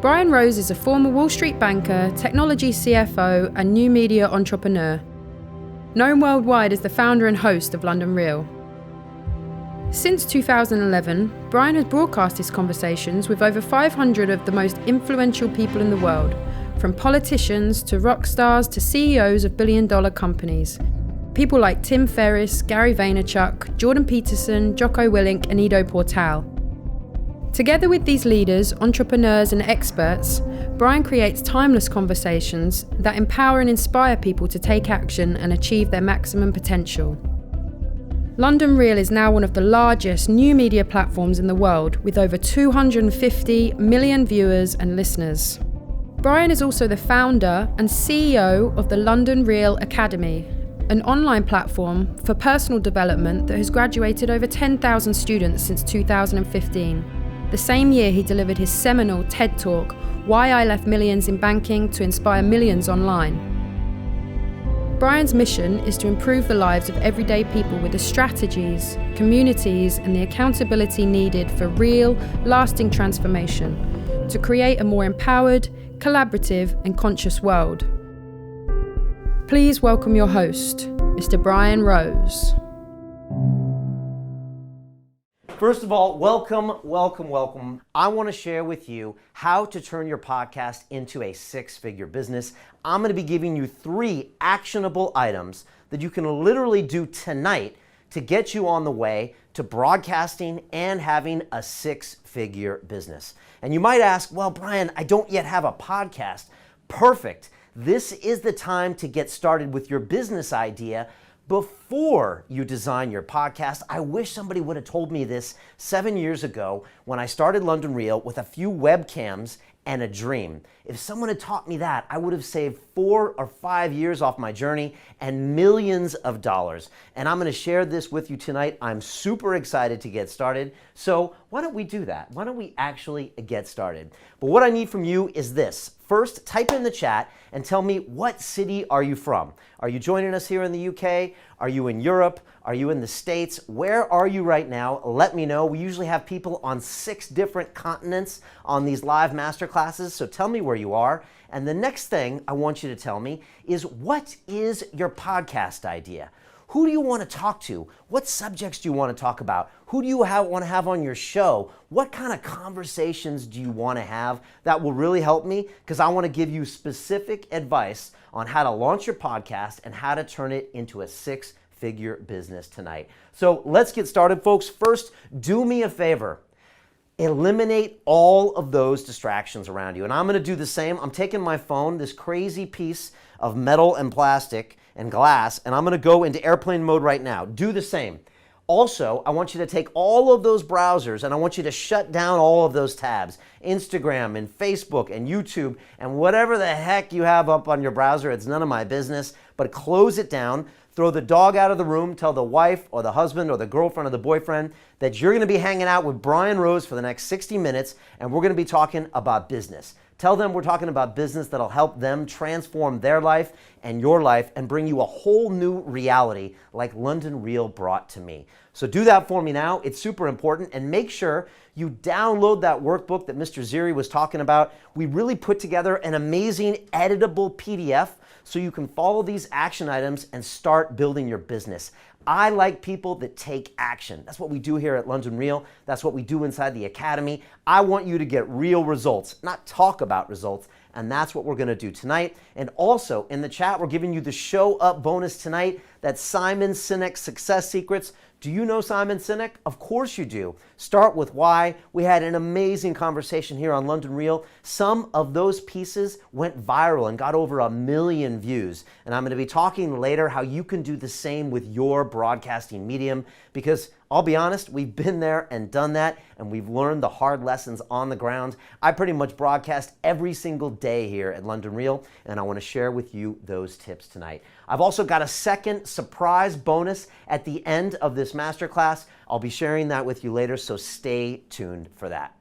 Brian Rose is a former Wall Street banker, technology CFO, and new media entrepreneur. Known worldwide as the founder and host of London Real. Since 2011, Brian has broadcast his conversations with over 500 of the most influential people in the world, from politicians to rock stars to CEOs of billion-dollar companies. People like Tim Ferriss, Gary Vaynerchuk, Jordan Peterson, Jocko Willink, and Ido Portal. Together with these leaders, entrepreneurs, and experts, Brian creates timeless conversations that empower and inspire people to take action and achieve their maximum potential. London Real is now one of the largest new media platforms in the world, with over 250 million viewers and listeners. Brian is also the founder and CEO of the London Real Academy, an online platform for personal development that has graduated over 10,000 students since 2015. The same year he delivered his seminal TED Talk, Why I Left Millions in Banking to Inspire Millions Online. Brian's mission is to improve the lives of everyday people with the strategies, communities, and the accountability needed for real, lasting transformation, to create a more empowered, collaborative, and conscious world. Please welcome your host, Mr. Brian Rose. First of all, welcome. I want to share with you how to turn your podcast into a six-figure business. I'm going to be giving you 3 actionable items that you can literally do tonight to get you on the way to broadcasting and having a six-figure business. And you might ask, well, Brian, I don't yet have a podcast. Perfect. This is the time to get started with your business idea before you design your podcast. I wish somebody would have told me this 7 years ago when I started London Real with a few webcams and a dream. If someone had taught me that, I would have saved 4 or 5 years off my journey and millions of dollars. And I'm going to share this with you tonight. I'm super excited to get started. So why don't we do that? Why don't we actually get started? But what I need from you is this. First, type in the chat and tell me, what city are you from? Are you joining us here in the UK? Are you in Europe? Are you in the States? Where are you right now? Let me know. We usually have people on 6 different continents on these live masterclasses, so tell me where you are. And the next thing I want you to tell me is, what is your podcast idea? Who do you want to talk to? What subjects do you want to talk about? Who do you want to have on your show? What kind of conversations do you want to have? That will really help me, because I want to give you specific advice on how to launch your podcast and how to turn it into a six-figure business tonight. So let's get started, folks. First, do me a favor. Eliminate all of those distractions around you. And I'm going to do the same. I'm taking my phone, this crazy piece of metal and plastic and glass, and I'm going to go into airplane mode right now. Do the same. Also, I want you to take all of those browsers and I want you to shut down all of those tabs. Instagram and Facebook and YouTube and whatever the heck you have up on your browser, it's none of my business, but close it down. Throw the dog out of the room. Tell the wife or the husband or the girlfriend or the boyfriend that you're going to be hanging out with Brian Rose for the next 60 minutes and we're going to be talking about business. Tell them we're talking about business that'll help them transform their life and your life and bring you a whole new reality like London Real brought to me. So do that for me now. It's super important. And make sure you download that workbook that Mr. Ziri was talking about. We really put together an amazing editable PDF so you can follow these action items and start building your business. I like people that take action. That's what we do here at London Real. That's what we do inside the Academy. I want you to get real results, not talk about results. And that's what we're going to do tonight. And also in the chat, we're giving you the show up bonus tonight. That's Simon Sinek's Success Secrets. Do you know Simon Sinek? Of course you do. Start with why. We had an amazing conversation here on London Real. Some of those pieces went viral and got over 1 million views. And I'm going to be talking later how you can do the same with your broadcasting medium, because I'll be honest, we've been there and done that, and we've learned the hard lessons on the ground. I pretty much broadcast every single day here at London Real, and I want to share with you those tips tonight. I've also got a second surprise bonus at the end of this masterclass. I'll be sharing that with you later, so stay tuned for that.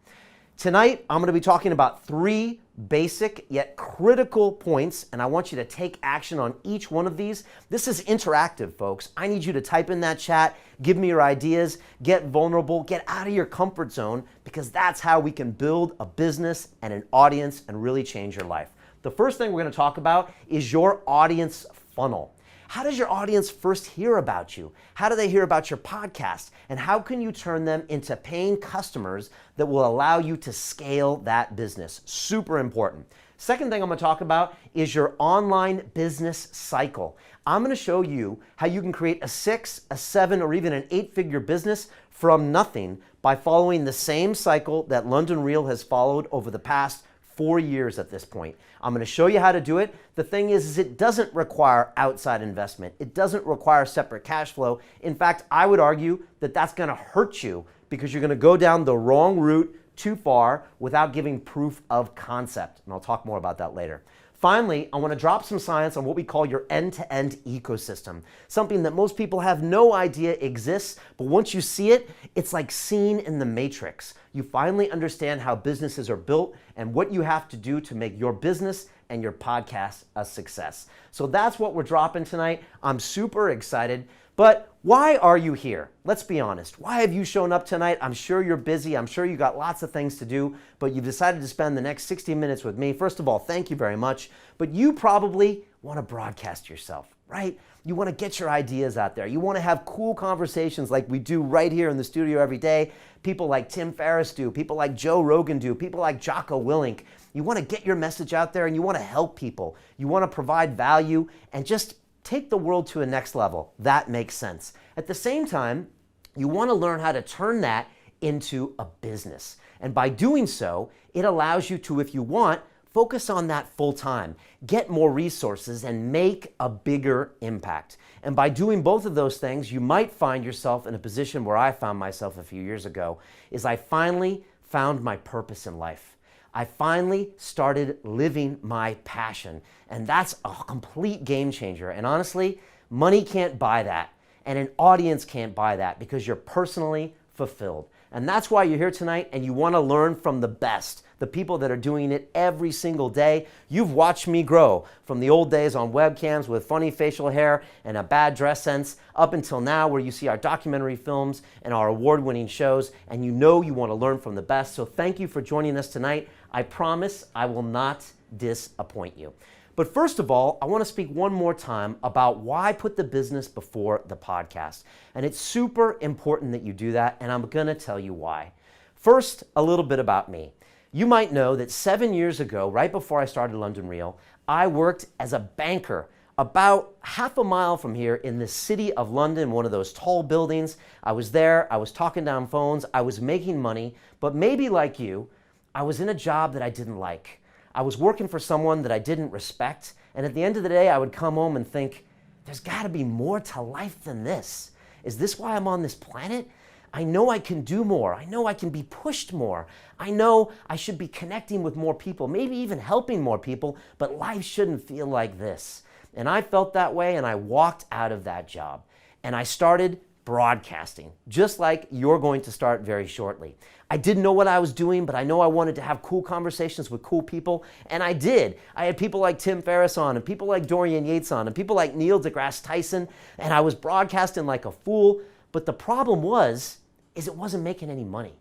Tonight, I'm going to be talking about 3 basic yet critical points, and I want you to take action on each one of these. This is interactive, folks. I need you to type in that chat, give me your ideas, get vulnerable, get out of your comfort zone, because that's how we can build a business and an audience and really change your life. The first thing we're going to talk about is your audience funnel. How does your audience first hear about you? How do they hear about your podcast? And how can you turn them into paying customers that will allow you to scale that business? Super important. Second thing I'm going to talk about is your online business cycle. I'm going to show you how you can create a 6, a 7, or even an 8-figure business from nothing by following the same cycle that London Real has followed over the past 4 years at this point. I'm going to show you how to do it. The thing is it doesn't require outside investment. It doesn't require separate cash flow. In fact, I would argue that that's going to hurt you because you're going to go down the wrong route too far without giving proof of concept. And I'll talk more about that later. Finally, I want to drop some science on what we call your end-to-end ecosystem, something that most people have no idea exists, but once you see it, it's like seeing in the Matrix. You finally understand how businesses are built and what you have to do to make your business and your podcast a success. So that's what we're dropping tonight. I'm super excited. But why are you here? Let's be honest. Why have you shown up tonight? I'm sure you're busy. I'm sure you got lots of things to do, but you've decided to spend the next 60 minutes with me. First of all, thank you very much. But you probably want to broadcast yourself, right? You want to get your ideas out there. You want to have cool conversations like we do right here in the studio every day. People like Tim Ferriss do, people like Joe Rogan do, people like Jocko Willink. You want to get your message out there and you want to help people. You want to provide value and just take the world to a next level. That makes sense. At the same time, you want to learn how to turn that into a business. And by doing so, it allows you to, if you want, focus on that full time, get more resources, and make a bigger impact. And by doing both of those things, you might find yourself in a position where I found myself a few years ago, is I finally found my purpose in life. I finally started living my passion, and that's a complete game changer. And honestly, money can't buy that, and an audience can't buy that because you're personally fulfilled. And that's why you're here tonight, and you want to learn from the best, the people that are doing it every single day. You've watched me grow from the old days on webcams with funny facial hair and a bad dress sense up until now where you see our documentary films and our award-winning shows, and you know you want to learn from the best. So thank you for joining us tonight. I promise I will not disappoint you. But first of all, I want to speak one more time about why put the business before the podcast. And it's super important that you do that, and I'm going to tell you why. First, a little bit about me. You might know that 7 years ago, right before I started London Real, I worked as a banker about half a mile from here in the city of London, one of those tall buildings. I was there, I was talking down phones, I was making money, but maybe like you, I was in a job that I didn't like. I was working for someone that I didn't respect, and at the end of the day, I would come home and think, there's got to be more to life than this. Is this why I'm on this planet? I know I can do more. I know I can be pushed more. I know I should be connecting with more people, maybe even helping more people, but life shouldn't feel like this. And I felt that way, and I walked out of that job, and I started broadcasting, just like you're going to start very shortly. I didn't know what I was doing, but I know I wanted to have cool conversations with cool people, and I did. I had people like Tim Ferriss on, and people like Dorian Yates on, and people like Neil deGrasse Tyson, and I was broadcasting like a fool, but the problem is it wasn't making any money.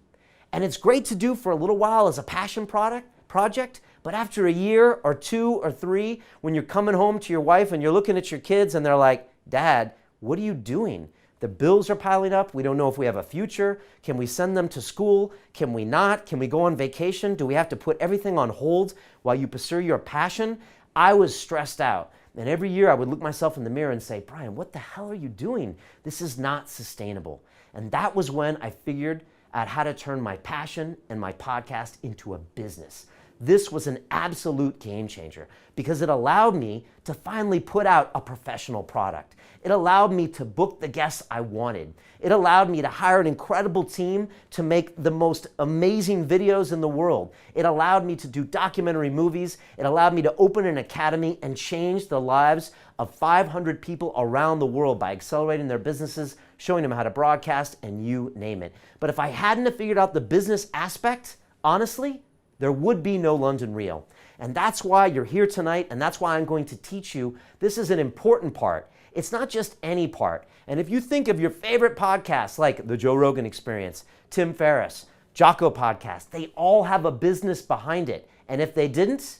And it's great to do for a little while as a passion project, but after a year or 2 or 3, when you're coming home to your wife and you're looking at your kids and they're like, Dad, what are you doing? The bills are piling up. We don't know if we have a future. Can we send them to school? Can we not? Can we go on vacation? Do we have to put everything on hold while you pursue your passion? I was stressed out. And every year I would look myself in the mirror and say, Brian, what the hell are you doing? This is not sustainable. And that was when I figured out how to turn my passion and my podcast into a business. This was an absolute game changer because it allowed me to finally put out a professional product. It allowed me to book the guests I wanted. It allowed me to hire an incredible team to make the most amazing videos in the world. It allowed me to do documentary movies. It allowed me to open an academy and change the lives of 500 people around the world by accelerating their businesses, showing them how to broadcast, and you name it. But if I hadn't have figured out the business aspect, honestly, there would be no London Real. And that's why you're here tonight, and that's why I'm going to teach you. This is an important part. It's not just any part. And if you think of your favorite podcasts like The Joe Rogan Experience, Tim Ferriss, Jocko Podcast, they all have a business behind it. And if they didn't,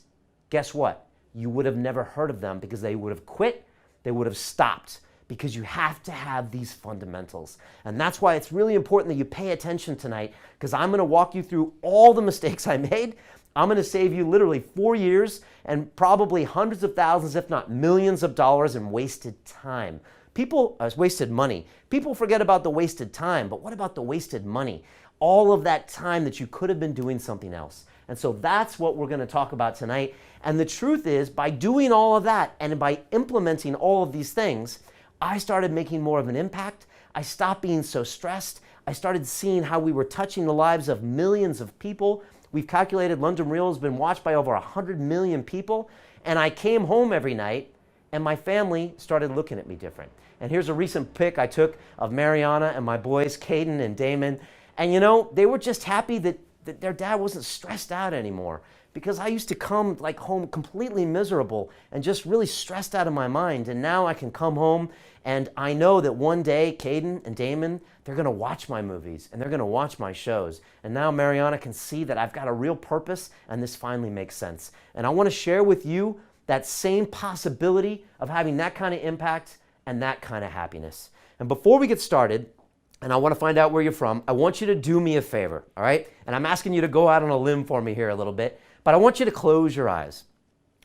guess what? You would have never heard of them because they would have quit, they would have stopped, because you have to have these fundamentals. And that's why it's really important that you pay attention tonight, because I'm gonna walk you through all the mistakes I made. I'm gonna save you literally 4 years and probably hundreds of thousands, if not millions of dollars in wasted time. Wasted money. People forget about the wasted time, but what about the wasted money? All of that time that you could have been doing something else. And so that's what we're gonna talk about tonight. And the truth is, by doing all of that and by implementing all of these things, I started making more of an impact. I stopped being so stressed. I started seeing how we were touching the lives of millions of people. We've calculated London Real has been watched by over 100 million people. And I came home every night and my family started looking at me different. And here's a recent pic I took of Mariana and my boys, Caden and Damon. And you know, they were just happy that their dad wasn't stressed out anymore. Because I used to come home completely miserable and just really stressed out of my mind. And now I can come home and I know that one day Caden and Damon, they're gonna watch my movies and they're gonna watch my shows. And now Mariana can see that I've got a real purpose and this finally makes sense. And I wanna share with you that same possibility of having that kind of impact and that kind of happiness. And before we get started, and I want to find out where you're from, I want you to do me a favor, all right? And I'm asking you to go out on a limb for me here a little bit, but I want you to close your eyes,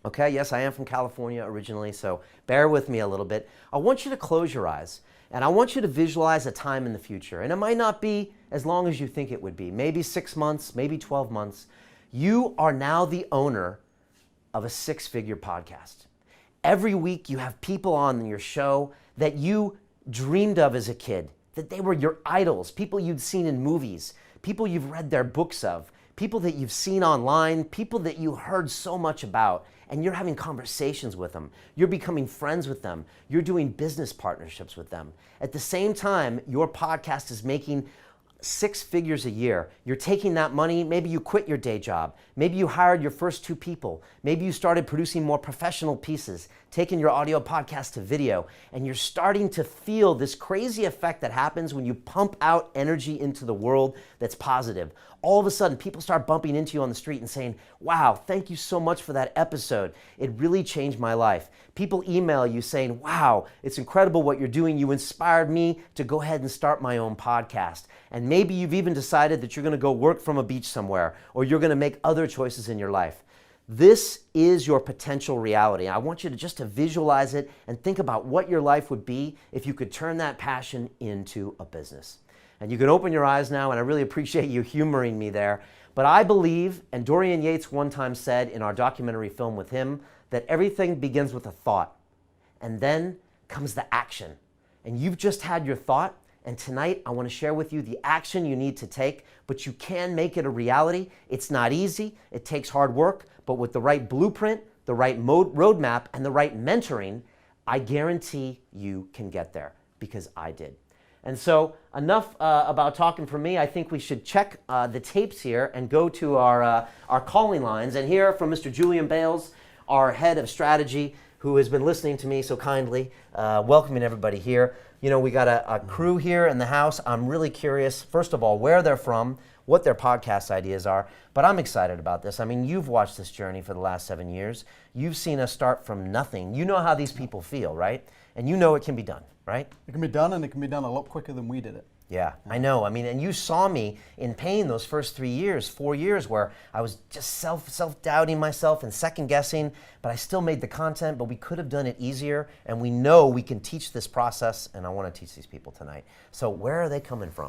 okay? Yes, I am from California originally, so bear with me a little bit. I want you to close your eyes, and I want you to visualize a time in the future, and it might not be as long as you think it would be, maybe 6 months, maybe 12 months. You are now the owner of a 6-figure podcast. Every week you have people on your show that you dreamed of as a kid, that they were your idols, people you'd seen in movies, people you've read their books of, people that you've seen online, people that you heard so much about, and you're having conversations with them. You're becoming friends with them. You're doing business partnerships with them. At the same time, your podcast is making 6 figures a year. You're taking that money, maybe you quit your day job, maybe you hired your first 2 people, maybe you started producing more professional pieces, taking your audio podcast to video, and you're starting to feel this crazy effect that happens when you pump out energy into the world that's positive. All of a sudden, people start bumping into you on the street and saying, wow, thank you so much for that episode. It really changed my life. People email you saying, wow, it's incredible what you're doing. You inspired me to go ahead and start my own podcast. And maybe you've even decided that you're gonna go work from a beach somewhere, or you're gonna make other choices in your life. This is your potential reality. I want you to just to visualize it and think about what your life would be if you could turn that passion into a business. And you can open your eyes now, and I really appreciate you humoring me there. But I believe, and Dorian Yates one time said in our documentary film with him, that everything begins with a thought, and then comes the action. And you've just had your thought, and tonight I want to share with you the action you need to take, but you can make it a reality. It's not easy, it takes hard work, but with the right blueprint, the right roadmap, and the right mentoring, I guarantee you can get there, because I did. And so enough about talking for me. I think we should check the tapes here and go to our calling lines and hear from Mr. Julian Bales, our head of strategy, who has been listening to me so kindly, welcoming everybody here. You know, we got a crew here in the house. I'm really curious, first of all, where they're from, what their podcast ideas are, but I'm excited about this. I mean, you've watched this journey for the last 7 years. You've seen us start from nothing. You know how these people feel, right? And you know it can be done, right? It can be done, and it can be done a lot quicker than we did it. Yeah, I know. I mean, and you saw me in pain those first 3 years, 4 years, where I was just self-doubting myself and second-guessing, but I still made the content, but we could have done it easier, and we know we can teach this process, and I want to teach these people tonight. So where are they coming from?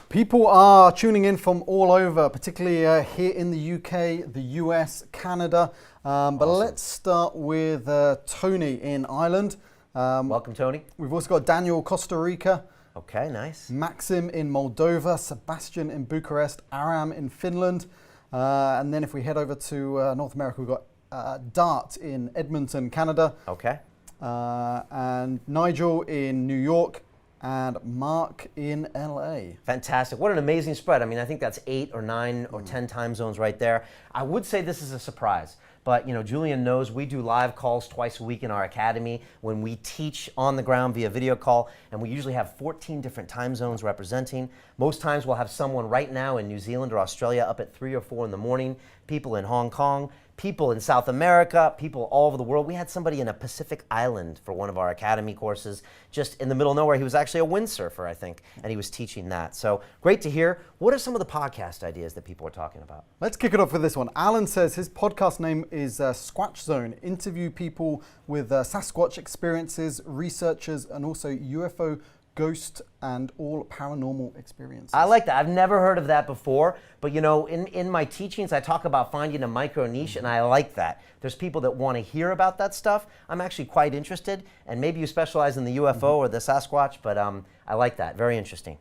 People are tuning in from all over, particularly here in the UK, the US, Canada. But let's start with Tony in Ireland. Welcome, Tony. We've also got Daniel, Costa Rica. Okay, nice. Maxim in Moldova, Sebastian in Bucharest, Aram in Finland. And then if we head over to North America, we've got Dart in Edmonton, Canada. Okay. And Nigel in New York. and Mark in LA. Fantastic. What an amazing spread. I mean, I think that's 8 or 9 or 10 time zones right there. I would say this is a surprise. But, Julian knows we do live calls twice a week in our academy when we teach on the ground via video call, and we usually have 14 different time zones representing. Most times we'll have someone right now in New Zealand or Australia up at 3 or 4 in the morning, people in Hong Kong, people in South America, people all over the world. We had somebody in a Pacific island for one of our academy courses, just in the middle of nowhere. He was actually a windsurfer, I think, and he was teaching that. So great to hear. What are some of the podcast ideas that people are talking about? Let's kick it off with this one. Alan says his podcast name is Squatch Zone. Interview people with Sasquatch experiences, researchers, and also UFO, ghost, and all paranormal experiences. I like that. I've never heard of that before, but in my teachings, I talk about finding a micro niche, and I like that. There's people that want to hear about that stuff. I'm actually quite interested, and maybe you specialize in the UFO or the Sasquatch, but I like that. Very interesting.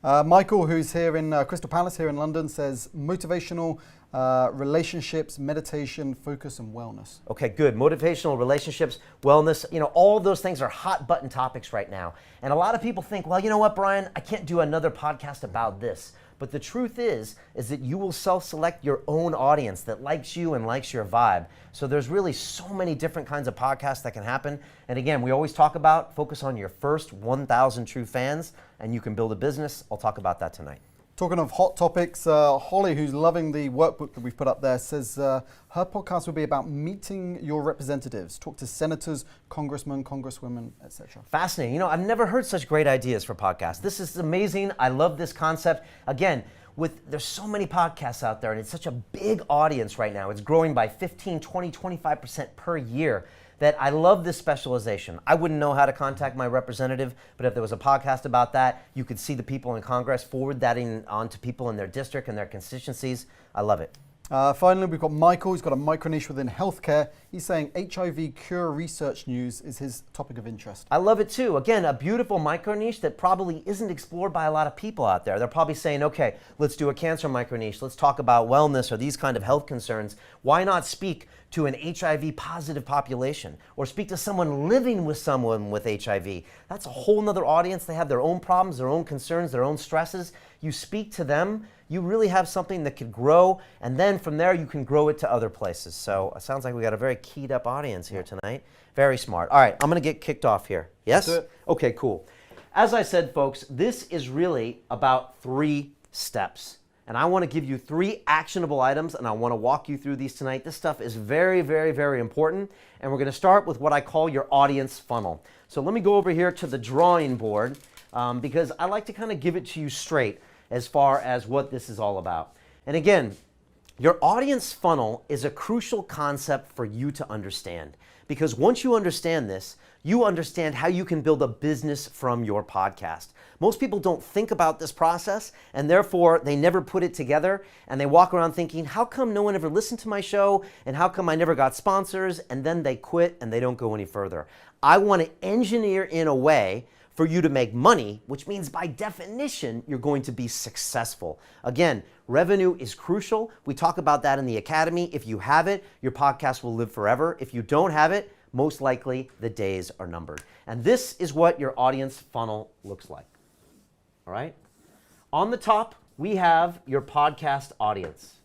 Michael, who's here in Crystal Palace here in London, says motivational, relationships, meditation, focus, and wellness. Okay, good. Motivational, relationships, wellness, all of those things are hot button topics right now. And a lot of people think, well, you know what, Brian, I can't do another podcast about this. But the truth is that you will self-select your own audience that likes you and likes your vibe. So there's really so many different kinds of podcasts that can happen. And again, we always talk about focus on your first 1,000 true fans, and you can build a business. I'll talk about that tonight. Talking of hot topics, Holly, who's loving the workbook that we've put up there, says her podcast will be about meeting your representatives. Talk to senators, congressmen, congresswomen, etc. Fascinating. I've never heard such great ideas for podcasts. This is amazing. I love this concept. Again, there's so many podcasts out there, and it's such a big audience right now. It's growing by 15, 20, 25% per year. That I love this specialization. I wouldn't know how to contact my representative, but if there was a podcast about that, you could see the people in Congress, forward that on to people in their district and their constituencies. I love it. Finally, we've got Michael. He's got a micro niche within healthcare. He's saying HIV cure research news is his topic of interest. I love it too. Again, a beautiful micro niche that probably isn't explored by a lot of people out there. They're probably saying, okay, let's do a cancer micro niche. Let's talk about wellness or these kind of health concerns. Why not speak to an HIV positive population or speak to someone living with someone with HIV? That's a whole nother audience. They have their own problems, their own concerns, their own stresses. You speak to them, you really have something that could grow, and then from there you can grow it to other places. So it sounds like we got a very keyed up audience here tonight. Very smart. All right, I'm gonna get kicked off here. Yes? Okay, cool. As I said, folks, this is really about 3 steps. And I want to give you 3 actionable items, and I want to walk you through these tonight. This stuff is very, very, very important. And we're going to start with what I call your audience funnel. So let me go over here to the drawing board because I like to kind of give it to you straight as far as what this is all about. And again, your audience funnel is a crucial concept for you to understand. Because once you understand this, you understand how you can build a business from your podcast. Most people don't think about this process, and therefore they never put it together, and they walk around thinking, how come no one ever listened to my show, and how come I never got sponsors, and then they quit and they don't go any further. I want to engineer in a way for you to make money, which means by definition, you're going to be successful. Again, revenue is crucial. We talk about that in the academy. If you have it, your podcast will live forever. If you don't have it, most likely the days are numbered. And this is what your audience funnel looks like. All right? On the top, we have your podcast audience.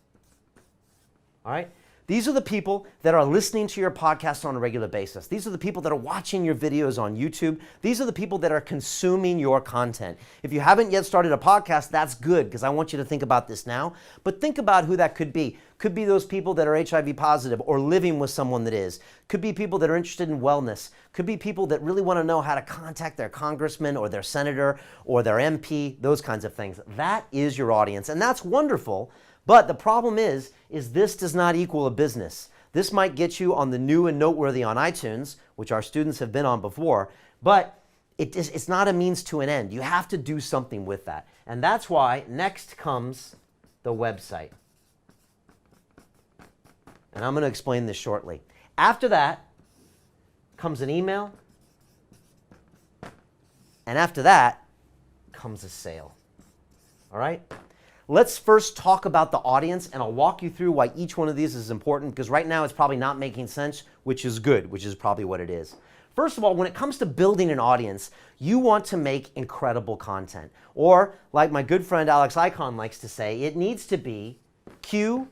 All right? These are the people that are listening to your podcast on a regular basis. These are the people that are watching your videos on YouTube. These are the people that are consuming your content. If you haven't yet started a podcast, that's good because I want you to think about this now. But think about who that could be. Could be those people that are HIV positive or living with someone that is. Could be people that are interested in wellness. Could be people that really want to know how to contact their congressman or their senator or their MP, those kinds of things. That is your audience, and that's wonderful. But the problem is this does not equal a business. This might get you on the new and noteworthy on iTunes, which our students have been on before, but it's not a means to an end. You have to do something with that. And that's why next comes the website. And I'm going to explain this shortly. After that comes an email, and after that comes a sale. All right? Let's first talk about the audience, and I'll walk you through why each one of these is important, because right now it's probably not making sense, which is good, which is probably what it is. First of all, when it comes to building an audience, you want to make incredible content. Or, like my good friend Alex Icahn likes to say, it needs to be QCVA.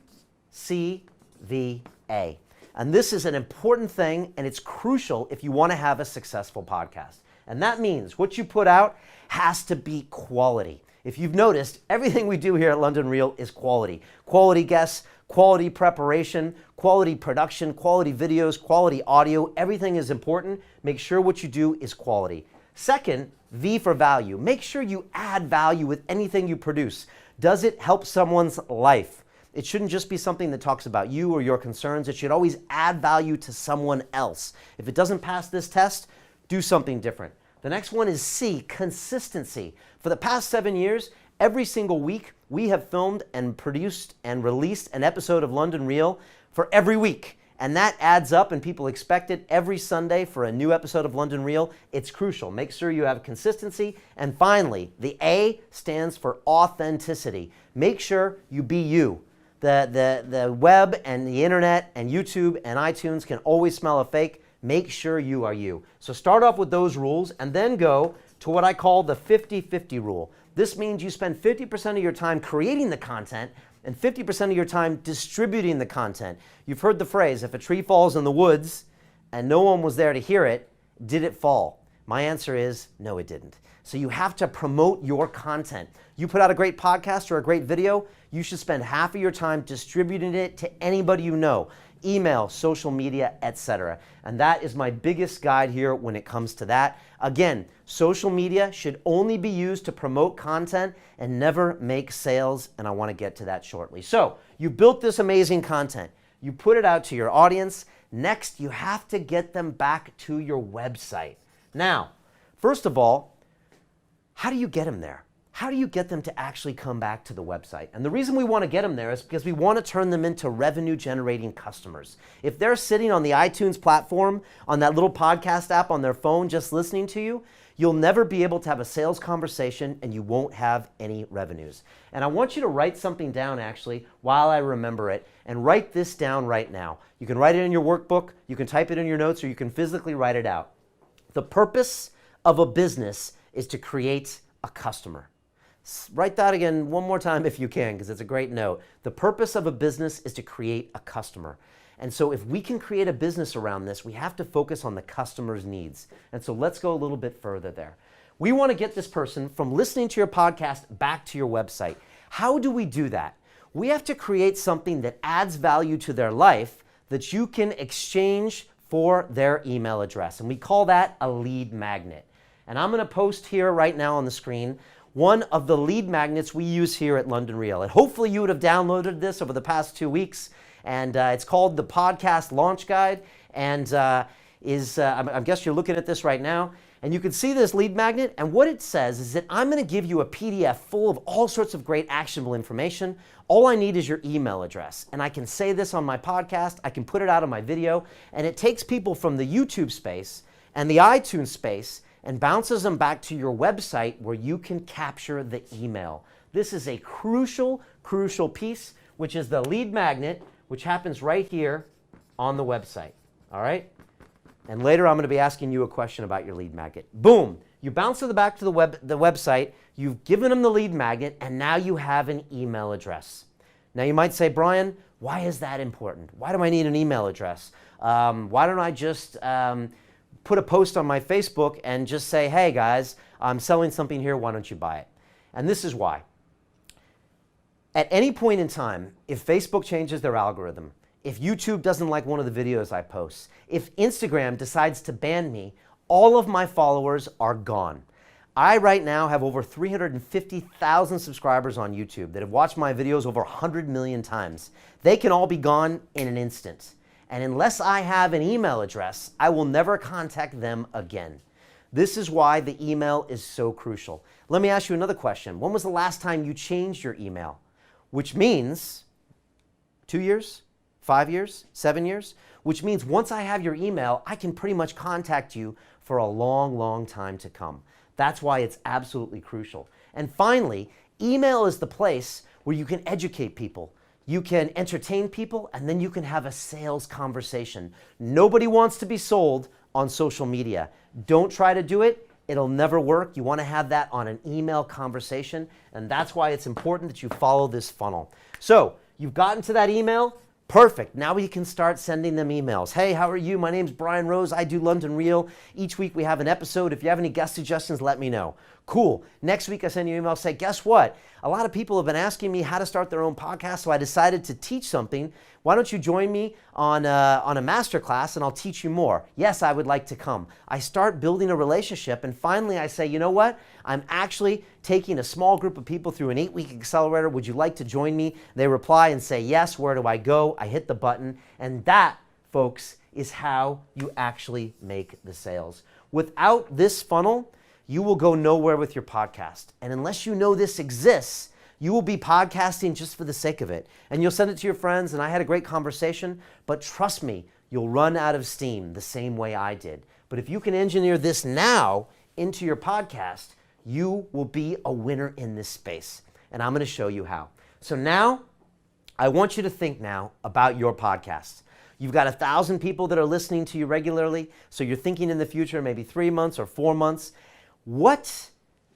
And this is an important thing, and it's crucial if you want to have a successful podcast. And that means what you put out has to be quality. If you've noticed, everything we do here at London Real is quality. Quality guests, quality preparation, quality production, quality videos, quality audio, everything is important. Make sure what you do is quality. Second, V for value. Make sure you add value with anything you produce. Does it help someone's life? It shouldn't just be something that talks about you or your concerns. It should always add value to someone else. If it doesn't pass this test, do something different. The next one is C, consistency. For the past 7 years, every single week, we have filmed and produced and released an episode of London Real for every week. And that adds up, and people expect it every Sunday for a new episode of London Real. It's crucial. Make sure you have consistency. And finally, the A stands for authenticity. Make sure you be you. The web and the internet and YouTube and iTunes can always smell a fake. Make sure you are you. So start off with those rules and then go to what I call the 50-50 rule. This means you spend 50% of your time creating the content and 50% of your time distributing the content. You've heard the phrase, if a tree falls in the woods and no one was there to hear it, did it fall? My answer is, no, it didn't. So you have to promote your content. You put out a great podcast or a great video, you should spend half of your time distributing it to anybody you know. Email, social media, etc. And that is my biggest guide here when it comes to that. Again, social media should only be used to promote content and never make sales, and I want to get to that shortly. So, you built this amazing content. You put it out to your audience. Next, you have to get them back to your website. Now, first of all, how do you get them there? How do you get them to actually come back to the website? And the reason we want to get them there is because we want to turn them into revenue-generating customers. If they're sitting on the iTunes platform, on that little podcast app on their phone just listening to you, you'll never be able to have a sales conversation and you won't have any revenues. And I want you to write something down actually while I remember it, and write this down right now. You can write it in your workbook, you can type it in your notes, or you can physically write it out. The purpose of a business is to create a customer. Write that again one more time if you can, because it's a great note. The purpose of a business is to create a customer. And so if we can create a business around this, we have to focus on the customer's needs. And so let's go a little bit further there. We want to get this person from listening to your podcast back to your website. How do we do that? We have to create something that adds value to their life that you can exchange for their email address. And we call that a lead magnet. And I'm going to post here right now on the screen one of the lead magnets we use here at London Real. And hopefully you would have downloaded this over the past 2 weeks. And it's called the Podcast Launch Guide. And I guess you're looking at this right now. And you can see this lead magnet. And what it says is that I'm going to give you a PDF full of all sorts of great actionable information. All I need is your email address. And I can say this on my podcast. I can put it out on my video. And it takes people from the YouTube space and the iTunes space and bounces them back to your website where you can capture the email. This is a crucial piece, which is the lead magnet, which happens right here on the website. All right? And later I'm going to be asking you a question about your lead magnet. Boom! You bounce it back to the website, you've given them the lead magnet, and now you have an email address. Now you might say, Brian, why is that important? Why do I need an email address? Why don't I just put a post on my Facebook and just say, hey guys, I'm selling something here, why don't you buy it? And this is why. At any point in time, if Facebook changes their algorithm, if YouTube doesn't like one of the videos I post, if Instagram decides to ban me, all of my followers are gone. I right now have over 350,000 subscribers on YouTube that have watched my videos over 100 million times. They can all be gone in an instant. And unless I have an email address, I will never contact them again. This is why the email is so crucial. Let me ask you another question. When was the last time you changed your email? Which means 2 years, 5 years, 7 years? Which means once I have your email, I can pretty much contact you for a long, long time to come. That's why it's absolutely crucial. And finally, email is the place where you can educate people. You can entertain people, and then you can have a sales conversation. Nobody wants to be sold on social media. Don't try to do it. It'll never work. You want to have that on an email conversation, and that's why it's important that you follow this funnel. So you've gotten to that email. Perfect. Now we can start sending them emails. Hey, how are you? My name's Brian Rose. I do London Real. Each week we have an episode. If you have any guest suggestions, let me know. Cool. Next week I send you an email, say, guess what? A lot of people have been asking me how to start their own podcast, so I decided to teach something. Why don't you join me on a Masterclass and I'll teach you more? Yes, I would like to come. I start building a relationship, and finally I say, you know what? I'm actually taking a small group of people through an 8-week accelerator. Would you like to join me? They reply and say, yes, where do I go? I hit the button, and that, folks, is how you actually make the sales. Without this funnel, you will go nowhere with your podcast. And unless you know this exists, you will be podcasting just for the sake of it. And you'll send it to your friends, and I had a great conversation, but trust me, you'll run out of steam the same way I did. But if you can engineer this now into your podcast, you will be a winner in this space. And I'm going to show you how. So now, I want you to think now about your podcast. You've got 1,000 people that are listening to you regularly, so you're thinking in the future, maybe 3 months or 4 months. What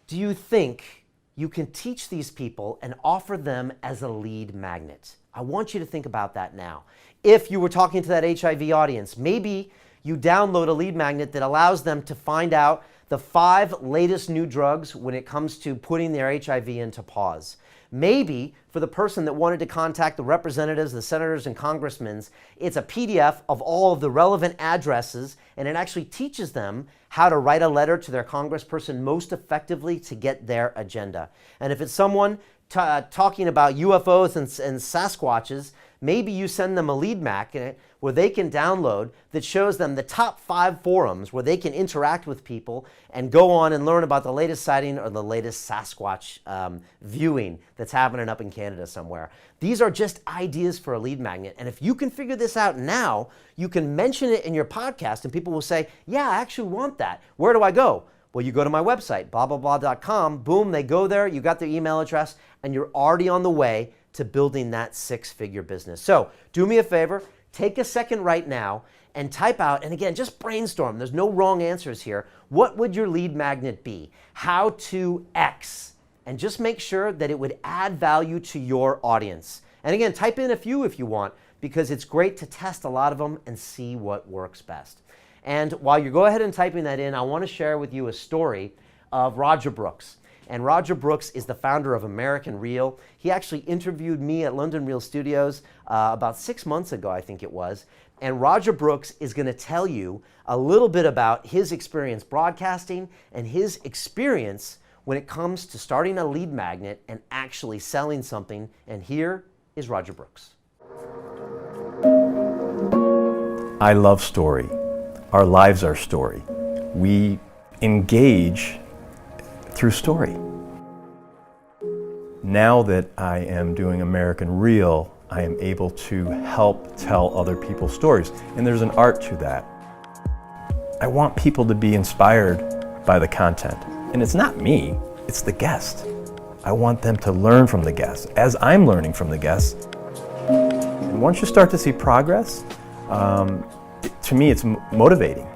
do you think you can teach these people and offer them as a lead magnet? I want you to think about that now. If you were talking to that HIV audience, maybe you download a lead magnet that allows them to find out the 5 latest new drugs when it comes to putting their HIV into pause. Maybe for the person that wanted to contact the representatives, the senators and congressmen, it's a PDF of all of the relevant addresses, and it actually teaches them how to write a letter to their congressperson most effectively to get their agenda. And if it's someone talking about UFOs and Sasquatches, maybe you send them a lead magnet where they can download that shows them the top 5 forums where they can interact with people and go on and learn about the latest sighting or the latest Sasquatch viewing that's happening up in Canada somewhere. These are just ideas for a lead magnet. And if you can figure this out now, you can mention it in your podcast and people will say, yeah, I actually want that. Where do I go? Well, you go to my website, blah-blah-blah.com. Boom, they go there. You got their email address, and you're already on the way to building that 6-figure business. So do me a favor, take a second right now and type out, and again, just brainstorm. There's no wrong answers here. What would your lead magnet be? How to X. And just make sure that it would add value to your audience. And again, type in a few if you want, because it's great to test a lot of them and see what works best. And while you go ahead and typing that in, I want to share with you a story of Roger Brooks. And Roger Brooks is the founder of American Real. He actually interviewed me at London Real Studios about 6 months ago, I think it was. And Roger Brooks is going to tell you a little bit about his experience broadcasting and his experience when it comes to starting a lead magnet and actually selling something. And here is Roger Brooks. I love story. Our lives are story. We engage through story. Now that I am doing American Real, I am able to help tell other people's stories. And there's an art to that. I want people to be inspired by the content. And it's not me, it's the guest. I want them to learn from the guests, as I'm learning from the guests. And once you start to see progress, to me it's motivating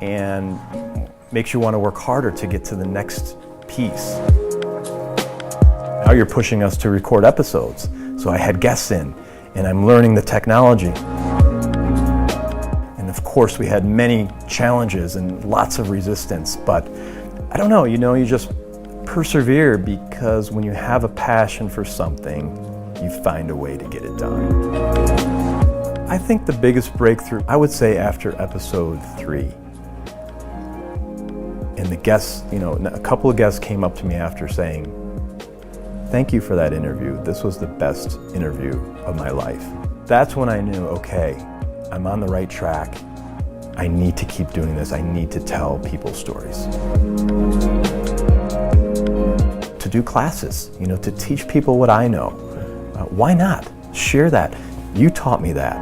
and makes you want to work harder to get to the next piece. Now you're pushing us to record episodes. So I had guests in, and I'm learning the technology. And of course we had many challenges and lots of resistance, but I don't know, you just persevere, because when you have a passion for something, you find a way to get it done. I think the biggest breakthrough, I would say after episode 3. And the guests, a couple of guests came up to me after saying, thank you for that interview. This was the best interview of my life. That's when I knew, okay, I'm on the right track. I need to keep doing this. I need to tell people stories. To do classes, to teach people what I know. Why not? Share that. You taught me that.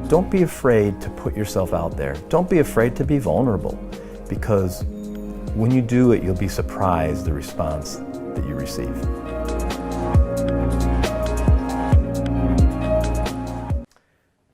Don't be afraid to put yourself out there. Don't be afraid to be vulnerable, because when you do it, you'll be surprised the response that you receive.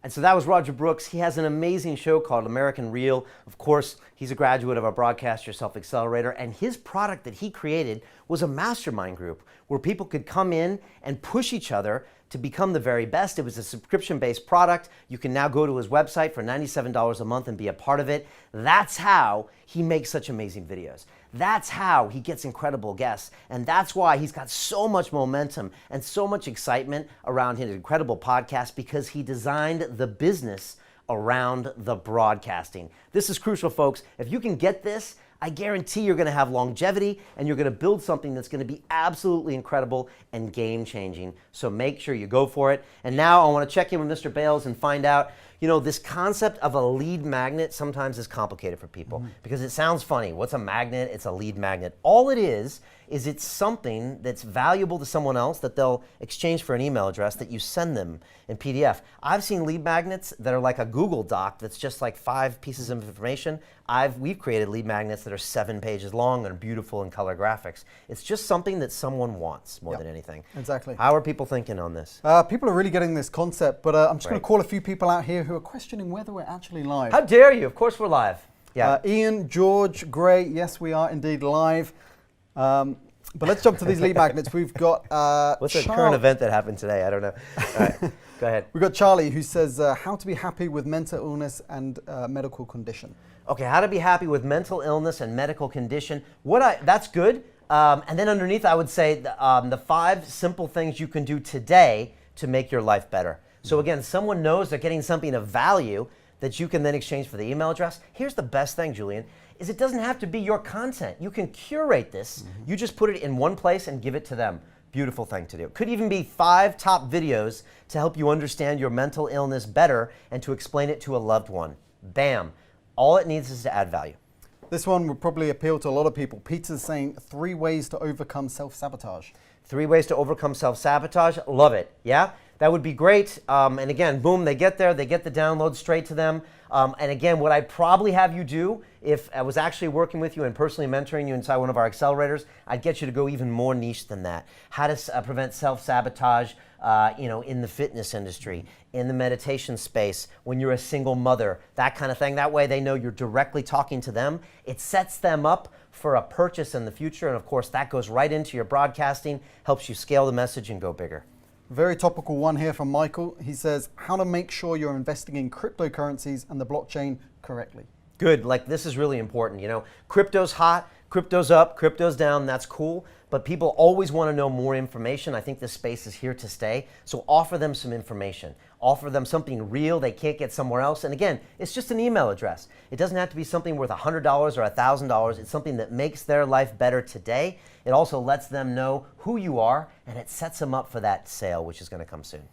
And so that was Roger Brooks. He has an amazing show called American Real. Of course, he's a graduate of our Broadcast Yourself Accelerator, and his product that he created was a mastermind group where people could come in and push each other to become the very best. It was a subscription-based product. You can now go to his website for $97 a month and be a part of it. That's how he makes such amazing videos. That's how he gets incredible guests. And that's why he's got so much momentum and so much excitement around his incredible podcast, because he designed the business around the broadcasting. This is crucial, folks. If you can get this, I guarantee you're going to have longevity and you're going to build something that's going to be absolutely incredible and game-changing. So make sure you go for it. And now I want to check in with Mr. Bales and find out, you know, this concept of a lead magnet sometimes is complicated for people because it sounds funny. What's a magnet? It's a lead magnet. All it is it's something that's valuable to someone else that they'll exchange for an email address that you send them in PDF. I've seen lead magnets that are like a Google Doc that's just like 5 pieces of information. We've created lead magnets that are 7 pages long and are beautiful in color graphics. It's just something that someone wants more than anything. Exactly. How are people thinking on this? People are really getting this concept, but I'm just going to call a few people out here who are questioning whether we're actually live. How dare you? Of course we're live. Yeah. Ian, George, Gray, yes, we are indeed live. But let's jump to these lead magnets. We've got what's a current event that happened today? I don't know. All right, go ahead. We've got Charlie who says how to be happy with mental illness and medical condition. Okay, how to be happy with mental illness and medical condition. That's good. And then underneath, I would say the 5 simple things you can do today to make your life better. So again, someone knows they're getting something of value that you can then exchange for the email address. Here's the best thing, Julian, is it doesn't have to be your content. You can curate this. You just put it in one place and give it to them. Beautiful thing to do. Could even be 5 top videos to help you understand your mental illness better and to explain it to a loved one. Bam. All it needs is to add value. This one would probably appeal to a lot of people. Peter's saying 3 ways to overcome self-sabotage. 3 ways to overcome self-sabotage. Love it. Yeah? That would be great. And again, boom, they get there. They get the download straight to them. And again, what I'd probably have you do, if I was actually working with you and personally mentoring you inside one of our accelerators, I'd get you to go even more niche than that. How to prevent self-sabotage in the fitness industry, in the meditation space, when you're a single mother, that kind of thing. That way they know you're directly talking to them. It sets them up for a purchase in the future. And of course, that goes right into your broadcasting, helps you scale the message and go bigger. Very topical one here from Michael. He says, how to make sure you're investing in cryptocurrencies and the blockchain correctly. Good, like this is really important. You know, crypto's hot, crypto's up, crypto's down, that's cool. But people always want to know more information. I think this space is here to stay. So offer them some information. Offer them something real they can't get somewhere else. And again, it's just an email address. It doesn't have to be something worth $100 or $1,000. It's something that makes their life better today. It also lets them know who you are, and it sets them up for that sale, which is going to come soon.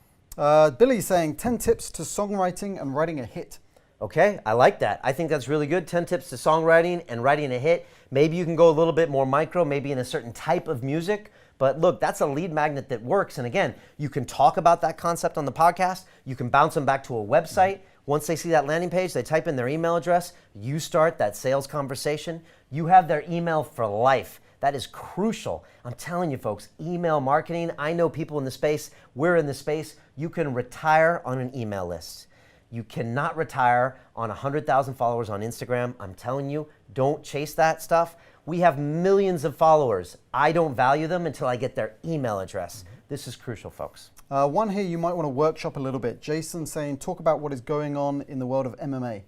Billy's saying 10 tips to songwriting and writing a hit. Okay, I like that. I think that's really good. 10 tips to songwriting and writing a hit. Maybe you can go a little bit more micro, maybe in a certain type of music. But look, that's a lead magnet that works. And again, you can talk about that concept on the podcast. You can bounce them back to a website. Once they see that landing page, they type in their email address. You start that sales conversation. You have their email for life. That is crucial. I'm telling you, folks, email marketing. I know people in the space. We're in the space. You can retire on an email list. You cannot retire on 100,000 followers on Instagram. I'm telling you, don't chase that stuff. We have millions of followers. I don't value them until I get their email address. This is crucial, folks. One here you might want to workshop a little bit. Jason saying, talk about what is going on in the world of MMA.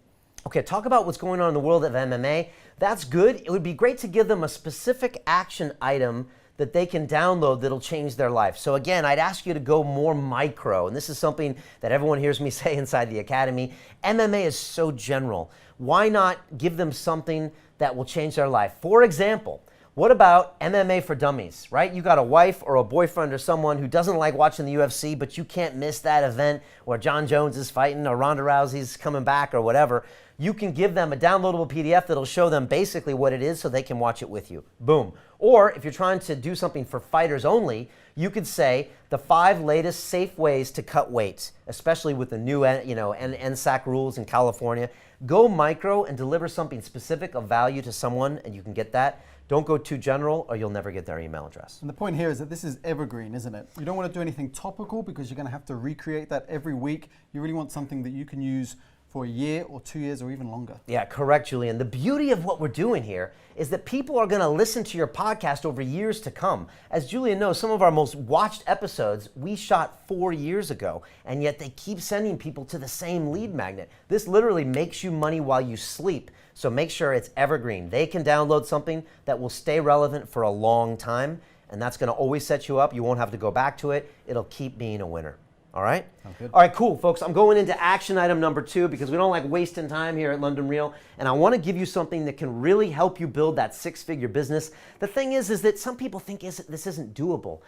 Okay, talk about what's going on in the world of MMA. That's good. It would be great to give them a specific action item that they can download that'll change their life. So again, I'd ask you to go more micro, and this is something that everyone hears me say inside the academy. MMA is so general. Why not give them something that will change their life? For example, what about MMA for dummies, right? You got a wife or a boyfriend or someone who doesn't like watching the UFC, but you can't miss that event where John Jones is fighting or Ronda Rousey's coming back or whatever. You can give them a downloadable PDF that'll show them basically what it is so they can watch it with you. Boom. Or if you're trying to do something for fighters only, you could say the 5 latest safe ways to cut weight, especially with the new NSAC rules in California. Go micro and deliver something specific of value to someone, and you can get that. Don't go too general or you'll never get their email address. And the point here is that this is evergreen, isn't it? You don't want to do anything topical because you're going to have to recreate that every week. You really want something that you can use for a year or 2 years or even longer. Yeah, correct, Julian. The beauty of what we're doing here is that people are going to listen to your podcast over years to come. As Julian knows, some of our most watched episodes we shot 4 years ago, and yet they keep sending people to the same lead magnet. This literally makes you money while you sleep. So make sure it's evergreen. They can download something that will stay relevant for a long time, and that's going to always set you up. You won't have to go back to it. It'll keep being a winner. All right? Good. All right, cool, folks. I'm going into action item number 2 because we don't like wasting time here at London Real, and I want to give you something that can really help you build that 6-figure business. The thing is that some people think this isn't doable.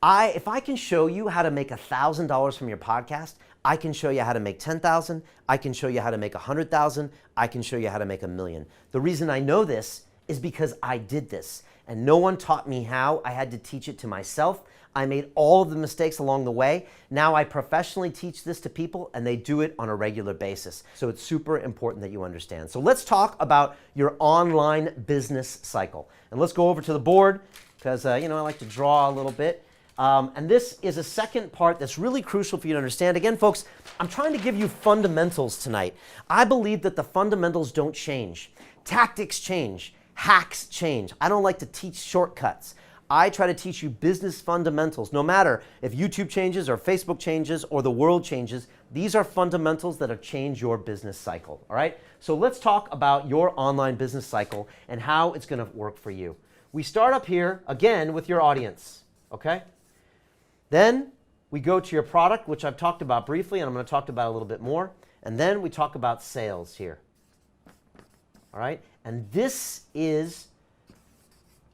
If I can show you how to make $1,000 from your podcast, I can show you how to make $10,000. I can show you how to make $100,000. I can show you how to make $1 million. The reason I know this is because I did this, and no one taught me how. I had to teach it to myself. I made all of the mistakes along the way. Now I professionally teach this to people and they do it on a regular basis. So it's super important that you understand. So let's talk about your online business cycle. And let's go over to the board because I like to draw a little bit. And this is a second part that's really crucial for you to understand. Again, folks, I'm trying to give you fundamentals tonight. I believe that the fundamentals don't change. Tactics change. Hacks change. I don't like to teach shortcuts. I try to teach you business fundamentals. No matter if YouTube changes or Facebook changes or the world changes, these are fundamentals that'll change your business cycle, all right? So let's talk about your online business cycle and how it's gonna work for you. We start up here, again, with your audience, okay? Then we go to your product, which I've talked about briefly, and I'm gonna talk about a little bit more. And then we talk about sales here, all right? And this is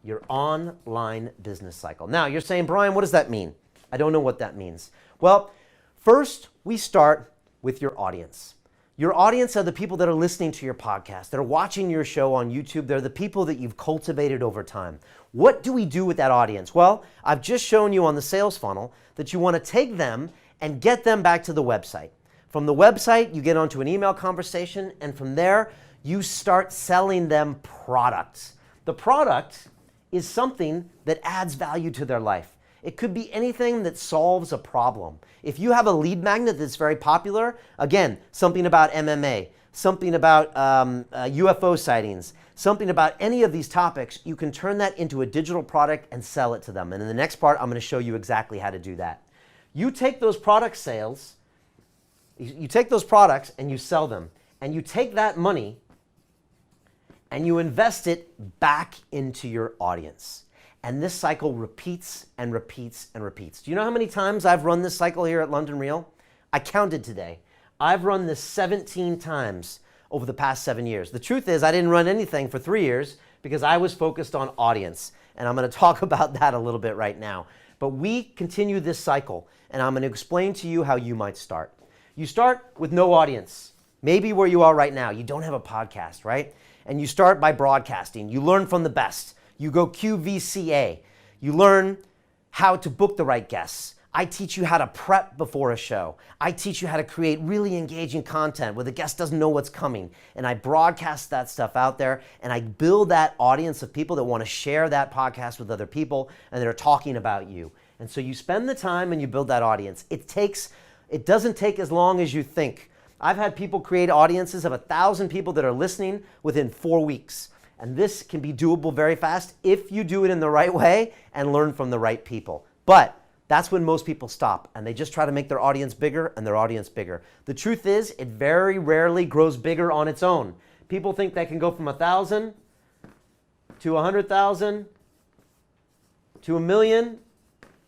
your online business cycle. Now, you're saying, Brian, what does that mean? I don't know what that means. Well, first, we start with your audience. Your audience are the people that are listening to your podcast, that are watching your show on YouTube. They're the people that you've cultivated over time. What do we do with that audience? Well, I've just shown you on the sales funnel that you want to take them and get them back to the website. From the website, you get onto an email conversation, and from there, you start selling them products. The product is something that adds value to their life. It could be anything that solves a problem. If you have a lead magnet that's very popular, again, something about MMA, something about UFO sightings, something about any of these topics, you can turn that into a digital product and sell it to them. And in the next part, I'm going to show you exactly how to do that. You take those product sales, you take those products and you sell them, and you take that money and you invest it back into your audience. And this cycle repeats and repeats and repeats. Do you know how many times I've run this cycle here at London Real? I counted today. I've run this 17 times over the past 7 years. The truth is I didn't run anything for 3 years because I was focused on audience. And I'm going to talk about that a little bit right now. But we continue this cycle, and I'm going to explain to you how you might start. You start with no audience. Maybe where you are right now, you don't have a podcast, right? And you start by broadcasting. You learn from the best. You go QVCA. You learn how to book the right guests. I teach you how to prep before a show. I teach you how to create really engaging content where the guest doesn't know what's coming. And I broadcast that stuff out there, and I build that audience of people that want to share that podcast with other people and that are talking about you. And so you spend the time and you build that audience. It doesn't take as long as you think. I've had people create audiences of 1,000 people that are listening within 4 weeks. And this can be doable very fast if you do it in the right way and learn from the right people. But that's when most people stop and they just try to make their audience bigger and their audience bigger. The truth is, it very rarely grows bigger on its own. People think they can go from 1,000 to 100,000 to 1 million,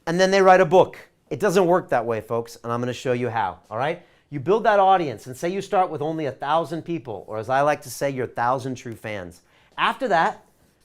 and then they write a book. It doesn't work that way, folks, and I'm going to show you how, all right? You build that audience, and say you start with only 1,000 people, or as I like to say, your 1,000 true fans. After that,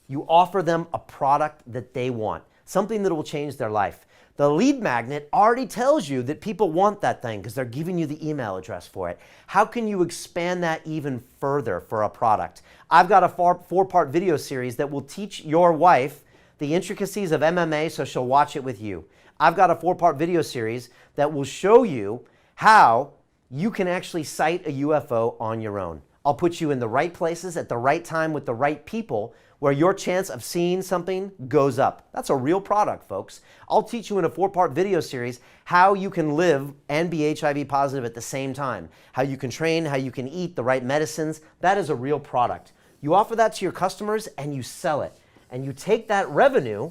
you offer them a product that they want, something that will change their life. The lead magnet already tells you that people want that thing because they're giving you the email address for it. How can you expand that even further for a product? I've got a 4-part video series that will teach your wife the intricacies of MMA so she'll watch it with you. I've got a 4-part video series that will show you how you can actually sight a UFO on your own. I'll put you in the right places at the right time with the right people where your chance of seeing something goes up. That's a real product, folks. I'll teach you in a 4-part video series how you can live and be HIV positive at the same time, how you can train, how you can eat the right medicines. That is a real product. You offer that to your customers and you sell it. And you take that revenue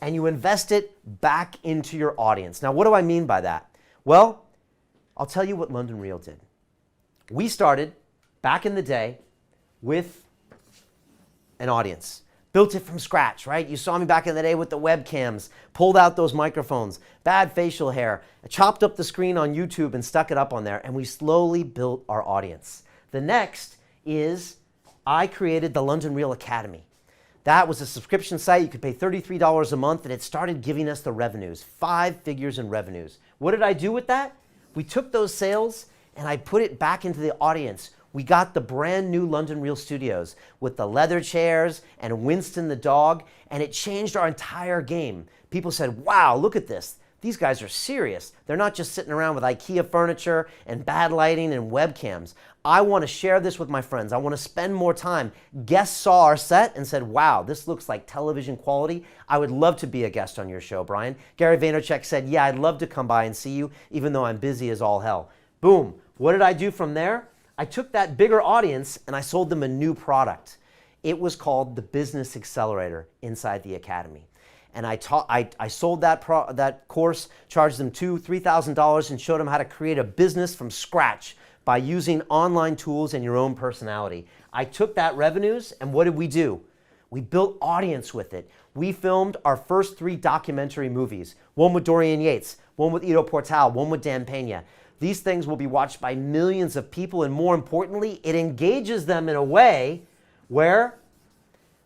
and you invest it back into your audience. Now, what do I mean by that? Well, I'll tell you what London Real did. We started back in the day with an audience. Built it from scratch, right? You saw me back in the day with the webcams, pulled out those microphones, bad facial hair, chopped up the screen on YouTube and stuck it up on there, and we slowly built our audience. The next is I created the London Real Academy. That was a subscription site. You could pay $33 a month, and it started giving us the revenues, 5 figures in revenues. What did I do with that? We took those sales and I put it back into the audience. We got the brand new London Real Studios with the leather chairs and Winston the dog, and it changed our entire game. People said, wow, look at this. These guys are serious. They're not just sitting around with IKEA furniture and bad lighting and webcams. I want to share this with my friends. I want to spend more time. Guests saw our set and said, wow, this looks like television quality. I would love to be a guest on your show, Brian. Gary Vaynerchuk said, yeah, I'd love to come by and see you, even though I'm busy as all hell. Boom. What did I do from there? I took that bigger audience and I sold them a new product. It was called the Business Accelerator inside the Academy. And I sold that course, charged them $2,000, $3,000 and showed them how to create a business from scratch by using online tools and your own personality. I took that revenues and what did we do? We built audience with it. We filmed our first 3 documentary movies, one with Dorian Yates, one with Ido Portal, one with Dan Pena. These things will be watched by millions of people, and more importantly, it engages them in a way where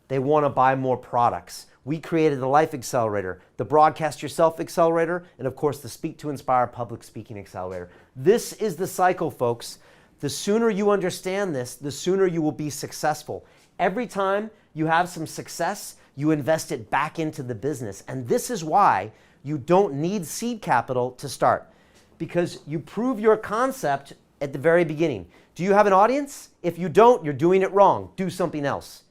they want to buy more products. We created the Life Accelerator, the Broadcast Yourself Accelerator, and of course the Speak to Inspire Public Speaking Accelerator. This is the cycle, folks. The sooner you understand this, the sooner you will be successful. Every time you have some success, you invest it back into the business. And this is why you don't need seed capital to start, because you prove your concept at the very beginning. Do you have an audience? If you don't, you're doing it wrong. Do something else.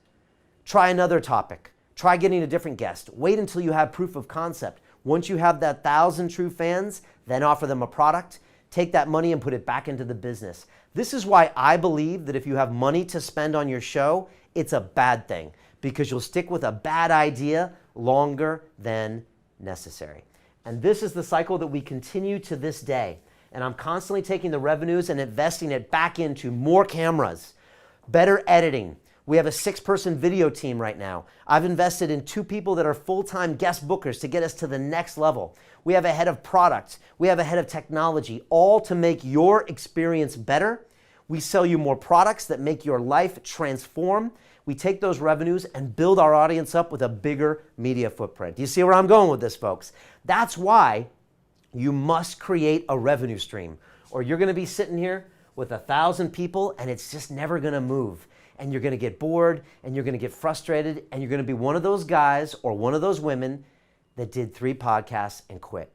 Try another topic. Try getting a different guest. Wait until you have proof of concept. Once you have that 1,000 true fans, then offer them a product. Take that money and put it back into the business. This is why I believe that if you have money to spend on your show, it's a bad thing, because you'll stick with a bad idea longer than necessary. And this is the cycle that we continue to this day. And I'm constantly taking the revenues and investing it back into more cameras, better editing. We have a 6-person video team right now. I've invested in 2 people that are full-time guest bookers to get us to the next level. We have a head of product. We have a head of technology, all to make your experience better. We sell you more products that make your life transform. We take those revenues and build our audience up with a bigger media footprint. Do you see where I'm going with this, folks? That's why you must create a revenue stream, or you're going to be sitting here with 1,000 people and it's just never going to move. And you're going to get bored and you're going to get frustrated and you're going to be one of those guys or one of those women that did 3 podcasts and quit.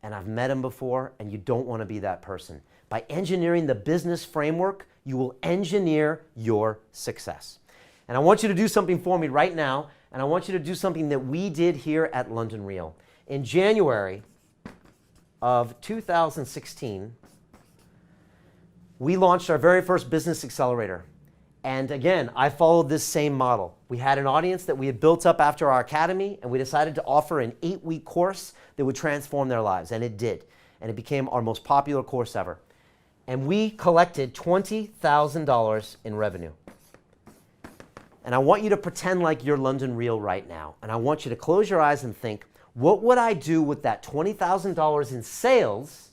And I've met them before, and you don't want to be that person. By engineering the business framework, you will engineer your success. And I want you to do something for me right now, and I want you to do something that we did here at London Real. In January of 2016, we launched our very first business accelerator. And again, I followed this same model. We had an audience that we had built up after our academy, and we decided to offer an 8-week course that would transform their lives, and it did. And it became our most popular course ever. And we collected $20,000 in revenue. And I want you to pretend like you're London Real right now. And I want you to close your eyes and think, what would I do with that $20,000 in sales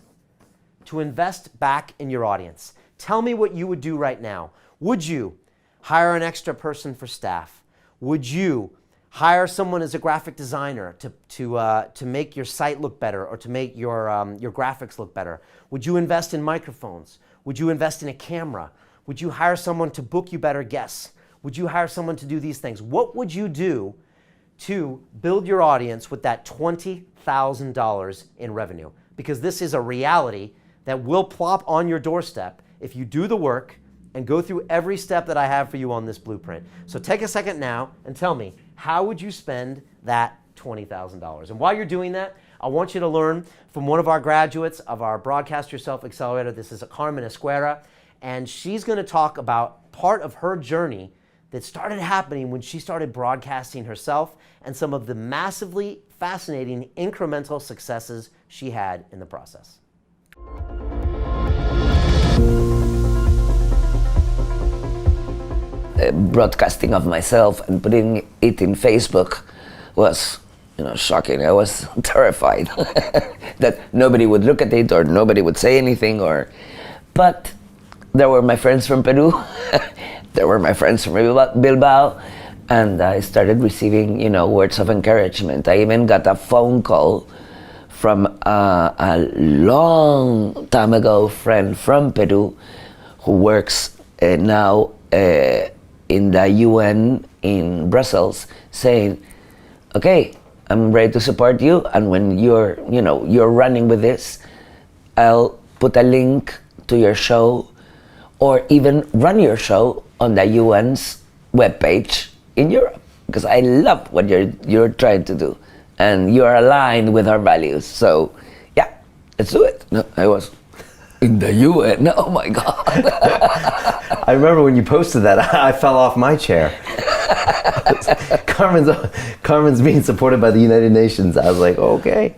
to invest back in your audience? Tell me what you would do right now. Would you hire an extra person for staff? Would you hire someone as a graphic designer to make your site look better, or to make your graphics look better? Would you invest in microphones? Would you invest in a camera? Would you hire someone to book you better guests? Would you hire someone to do these things? What would you do to build your audience with that $20,000 in revenue? Because this is a reality that will plop on your doorstep if you do the work and go through every step that I have for you on this blueprint. So take a second now and tell me, how would you spend that $20,000? And while you're doing that, I want you to learn from one of our graduates of our Broadcast Yourself Accelerator. This is Carmen Esquera, and she's going to talk about part of her journey that started happening when she started broadcasting herself and some of the massively fascinating incremental successes she had in the process. Broadcasting of myself and putting it in Facebook was, shocking. I was terrified that nobody would look at it or nobody would say anything. But there were my friends from Peru, there were my friends from Bilbao, and I started receiving, words of encouragement. I even got a phone call from a long time ago friend from Peru who works now in the UN in Brussels, saying, okay, I'm ready to support you, and when you're running with this, I'll put a link to your show or even run your show on the UN's webpage in Europe, because I love what you're trying to do and you're aligned with our values. So yeah, let's do it. No, I was in the UN. Oh my God. I remember when you posted that, I fell off my chair. Carmen's being supported by the United Nations. I was like, okay.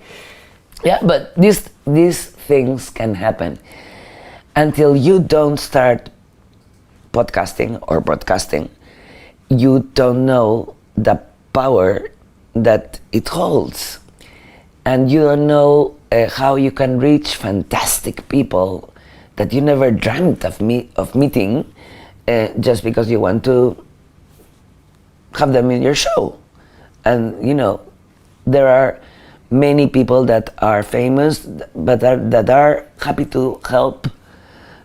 Yeah, but these things can happen until you don't start podcasting or broadcasting. You don't know the power that it holds, and you don't know how you can reach fantastic people that you never dreamt of meeting, just because you want to have them in your show. And there are many people that are famous, but that are happy to help,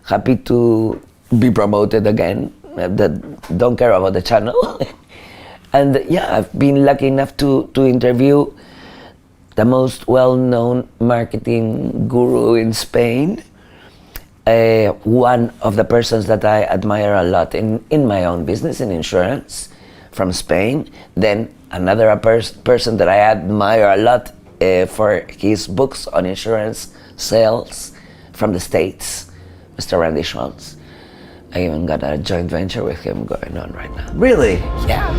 happy to be promoted again, that don't care about the channel. And yeah, I've been lucky enough to interview the most well-known marketing guru in Spain, one of the persons that I admire a lot in my own business, in insurance, from Spain. Then another person that I admire a lot for his books on insurance sales from the States, Mr. Randy Schmaltz. I even got a joint venture with him going on right now. Really? Yeah.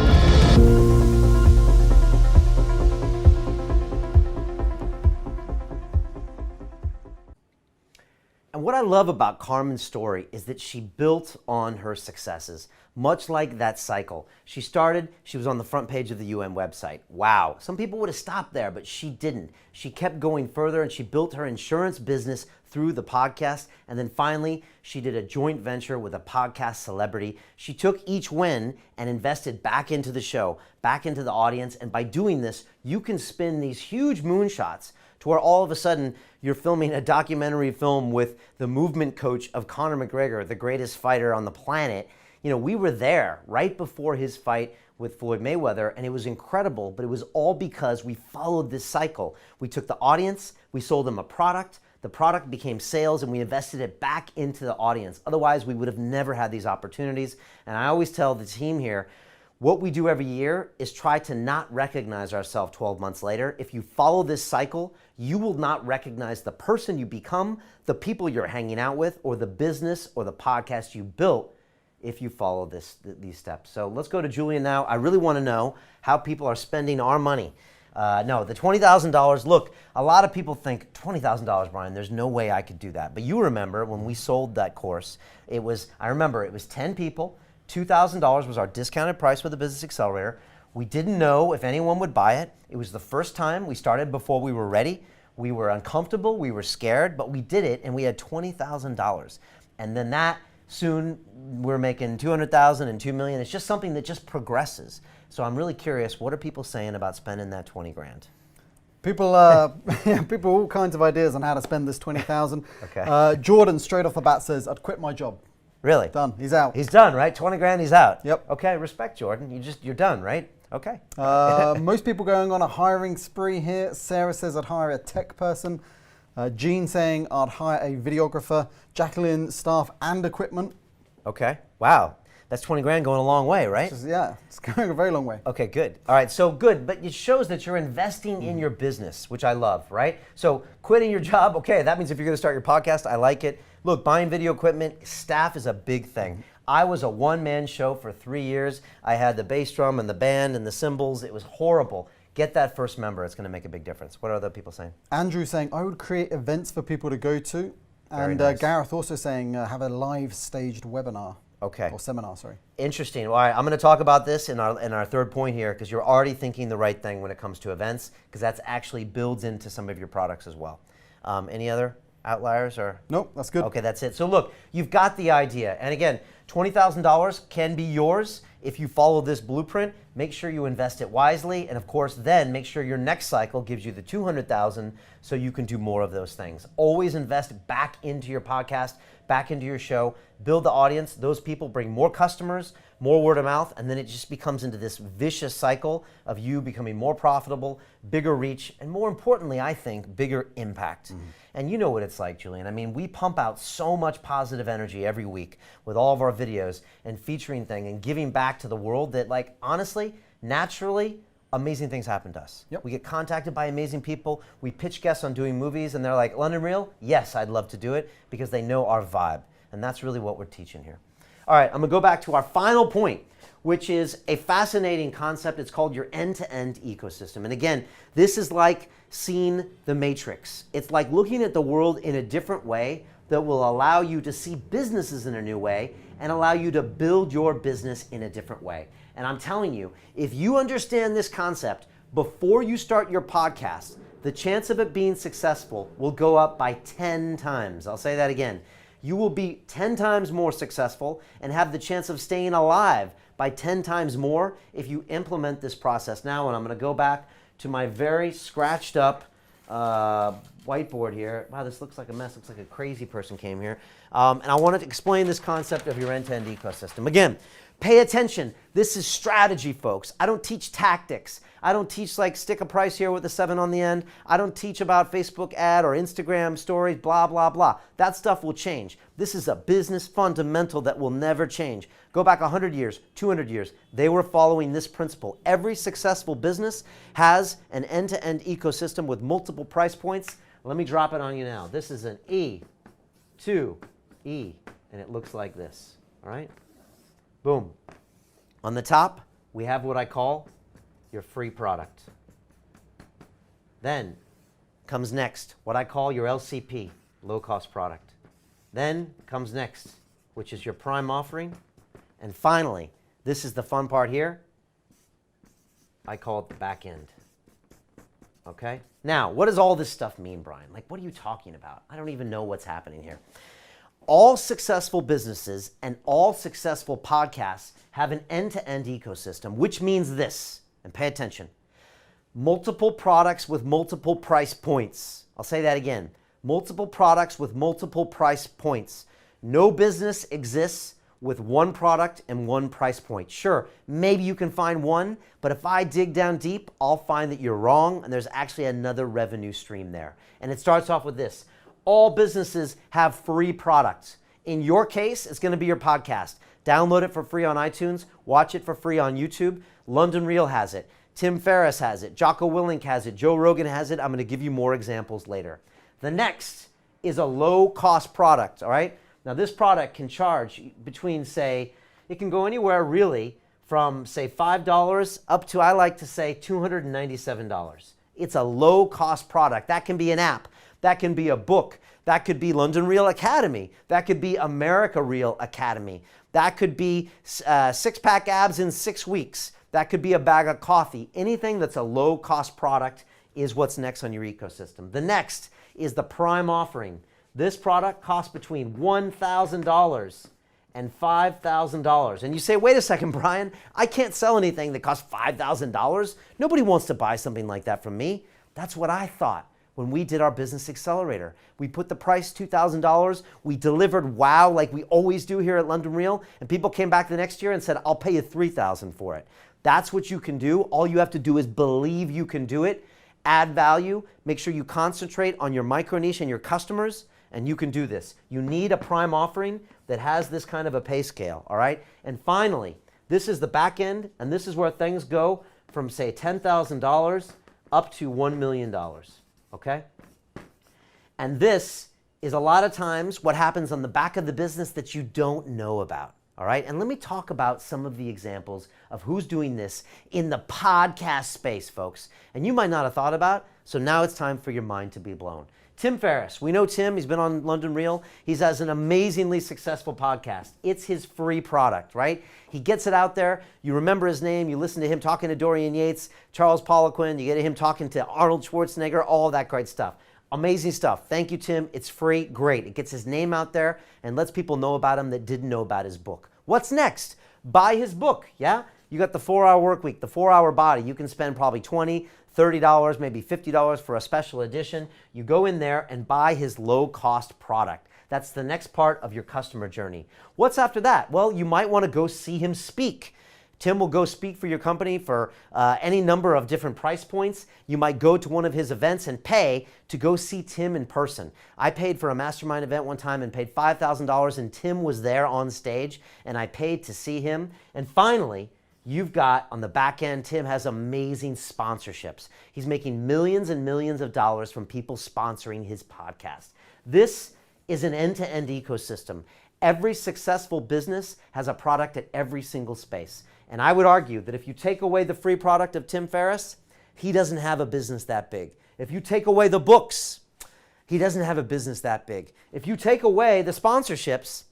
And what I love about Carmen's story is that she built on her successes, much like that cycle. She was on the front page of the UN website. Wow. Some people would have stopped there, but she didn't. She kept going further, and she built her insurance business through the podcast. And then finally, she did a joint venture with a podcast celebrity. She took each win and invested back into the show, back into the audience. And by doing this, you can spin these huge moonshots to where all of a sudden you're filming a documentary film with the movement coach of Conor McGregor, the greatest fighter on the planet. We were there right before his fight with Floyd Mayweather, and it was incredible, but it was all because we followed this cycle. We took the audience, we sold them a product, the product became sales, and we invested it back into the audience. Otherwise, we would have never had these opportunities. And I always tell the team here, what we do every year is try to not recognize ourselves 12 months later. If you follow this cycle, you will not recognize the person you become, the people you're hanging out with, or the business or the podcast you built if you follow these steps. So let's go to Julian now. I really want to know how people are spending our money. No, the $20,000, look, a lot of people think, $20,000, Brian, there's no way I could do that. But you remember when we sold that course, I remember it was 10 people, $2,000 was our discounted price for the Business Accelerator. We didn't know if anyone would buy it. It was the first time. We started before we were ready. We were uncomfortable, we were scared, but we did it, and we had $20,000. And then that, soon we're making $200,000 and $2 million. It's just something that just progresses. So I'm really curious, what are people saying about spending that 20 grand? People, people all kinds of ideas on how to spend this 20,000. Okay. Jordan straight off the bat says, "I'd quit my job." Really? Done. He's out. He's done, right? 20 grand, he's out. Yep. Okay, respect, Jordan. You're done, right? Okay. Most people going on a hiring spree here. Sarah says, "I'd hire a tech person." Jean saying, "I'd hire a videographer." Jacqueline, staff and equipment. Okay. Wow. That's 20 grand going a long way, right? Yeah, it's going a very long way. Okay, good. All right, so good. But it shows that you're investing in your business, which I love, right? So quitting your job, okay, that means if you're going to start your podcast, I like it. Look, buying video equipment, staff is a big thing. I was a one-man show for 3 years. I had the bass drum and the band and the cymbals. It was horrible. Get that first member. It's going to make a big difference. What are other people saying? Andrew saying, I would create events for people to go to. Very And nice. Gareth also saying, have a live staged webinar. Okay. Or seminar, sorry. Interesting. All right, I'm going to talk about this in our third point here because you're already thinking the right thing when it comes to events because that's actually builds into some of your products as well. Any other outliers or? Nope, that's good. Okay, that's it. So look, you've got the idea. And again, $20,000 can be yours if you follow this blueprint. Make sure you invest it wisely. And of course, then make sure your next cycle gives you the $200,000 so you can do more of those things. Always invest back into your podcast, back into your show, build the audience. Those people bring more customers, more word of mouth, and then it just becomes into this vicious cycle of you becoming more profitable, bigger reach, and more importantly, I think, bigger impact. And you know what it's like, Julian. I mean, we pump out so much positive energy every week with all of our videos and featuring things and giving back to the world that, like, honestly, naturally, amazing things happen to us. Yep. We get contacted by amazing people. We pitch guests on doing movies, and they're like, London Real? Yes, I'd love to do it, because they know our vibe. And that's really what we're teaching here. All right, I'm going to go back to our final point, which is a fascinating concept. It's called your end-to-end ecosystem. And again, this is like seeing the Matrix. It's like looking at the world in a different way that will allow you to see businesses in a new way and allow you to build your business in a different way. And I'm telling you, if you understand this concept before you start your podcast, the chance of it being successful will go up by 10 times. I'll say that again. You will be 10 times more successful and have the chance of staying alive by 10 times more if you implement this process now. And I'm going to go back to my very scratched up whiteboard here. Wow, this looks like a mess. Looks like a crazy person came here. And I wanted to explain this concept of your end-to-end ecosystem. Again, pay attention. This is strategy, folks. I don't teach tactics. I don't teach like stick a price here with a 7 on the end. I don't teach about Facebook ad or Instagram stories, blah, blah, blah. That stuff will change. This is a business fundamental that will never change. Go back 100 years, 200 years. They were following this principle. Every successful business has an end-to-end ecosystem with multiple price points. Let me drop it on you now. This is an E to E, and it looks like this, all right? Boom. On the top, we have what I call your free product. Then comes next what I call your LCP, low-cost product. Then comes next, which is your prime offering. And finally, this is the fun part here. I call it the back end. Okay? Now, what does all this stuff mean, Brian? Like, what are you talking about? I don't even know what's happening here. All successful businesses and all successful podcasts have an end-to-end ecosystem, which means this, and pay attention. Multiple products with multiple price points. I'll say that again. Multiple products with multiple price points. No business exists with one product and one price point. Sure, maybe you can find one, but if I dig down deep, I'll find that you're wrong, and there's actually another revenue stream there. And it starts off with this. All businesses have free products. In your case, it's going to be your podcast. Download it for free on iTunes. Watch it for free on YouTube. London Real has it. Tim Ferriss has it. Jocko Willink has it. Joe Rogan has it. I'm going to give you more examples later. The next is a low-cost product, all right? Now, this product can charge between, say, it can go anywhere really from, say, $5 up to, I like to say, $297. It's a low-cost product. That can be an app. That can be a book. That could be London Real Academy. That could be America Real Academy. That could be six-pack abs in 6 weeks. That could be a bag of coffee. Anything that's a low-cost product is what's next on your ecosystem. The next is the prime offering. This product costs between $1,000 and $5,000. And you say, wait a second, Brian, I can't sell anything that costs $5,000. Nobody wants to buy something like that from me. That's what I thought when we did our business accelerator. We put the price $2,000. We delivered wow like we always do here at London Real. And people came back the next year and said, I'll pay you $3,000 for it. That's what you can do. All you have to do is believe you can do it. add value, make sure you concentrate on your micro niche and your customers, and you can do this. You need a prime offering that has this kind of a pay scale, all right? And finally, this is the back end, and this is where things go from, say, $10,000 up to $1 million, okay? And this is a lot of times what happens on the back of the business that you don't know about, all right? And let me talk about some of the examples of who's doing this in the podcast space, folks. And you might not have thought about, so now it's time for your mind to be blown. Tim Ferriss, we know Tim, he's been on London Real. He has an amazingly successful podcast. It's his free product, right? He gets it out there, you remember his name, you listen to him talking to Dorian Yates, Charles Poliquin, you get him talking to Arnold Schwarzenegger, all that great stuff. Amazing stuff. Thank you, Tim. It's free. Great. It gets his name out there and lets people know about him that didn't know about his book. What's next? Buy his book, yeah? You got the 4-Hour Work Week, the 4-Hour Body. You can spend probably $20, $30, maybe $50 for a special edition. You go in there and buy his low-cost product. That's the next part of your customer journey. What's after that? Well, you might want to go see him speak. Tim will go speak for your company for any number of different price points. You might go to one of his events and pay to go see Tim in person. I paid for a mastermind event one time and paid $5,000, and Tim was there on stage, and I paid to see him. And finally, you've got on the back end, Tim has amazing sponsorships. He's making millions and millions of dollars from people sponsoring his podcast. This is an end-to-end ecosystem. Every successful business has a product at every single space. And I would argue that if you take away the free product of Tim Ferriss, he doesn't have a business that big. If you take away the books, he doesn't have a business that big. If you take away the sponsorships,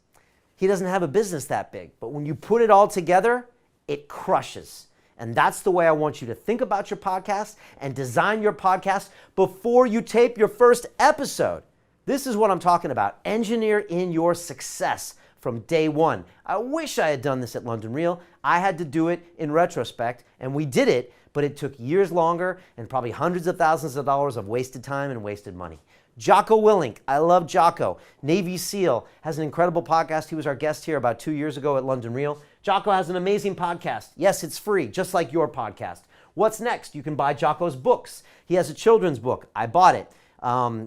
he doesn't have a business that big. But when you put it all together, it crushes. And that's the way I want you to think about your podcast and design your podcast before you tape your first episode. This is what I'm talking about. Engineer in your success from day one. I wish I had done this at London Real. I had to do it in retrospect, and we did it, but it took years longer and probably hundreds of thousands of dollars of wasted time and wasted money. Jocko Willink, I love Jocko. Navy SEAL, has an incredible podcast. He was our guest here about 2 years ago at London Real. Jocko has an amazing podcast. Yes, it's free, just like your podcast. What's next? You can buy Jocko's books. He has a children's book. I bought it.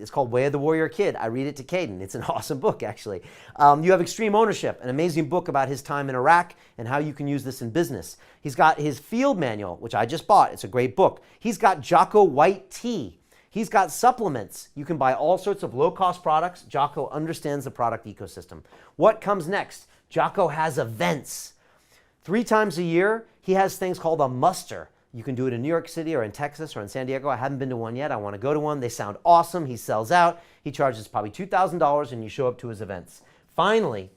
It's called Way of the Warrior Kid. I read it to Caden. It's an awesome book, actually. You have Extreme Ownership, an amazing book about his time in Iraq and how you can use this in business. He's got his field manual, which I just bought. It's a great book. He's got Jocko White Tea. He's got supplements. You can buy all sorts of low-cost products. Jocko understands the product ecosystem. What comes next? Jocko has events. 3 times a year, he has things called a muster. You can do it in New York City or in Texas or in San Diego. I haven't been to one yet. I want to go to one. They sound awesome. He sells out. He charges probably $2,000 and you show up to his events. Finally,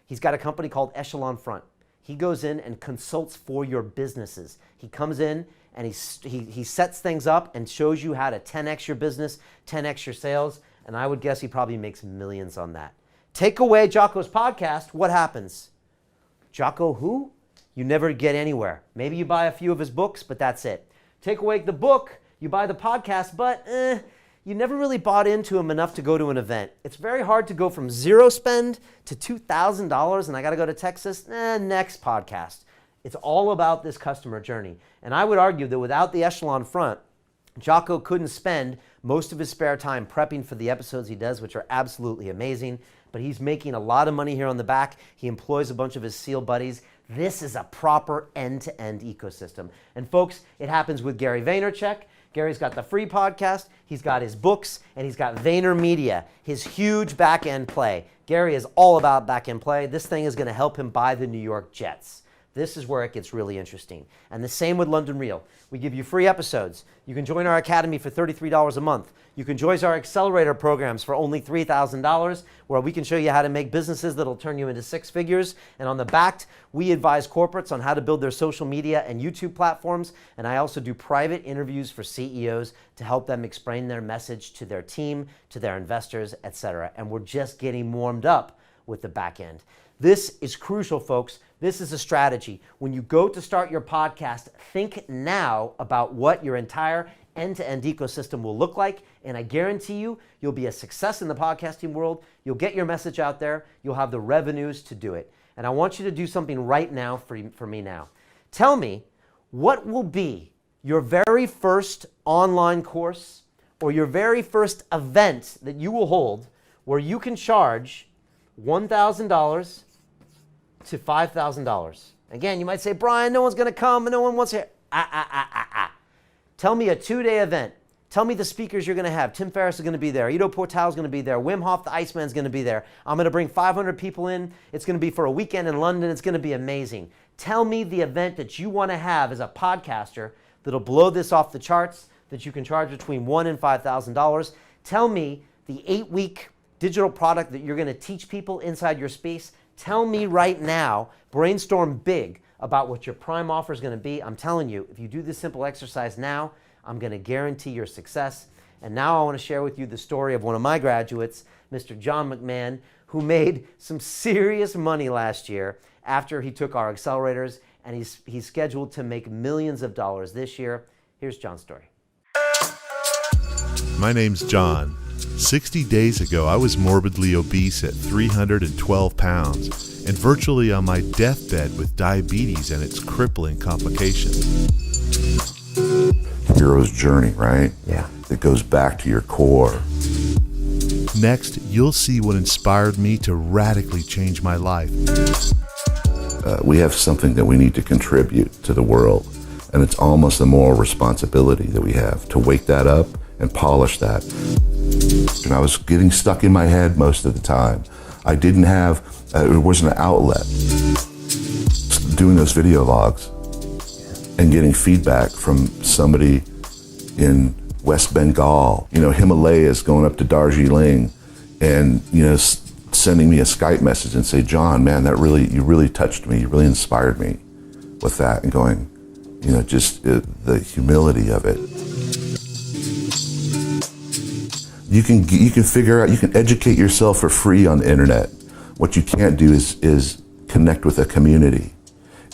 he's got a company called Echelon Front. He goes in and consults for your businesses. He comes in and he sets things up and shows you how to 10x your business, 10x your sales, and I would guess he probably makes millions on that. Take away Jocko's podcast, what happens? Jocko who? You never get anywhere. Maybe you buy a few of his books, but that's it. Take away the book, you buy the podcast, but you never really bought into him enough to go to an event. It's very hard to go from zero spend to $2,000 and I got to go to Texas. Next podcast. It's all about this customer journey. And I would argue that without the Echelon Front, Jocko couldn't spend most of his spare time prepping for the episodes he does, which are absolutely amazing. But he's making a lot of money here on the back. He employs a bunch of his SEAL buddies. This is a proper end-to-end ecosystem. And folks, it happens with Gary Vaynerchuk. Gary's got the free podcast, he's got his books, and he's got VaynerMedia, his huge back-end play. Gary is all about back-end play. This thing is going to help him buy the New York Jets. This is where it gets really interesting. And the same with London Real. We give you free episodes. You can join our academy for $33 a month. You can join our accelerator programs for only $3,000, where we can show you how to make businesses that'll turn you into 6 figures. And on the back, we advise corporates on how to build their social media and YouTube platforms. And I also do private interviews for CEOs to help them explain their message to their team, to their investors, etc. And we're just getting warmed up with the back end. This is crucial, folks. This is a strategy. When you go to start your podcast, think now about what your entire end-to-end ecosystem will look like, and I guarantee you, you'll be a success in the podcasting world. You'll get your message out there. You'll have the revenues to do it. And I want you to do something right now for me now. Tell me, what will be your very first online course or your very first event that you will hold where you can charge $1,000 to $5,000. Again, you might say, Brian, no one's going to come and no one wants to. Tell me a 2-day event. Tell me the speakers you're going to have. Tim Ferriss is going to be there. Ido Portal is going to be there. Wim Hof, the Iceman, is going to be there. I'm going to bring 500 people in. It's going to be for a weekend in London. It's going to be amazing. Tell me the event that you want to have as a podcaster that'll blow this off the charts, that you can charge between $1,000 and $5,000. Tell me the 8-week digital product that you're going to teach people inside your space. Tell me right now, brainstorm big about what your prime offer is going to be. I'm telling you, if you do this simple exercise now, I'm going to guarantee your success. And now I want to share with you the story of one of my graduates, Mr. John McMahon, who made some serious money last year after he took our accelerators, and he's scheduled to make millions of dollars this year. Here's John's story. My name's John. 60 days ago, I was morbidly obese at 312 pounds and virtually on my deathbed with diabetes and its crippling complications. Hero's journey, right? Yeah. That goes back to your core. Next, you'll see what inspired me to radically change my life. We have something that we need to contribute to the world, and it's almost a moral responsibility that we have to wake that up and polish that. And I was getting stuck in my head most of the time. I didn't have, it wasn't an outlet. Doing those video logs and getting feedback from somebody in West Bengal, Himalayas, going up to Darjeeling, and, sending me a Skype message and say, John, man, you really touched me. You really inspired me with that, and going, the humility of it. You can figure out, you can educate yourself for free on the internet. What you can't do is connect with a community,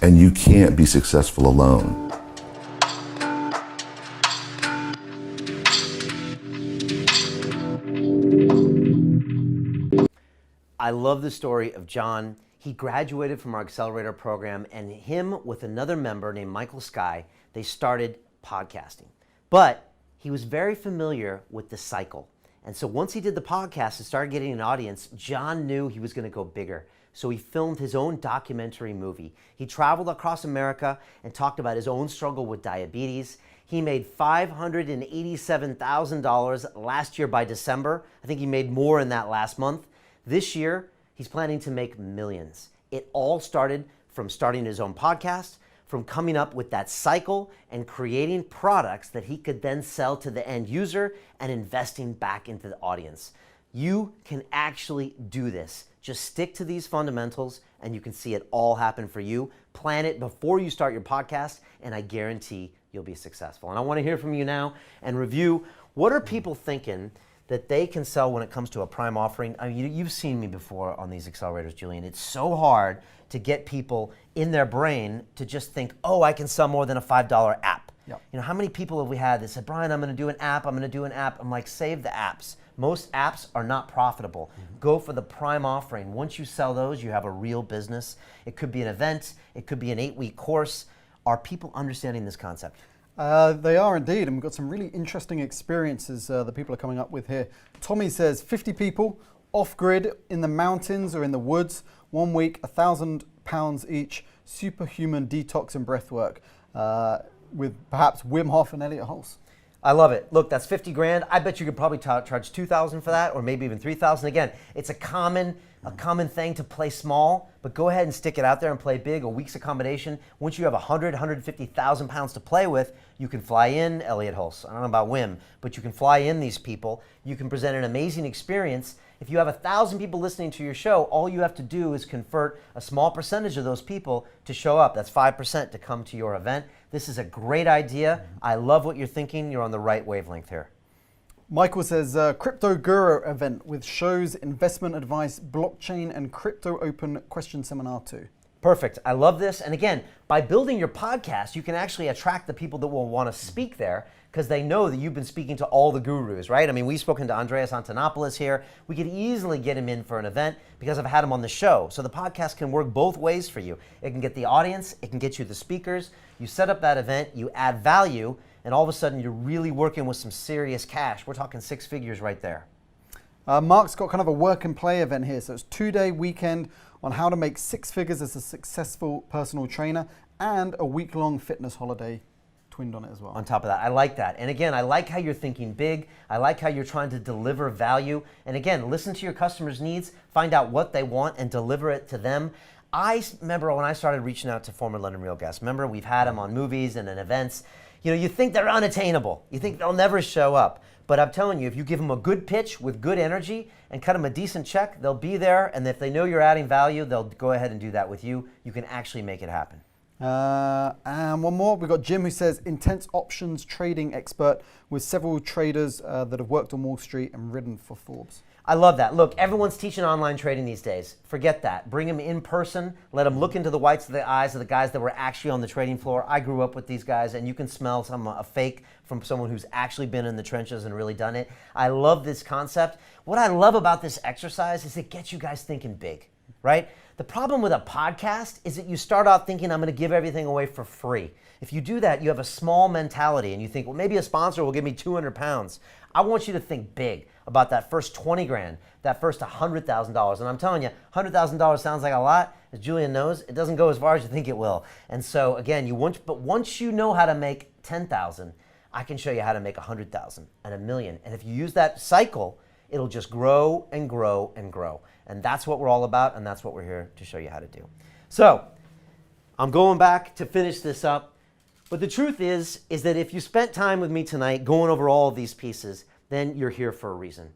and you can't be successful alone. I love the story of John. He graduated from our accelerator program, and him with another member named Michael Sky, they started podcasting. But he was very familiar with the cycle. And so once he did the podcast and started getting an audience, John knew he was going to go bigger. So he filmed his own documentary movie. He traveled across America and talked about his own struggle with diabetes. He made $587,000 last year by December. I think he made more in that last month. This year, he's planning to make millions. It all started from starting his own podcast, from coming up with that cycle and creating products that he could then sell to the end user and investing back into the audience. You can actually do this. Just stick to these fundamentals and you can see it all happen for you. Plan it before you start your podcast, and I guarantee you'll be successful. And I want to hear from you now and review, what are people thinking that they can sell when it comes to a prime offering? I mean, you've seen me before on these accelerators, Julian. It's so hard to get people in their brain to just think, oh, I can sell more than a $5 app. Yep. How many people have we had that said, Brian, I'm going to do an app, I'm going to do an app. I'm like, save the apps. Most apps are not profitable. Go for the prime offering. Once you sell those, you have a real business. It could be an event. It could be an 8-week course. Are people understanding this concept? They are indeed, and we've got some really interesting experiences that people are coming up with here. Tommy says 50 people off-grid in the mountains or in the woods, 1 week, £1,000 each, superhuman detox and breath work with perhaps Wim Hof and Elliot Hulse. I love it. Look, that's 50 grand. I bet you could probably charge 2,000 for that, or maybe even 3,000. Again, it's a common thing to play small, but go ahead and stick it out there and play big. A week's accommodation. Once you have 150,000 pounds to play with, you can fly in Elliot Hulse. I don't know about Wim, but you can fly in these people. You can present an amazing experience. If you have 1,000 people listening to your show, all you have to do is convert a small percentage of those people to show up. That's 5% to come to your event. This is a great idea. I love what you're thinking. You're on the right wavelength here. Michael says, Crypto Guru event with shows, investment advice, blockchain and crypto open question seminar too. Perfect. I love this. And again, by building your podcast, you can actually attract the people that will want to speak there because they know that you've been speaking to all the gurus, right? I mean, we've spoken to Andreas Antonopoulos here. We could easily get him in for an event because I've had him on the show. So the podcast can work both ways for you. It can get the audience, it can get you the speakers. You set up that event, you add value, and all of a sudden you're really working with some serious cash. We're talking 6 figures right there. Mark's got kind of a work and play event here. So it's 2-day weekend on how to make 6 figures as a successful personal trainer and a week-long fitness holiday twinned on it as well. On top of that, I like that. And again, I like how you're thinking big. I like how you're trying to deliver value. And again, listen to your customers' needs, find out what they want and deliver it to them. I remember when I started reaching out to former London Real guests, remember we've had them on movies and in events. You know, you think they're unattainable. You think they'll never show up. But I'm telling you, if you give them a good pitch with good energy and cut them a decent check, they'll be there. And if they know you're adding value, they'll go ahead and do that with you. You can actually make it happen. And one more, we've got Jim who says, intense options trading expert with several traders that have worked on Wall Street and written for Forbes. I love that. Look, everyone's teaching online trading these days. Forget that. Bring them in person. Let them look into the whites of the eyes of the guys that were actually on the trading floor. I grew up with these guys, and you can smell a fake from someone who's actually been in the trenches and really done it. I love this concept. What I love about this exercise is it gets you guys thinking big, right? The problem with a podcast is that you start out thinking, I'm going to give everything away for free. If you do that, you have a small mentality and you think, well, maybe a sponsor will give me 200 pounds. I want you to think big about that first 20 grand, that first $100,000. And I'm telling you, $100,000 sounds like a lot. As Julian knows, it doesn't go as far as you think it will. And so again, but once you know how to make 10,000, I can show you how to make 100,000 and 1,000,000. And if you use that cycle, it'll just grow and grow and grow. And that's what we're all about, and that's what we're here to show you how to do. So I'm going back to finish this up. But the truth is that if you spent time with me tonight going over all of these pieces, then you're here for a reason.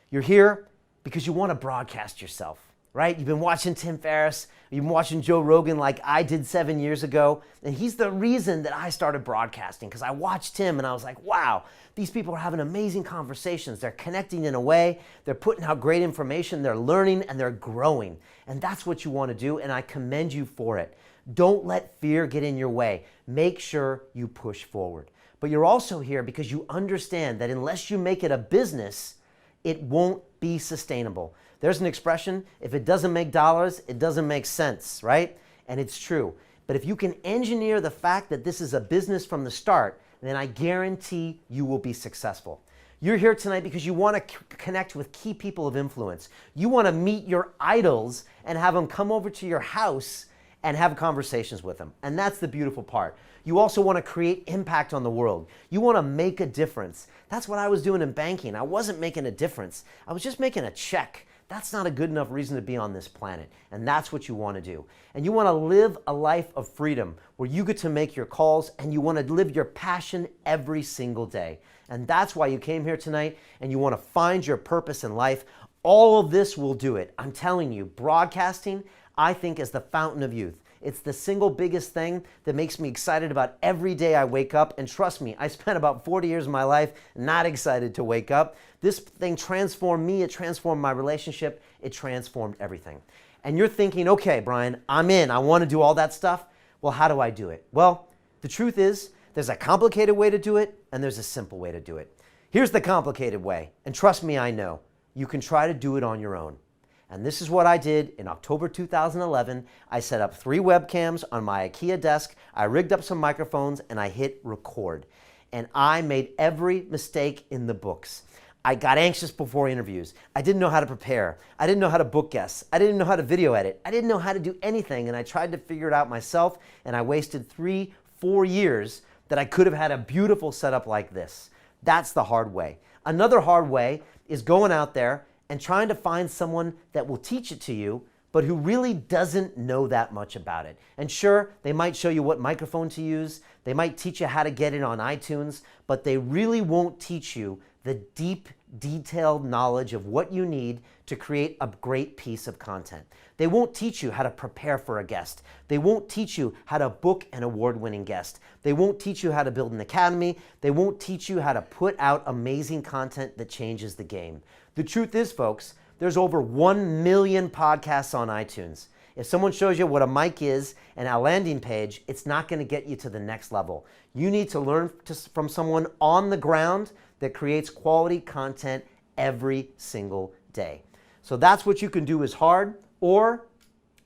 You're here because you want to broadcast yourself, right? You've been watching Tim Ferriss, you've been watching Joe Rogan like I did 7 years ago, and he's the reason that I started broadcasting because I watched him and I was like, wow, these people are having amazing conversations. They're connecting in a way, they're putting out great information, they're learning, and they're growing. And that's what you want to do, and I commend you for it. Don't let fear get in your way. Make sure you push forward. But you're also here because you understand that unless you make it a business, it won't be sustainable. There's an expression, if it doesn't make dollars, it doesn't make sense, right? And it's true. But if you can engineer the fact that this is a business from the start, then I guarantee you will be successful. You're here tonight because you want to connect with key people of influence. You want to meet your idols and have them come over to your house and have conversations with them. And that's the beautiful part. You also want to create impact on the world. You want to make a difference. That's what I was doing in banking. I wasn't making a difference. I was just making a check. That's not a good enough reason to be on this planet. And that's what you want to do. And you want to live a life of freedom where you get to make your calls and you want to live your passion every single day. And that's why you came here tonight, and you want to find your purpose in life. All of this will do it. I'm telling you, broadcasting, I think, is the fountain of youth. It's the single biggest thing that makes me excited about every day I wake up. And trust me, I spent about 40 years of my life not excited to wake up. This thing transformed me. It transformed my relationship. It transformed everything. And you're thinking, okay, Brian, I'm in. I want to do all that stuff. Well, how do I do it? Well, the truth is there's a complicated way to do it, and there's a simple way to do it. Here's the complicated way. And trust me, I know. You can try to do it on your own. And this is what I did in October 2011. I set up 3 webcams on my IKEA desk. I rigged up some microphones and I hit record. And I made every mistake in the books. I got anxious before interviews. I didn't know how to prepare. I didn't know how to book guests. I didn't know how to video edit. I didn't know how to do anything. And I tried to figure it out myself. And I wasted 3-4 years that I could have had a beautiful setup like this. That's the hard way. Another hard way is going out there and trying to find someone that will teach it to you, but who really doesn't know that much about it. And sure, they might show you what microphone to use, they might teach you how to get it on iTunes, but they really won't teach you the deep, detailed knowledge of what you need to create a great piece of content. They won't teach you how to prepare for a guest. They won't teach you how to book an award-winning guest. They won't teach you how to build an academy. They won't teach you how to put out amazing content that changes the game. The truth is, folks, there's over 1 million podcasts on iTunes. If someone shows you what a mic is and a landing page, it's not going to get you to the next level. You need to learn from someone on the ground that creates quality content every single day. So that's what you can do is hard, or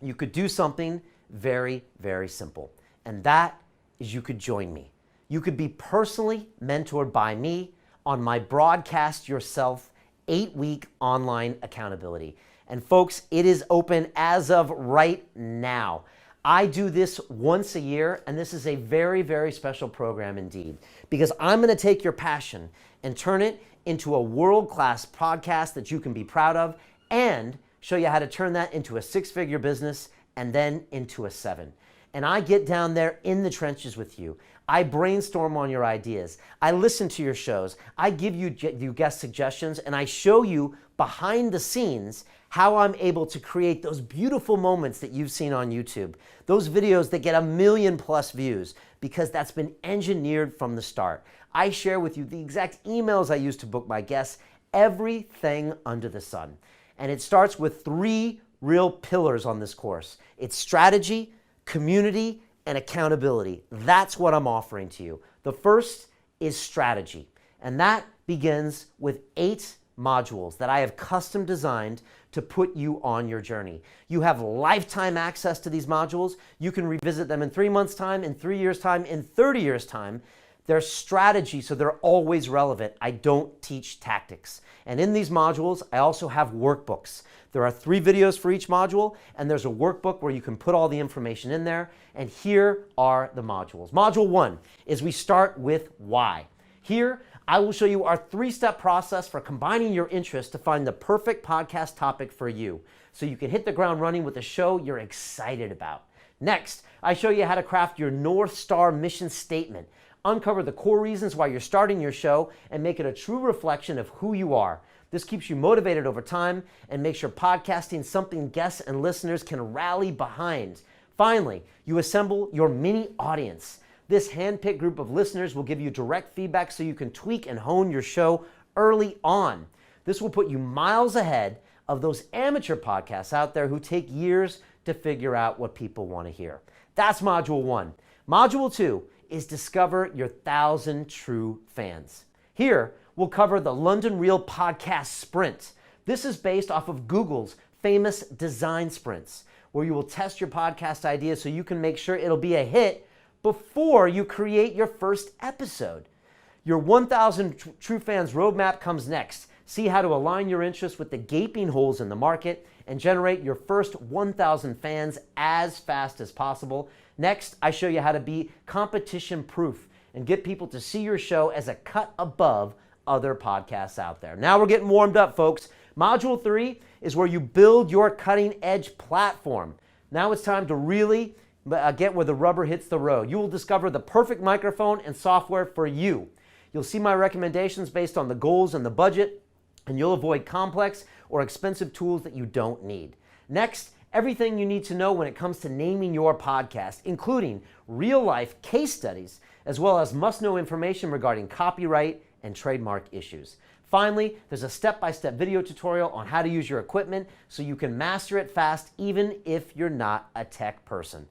you could do something very, very simple. And that is you could join me. You could be personally mentored by me on my Broadcast Yourself 8-week online accountability. And folks, it is open as of right now. I do this once a year, and this is a very, very special program indeed, because I'm going to take your passion and turn it into a world-class podcast that you can be proud of, and show you how to turn that into a 6-figure business and then into a 7. And I get down there in the trenches with you. I brainstorm on your ideas. I listen to your shows. I give you guest suggestions, and I show you behind the scenes how I'm able to create those beautiful moments that you've seen on YouTube, those videos that get 1 million+ views, because that's been engineered from the start. I share with you the exact emails I use to book my guests, everything under the sun. And it starts with 3 real pillars on this course. It's strategy, community, and accountability. That's what I'm offering to you. The first is strategy, and that begins with 8 modules that I have custom designed to put you on your journey. You have lifetime access to these modules. You can revisit them in 3 months' time, in 3 years' time, in 30 years' time. They're strategy, so they're always relevant. I don't teach tactics. And in these modules, I also have workbooks. There are 3 videos for each module, and there's a workbook where you can put all the information in there. And here are the modules. Module 1 is we start with why. Here, I will show you our 3-step process for combining your interests to find the perfect podcast topic for you, so you can hit the ground running with a show you're excited about. Next, I show you how to craft your North Star mission statement, uncover the core reasons why you're starting your show, and make it a true reflection of who you are. This keeps you motivated over time and makes your podcasting something guests and listeners can rally behind. Finally, you assemble your mini audience. This hand-picked group of listeners will give you direct feedback so you can tweak and hone your show early on. This will put you miles ahead of those amateur podcasts out there who take years to figure out what people want to hear. That's Module 1. Module 2 is discover your 1,000 true fans. Here, we'll cover the London Real Podcast Sprint. This is based off of Google's famous design sprints, where you will test your podcast idea so you can make sure it'll be a hit before you create your first episode. Your 1,000 True Fans roadmap comes next. See how to align your interests with the gaping holes in the market and generate your first 1,000 fans as fast as possible. Next, I show you how to be competition proof and get people to see your show as a cut above other podcasts out there. Now we're getting warmed up, folks. Module 3 is where you build your cutting edge platform. Now it's time to really get where the rubber hits the road. You will discover the perfect microphone and software for you. You'll see my recommendations based on the goals and the budget, and you'll avoid complex or expensive tools that you don't need. Next, everything you need to know when it comes to naming your podcast, including real-life case studies, as well as must-know information regarding copyright and trademark issues. Finally, there's a step-by-step video tutorial on how to use your equipment so you can master it fast even if you're not a tech person.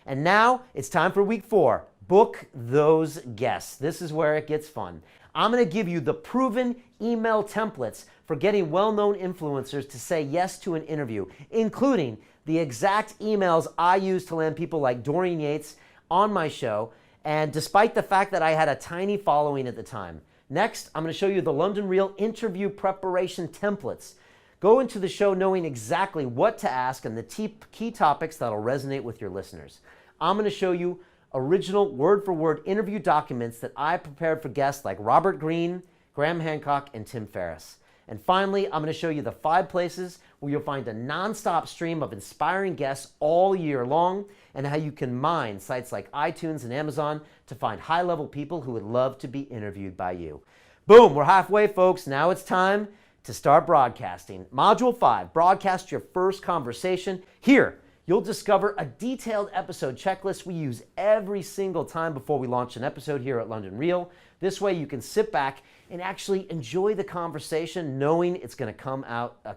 And now it's time for week 4. Book those guests. This is where it gets fun. I'm going to give you the proven email templates for getting well-known influencers to say yes to an interview, including the exact emails I use to land people like Dorian Yates on my show, and despite the fact that I had a tiny following at the time. Next, I'm going to show you the London Real interview preparation templates. Go into the show knowing exactly what to ask and the key topics that'll resonate with your listeners. I'm going to show you original word-for-word interview documents that I prepared for guests like Robert Greene, Graham Hancock, and Tim Ferriss. And finally, I'm going to show you the 5 places where you'll find a non-stop stream of inspiring guests all year long, and how you can mine sites like iTunes and Amazon to find high-level people who would love to be interviewed by you. Boom, we're halfway, folks. Now it's time to start broadcasting. Module 5, broadcast your first conversation. Here, you'll discover a detailed episode checklist we use every single time before we launch an episode here at London Real. This way you can sit back and actually enjoy the conversation knowing it's going to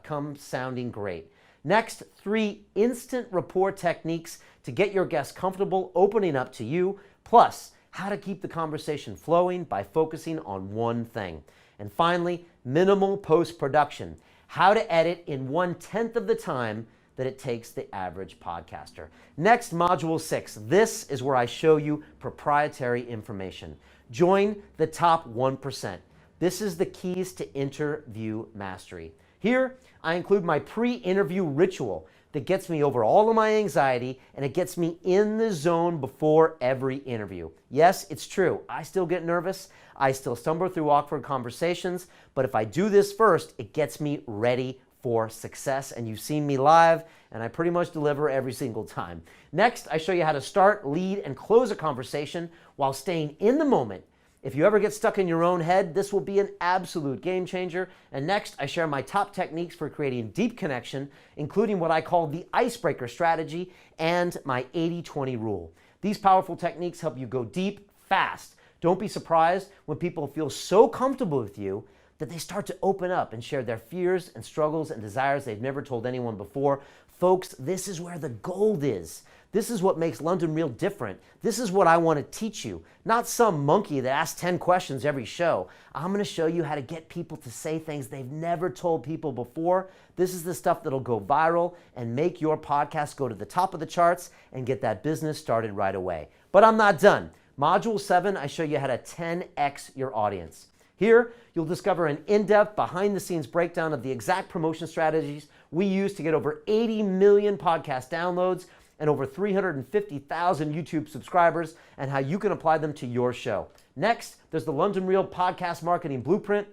come sounding great. Next, 3 instant rapport techniques to get your guests comfortable opening up to you, plus how to keep the conversation flowing by focusing on one thing. And finally, minimal post-production, how to edit in 1/10 of the time that it takes the average podcaster. Next, module 6. This is where I show you proprietary information. Join the top 1%. This is the keys to interview mastery. Here, I include my pre-interview ritual that gets me over all of my anxiety, and it gets me in the zone before every interview. Yes, it's true. I still get nervous. I still stumble through awkward conversations, but if I do this first, it gets me ready for success. And you've seen me live, and I pretty much deliver every single time. Next, I show you how to start, lead, and close a conversation while staying in the moment. If you ever get stuck in your own head, this will be an absolute game changer. And next, I share my top techniques for creating deep connection, including what I call the icebreaker strategy and my 80-20 rule. These powerful techniques help you go deep, fast. Don't be surprised when people feel so comfortable with you that they start to open up and share their fears and struggles and desires they've never told anyone before. Folks, this is where the gold is. This is what makes London Real different. This is what I want to teach you, not some monkey that asks 10 questions every show. I'm going to show you how to get people to say things they've never told people before. This is the stuff that'll go viral and make your podcast go to the top of the charts and get that business started right away. But I'm not done. Module 7, I show you how to 10x your audience. Here, you'll discover an in-depth, behind-the-scenes breakdown of the exact promotion strategies we use to get over 80 million podcast downloads and over 350,000 YouTube subscribers, and how you can apply them to your show. Next, there's the London Real Podcast Marketing Blueprint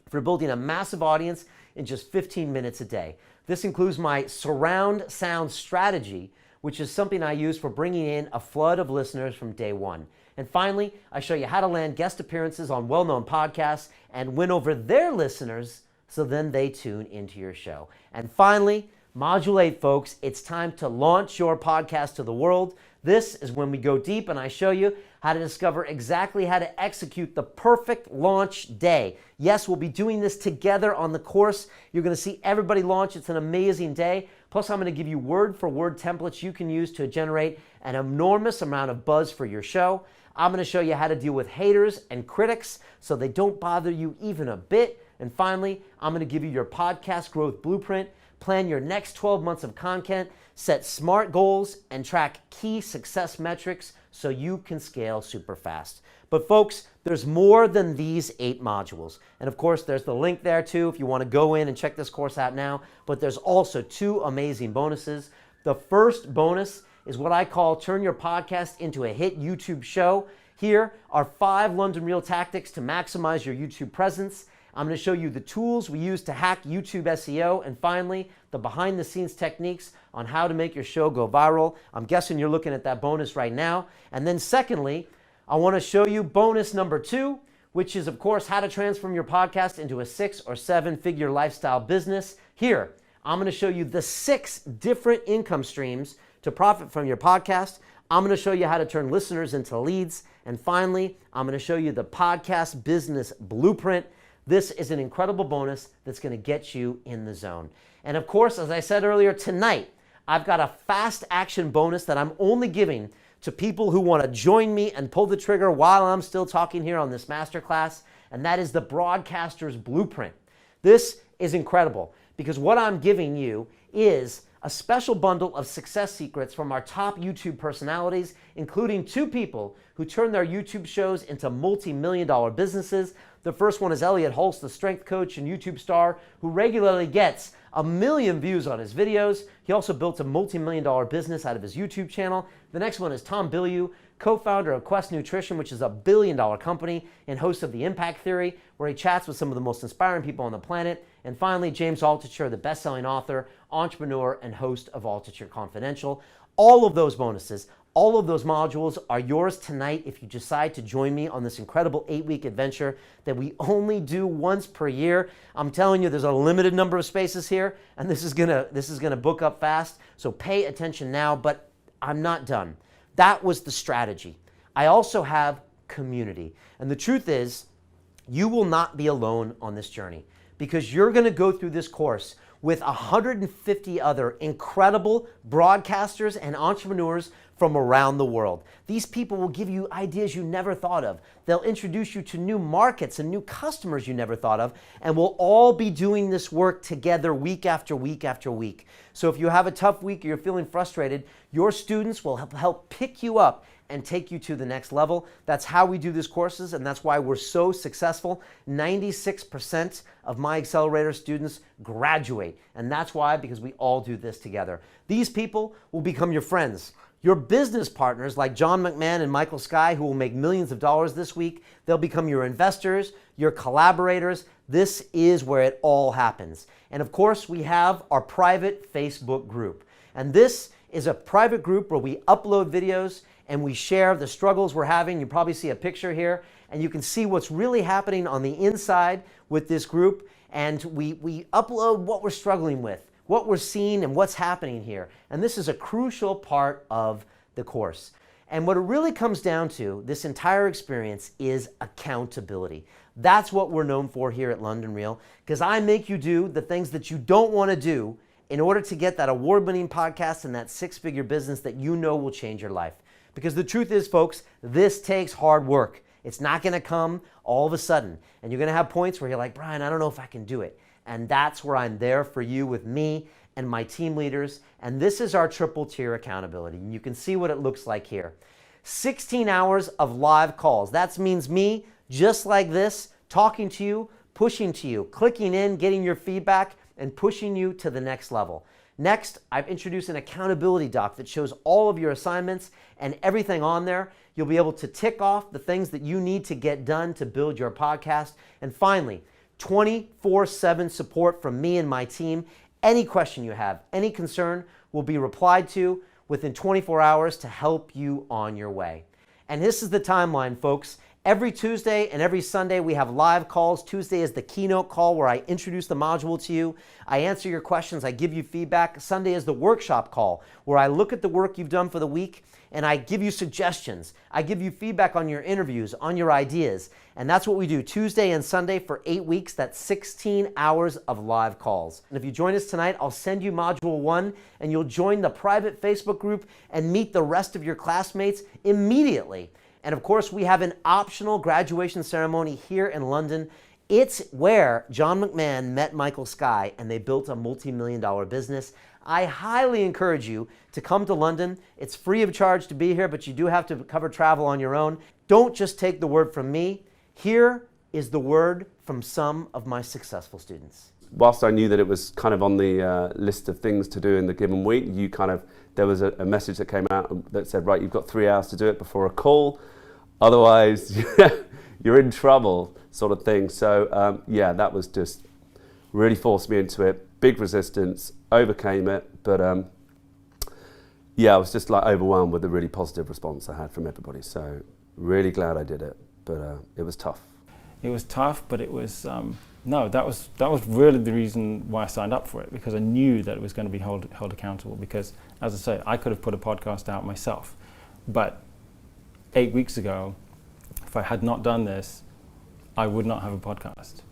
for building a massive audience in just 15 minutes a day. This includes my surround sound strategy, which is something I use for bringing in a flood of listeners from day one. And finally, I show you how to land guest appearances on well-known podcasts and win over their listeners so then they tune into your show. And finally, Module 8, folks, it's time to launch your podcast to the world. This is when we go deep and I show you how to discover exactly how to execute the perfect launch day. Yes, we'll be doing this together on the course. You're going to see everybody launch. It's an amazing day. Plus, I'm going to give you word-for-word templates you can use to generate an enormous amount of buzz for your show. I'm going to show you how to deal with haters and critics so they don't bother you even a bit. And finally, I'm going to give you your podcast growth blueprint. Plan your next 12 months of content, set smart goals, and track key success metrics so you can scale super fast. But folks, there's more than these 8 modules. And of course, there's the link there too if you want to go in and check this course out now. But there's also 2 amazing bonuses. The first bonus is what I call turn your podcast into a hit YouTube show. Here are 5 London Real tactics to maximize your YouTube presence. I'm going to show you the tools we use to hack YouTube SEO, and finally, the behind-the-scenes techniques on how to make your show go viral. I'm guessing you're looking at that bonus right now. And then secondly, I want to show you bonus number 2, which is, of course, how to transform your podcast into a 6 or 7-figure lifestyle business. Here, I'm going to show you the 6 different income streams to profit from your podcast. I'm going to show you how to turn listeners into leads. And finally, I'm going to show you the podcast business blueprint. This is an incredible bonus that's going to get you in the zone. And of course, as I said earlier, tonight, I've got a fast action bonus that I'm only giving to people who want to join me and pull the trigger while I'm still talking here on this masterclass, and that is the Broadcaster's Blueprint. This is incredible because what I'm giving you is a special bundle of success secrets from our top YouTube personalities, including 2 people who turn their YouTube shows into multi-million-dollar businesses. The first one is Elliot Hulse, the strength coach and YouTube star who regularly gets 1 million views on his videos. He also built a multi-million-dollar business out of his YouTube channel. The next one is Tom Bilyeu, co-founder of Quest Nutrition, which is a billion-dollar company, and host of The Impact Theory, where he chats with some of the most inspiring people on the planet. And finally, James Altucher, the best-selling author, entrepreneur, and host of Altucher Confidential. All of those bonuses, all of those modules are yours tonight if you decide to join me on this incredible 8-week adventure that we only do once per year. I'm telling you, there's a limited number of spaces here, and this is gonna book up fast. So pay attention now, but I'm not done. That was the strategy. I also have community. And the truth is, you will not be alone on this journey because you're going to go through this course with 150 other incredible broadcasters and entrepreneurs from around the world. These people will give you ideas you never thought of. They'll introduce you to new markets and new customers you never thought of, and we'll all be doing this work together week after week after week. So if you have a tough week or you're feeling frustrated, your students will help pick you up and take you to the next level. That's how we do these courses, and that's why we're so successful. 96% of my accelerator students graduate, and that's why, because we all do this together. These people will become your friends, your business partners like John McMahon and Michael Sky, who will make millions of dollars this week. They'll become your investors, your collaborators. This is where it all happens. And of course, we have our private Facebook group. And this is a private group where we upload videos and we share the struggles we're having. You probably see a picture here, and you can see what's really happening on the inside with this group. And we upload what we're struggling with, what we're seeing, and what's happening here. And this is a crucial part of the course. And what it really comes down to, this entire experience, is accountability. That's what we're known for here at London Real, because I make you do the things that you don't want to do in order to get that award-winning podcast and that six-figure business that you know will change your life. Because the truth is, folks, this takes hard work. It's not going to come all of a sudden. And you're going to have points where you're like, Brian, I don't know if I can do it. And that's where I'm there for you with me and my team leaders. And this is our triple tier accountability. And you can see what it looks like here. 16 hours of live calls. That means me, just like this, talking to you, pushing to you, clicking in, getting your feedback, and pushing you to the next level. Next, I've introduced an accountability doc that shows all of your assignments and everything on there. You'll be able to tick off the things that you need to get done to build your podcast. And finally, 24/7 support from me and my team. Any question you have, any concern will be replied to within 24 hours to help you on your way. And this is the timeline, folks. Every Tuesday and every Sunday we have live calls. Tuesday is the keynote call where I introduce the module to you. I answer your questions. I give you feedback. Sunday is the workshop call where I look at the work you've done for the week and I give you suggestions. I give you feedback on your interviews, on your ideas. And that's what we do Tuesday and Sunday for 8 weeks. That's 16 hours of live calls. And if you join us tonight, I'll send you Module 1 and you'll join the private Facebook group and meet the rest of your classmates immediately. And of course, we have an optional graduation ceremony here in London. It's where John McMahon met Michael Sky and they built a multi-million-dollar business. I highly encourage you to come to London. It's free of charge to be here, but you do have to cover travel on your own. Don't just take the word from me. Here is the word from some of my successful students. Whilst I knew that it was kind of on the list of things to do in the given week, there was a message that came out that said, right, you've got 3 hours to do it before a call. Otherwise, you're in trouble, sort of thing. So yeah, that was just really forced me into it. Big resistance, overcame it, but yeah, I was just like overwhelmed with the really positive response I had from everybody. So really glad I did it, but it was tough. It was tough, but it was no. That was really the reason why I signed up for it, because I knew that it was going to be held accountable. Because, as I say, I could have put a podcast out myself, but 8 weeks ago, if I had not done this, I would not have a podcast.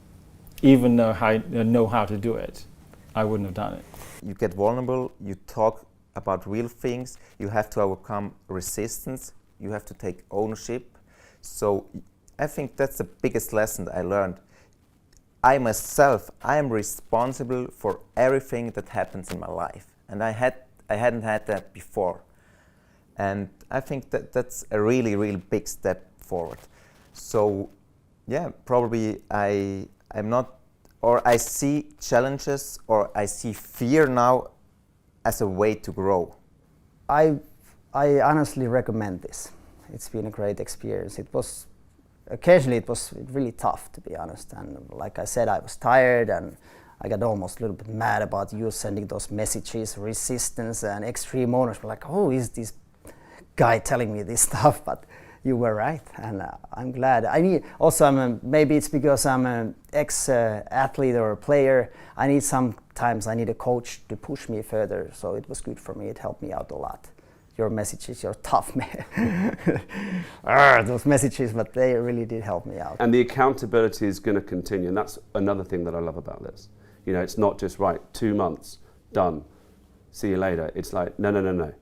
Even though I know how to do it, I wouldn't have done it. You get vulnerable, you talk about real things, you have to overcome resistance, you have to take ownership. So I think that's the biggest lesson I learned. I myself, I am responsible for everything that happens in my life. And I hadn't had that before. And I think that's a really, really big step forward. So yeah, probably I'm not, or I see challenges or I see fear now as a way to grow. I honestly recommend this. It's been a great experience. Occasionally it was really tough, to be honest. And like I said, I was tired and I got almost a little bit mad about you sending those messages, resistance and extreme ownership. Like, oh, is this guy telling me this stuff? But you were right, and I'm glad. I mean, also, maybe it's because I'm an ex-athlete or a player. Sometimes I need a coach to push me further, so it was good for me. It helped me out a lot. Your messages, your tough those messages, but they really did help me out. And the accountability is going to continue, and that's another thing that I love about this. You know, it's not just, right, 2 months, done, see you later. It's like, no.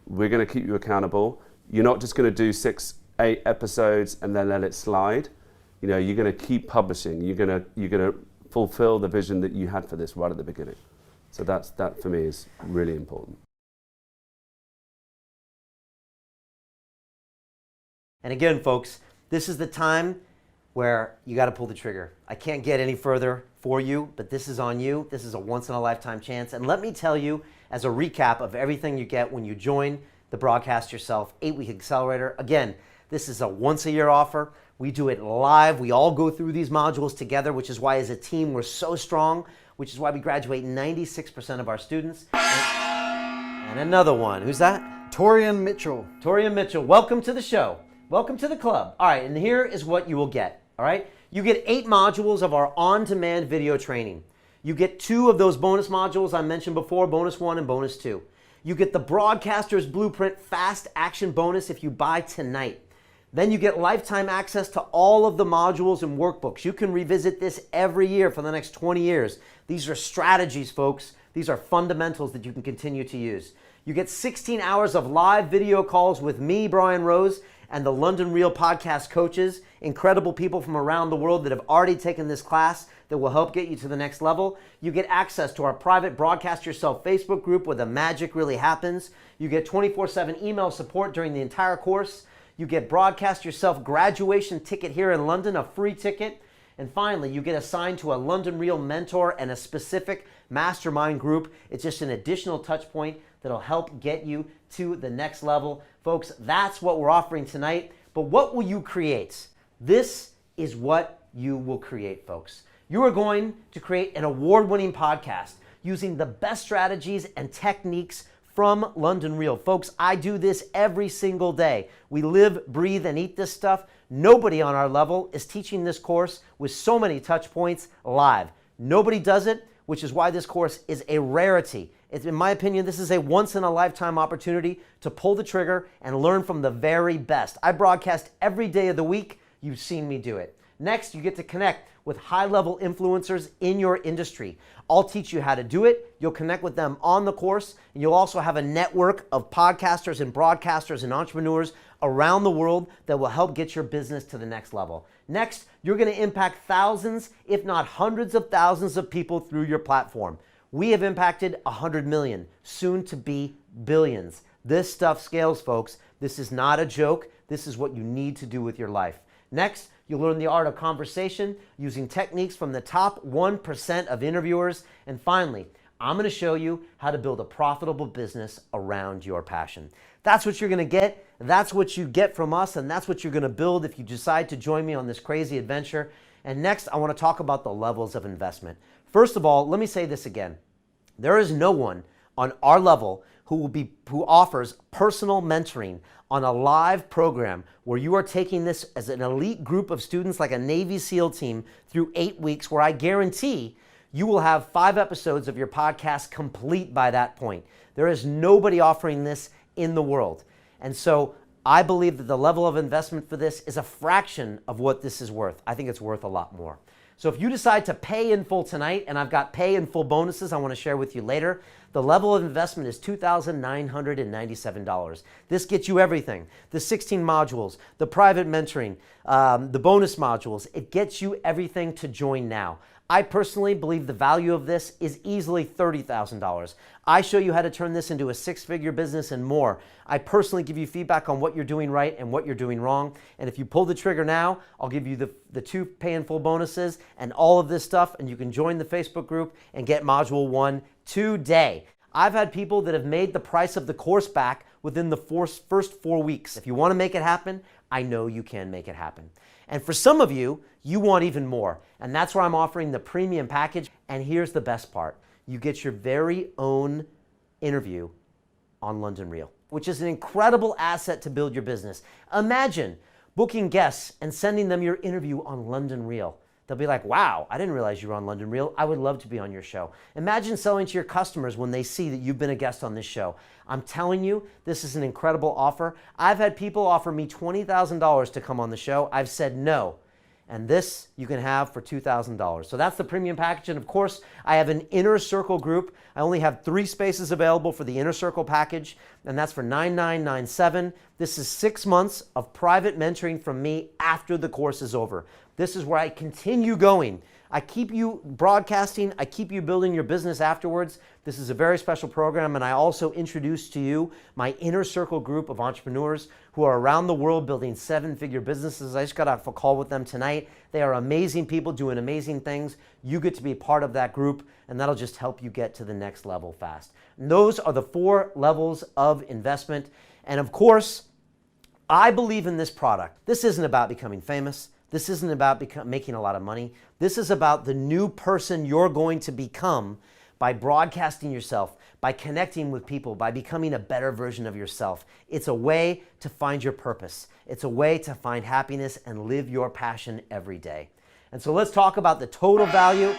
We're going to keep you accountable. You're not just going to do 6, 8 episodes and then let it slide. You know, you're going to keep publishing. You're going to fulfill the vision that you had for this right at the beginning. So that for me is really important. And again, folks, this is the time where you got to pull the trigger. I can't get any further for you, but this is on you. This is a once-in-a-lifetime chance. And let me tell you, as a recap of everything you get when you join the Broadcast Yourself 8-Week Accelerator, again, this is a once-a-year offer. We do it live. We all go through these modules together, which is why as a team we're so strong, which is why we graduate 96% of our students. And another one. Who's that? Torian Mitchell. Torian Mitchell, welcome to the show. Welcome to the club. All right, and here is what you will get, all right? You get 8 modules of our on-demand video training. You get 2 of those bonus modules I mentioned before, bonus 1 and bonus 2. You get the Broadcaster's Blueprint Fast Action bonus if you buy tonight. Then you get lifetime access to all of the modules and workbooks. You can revisit this every year for the next 20 years. These are strategies, folks. These are fundamentals that you can continue to use. You get 16 hours of live video calls with me, Brian Rose, and the London Real podcast coaches, incredible people from around the world that have already taken this class that will help get you to the next level. You get access to our private Broadcast Yourself Facebook group where the magic really happens. You get 24/7 email support during the entire course. You get Broadcast Yourself graduation ticket here in London, a free ticket. And finally, you get assigned to a London Real mentor and a specific mastermind group. It's just an additional touch point that'll help get you to the next level. Folks, that's what we're offering tonight. But what will you create? This is what you will create, folks. You are going to create an award-winning podcast using the best strategies and techniques from London Real. Folks, I do this every single day. We live, breathe, and eat this stuff. Nobody on our level is teaching this course with so many touch points live. Nobody does it, which is why this course is a rarity. In my opinion, this is a once-in-a-lifetime opportunity to pull the trigger and learn from the very best. I broadcast every day of the week. You've seen me do it. Next, you get to connect with high-level influencers in your industry. I'll teach you how to do it. You'll connect with them on the course, and you'll also have a network of podcasters and broadcasters and entrepreneurs around the world that will help get your business to the next level. Next, you're going to impact thousands, if not hundreds of thousands of people through your platform. We have impacted 100 million, soon to be billions. This stuff scales, folks. This is not a joke. This is what you need to do with your life. Next, you'll learn the art of conversation using techniques from the top 1% of interviewers. And finally, I'm going to show you how to build a profitable business around your passion. That's what you're going to get. That's what you get from us, and that's what you're going to build if you decide to join me on this crazy adventure. And next, I want to talk about the levels of investment. First of all, let me say this again. There is no one on our level who offers personal mentoring on a live program where you are taking this as an elite group of students like a Navy SEAL team through 8 weeks, where I guarantee you will have 5 episodes of your podcast complete by that point. There is nobody offering this in the world. And so I believe that the level of investment for this is a fraction of what this is worth. I think it's worth a lot more. So if you decide to pay in full tonight, and I've got pay in full bonuses I want to share with you later, the level of investment is $2,997. This gets you everything. The 16 modules, the private mentoring, the bonus modules. It gets you everything to join now. I personally believe the value of this is easily $30,000. I show you how to turn this into a 6-figure business and more. I personally give you feedback on what you're doing right and what you're doing wrong. And if you pull the trigger now, I'll give you the 2 pay in full bonuses and all of this stuff, and you can join the Facebook group and get module 1 today. I've had people that have made the price of the course back within the first 4 weeks. If you want to make it happen, I know you can make it happen. And for some of you, you want even more. And that's where I'm offering the premium package. And here's the best part. You get your very own interview on London Real, which is an incredible asset to build your business. Imagine booking guests and sending them your interview on London Real. They'll be like, wow, I didn't realize you were on London Real. I would love to be on your show. Imagine selling to your customers when they see that you've been a guest on this show. I'm telling you, this is an incredible offer. I've had people offer me $20,000 to come on the show. I've said no. And this you can have for $2,000. So that's the premium package. And of course, I have an inner circle group. I only have 3 spaces available for the inner circle package, and that's for $9,997. This is 6 months of private mentoring from me after the course is over. This is where I continue going. I keep you broadcasting. I keep you building your business afterwards. This is a very special program, and I also introduce to you my inner circle group of entrepreneurs who are around the world building 7-figure businesses. I just got off a call with them tonight. They are amazing people doing amazing things. You get to be part of that group, and that'll just help you get to the next level fast. And those are the 4 levels of investment. And of course, I believe in this product. This isn't about becoming famous. This isn't about making a lot of money. This is about the new person you're going to become by broadcasting yourself, by connecting with people, by becoming a better version of yourself. It's a way to find your purpose. It's a way to find happiness and live your passion every day. And so let's talk about the total value.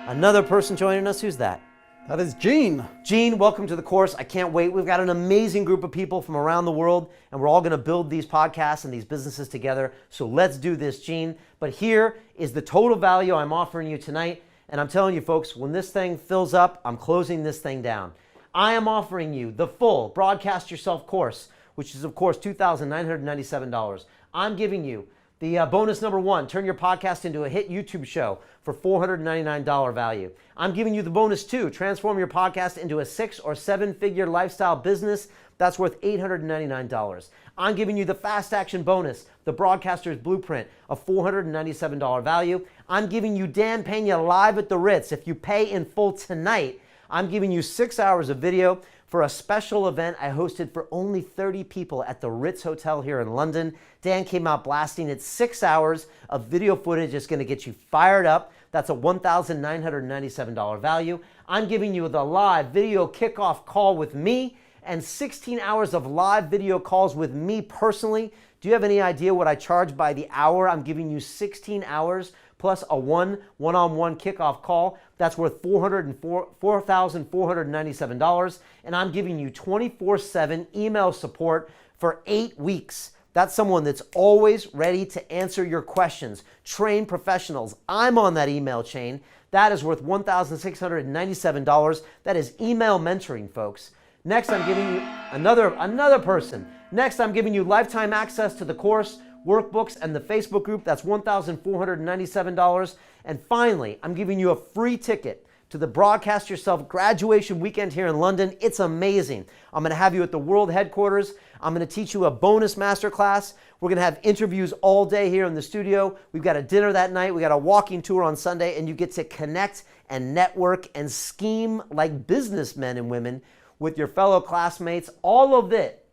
Another person joining us, who's that? That is Gene. Gene, welcome to the course. I can't wait. We've got an amazing group of people from around the world, and we're all going to build these podcasts and these businesses together. So let's do this, Gene. But here is the total value I'm offering you tonight. And I'm telling you, folks, when this thing fills up, I'm closing this thing down. I am offering you the full Broadcast Yourself course, which is, of course, $2,997. I'm giving you the bonus number 1, turn your podcast into a hit YouTube show for $499 value. I'm giving you the bonus 2, transform your podcast into a 6 or 7-figure lifestyle business. That's worth $899. I'm giving you the fast action bonus, the Broadcaster's Blueprint, a $497 value. I'm giving you Dan Pena live at the Ritz. If you pay in full tonight, I'm giving you 6 hours of video for a special event I hosted for only 30 people at the Ritz Hotel here in London. Dan came out blasting. It's 6 hours of video footage. It's going to get you fired up. That's a $1,997 value. I'm giving you the live video kickoff call with me and 16 hours of live video calls with me personally. Do you have any idea what I charge by the hour? I'm giving you 16 hours plus a one-on-one kickoff call. That's worth $4,497. And I'm giving you 24/7 email support for 8 weeks. That's someone that's always ready to answer your questions. Trained professionals. I'm on that email chain. That is worth $1,697. That is email mentoring, folks. Next, I'm giving you another person. Next, I'm giving you lifetime access to the course, workbooks, and the Facebook group. That's $1,497. And finally, I'm giving you a free ticket to the Broadcast Yourself graduation weekend here in London. It's amazing. I'm going to have you at the world headquarters. I'm going to teach you a bonus masterclass. We're going to have interviews all day here in the studio. We've got a dinner that night. We got a walking tour on Sunday, and you get to connect and network and scheme like businessmen and women with your fellow classmates. All of it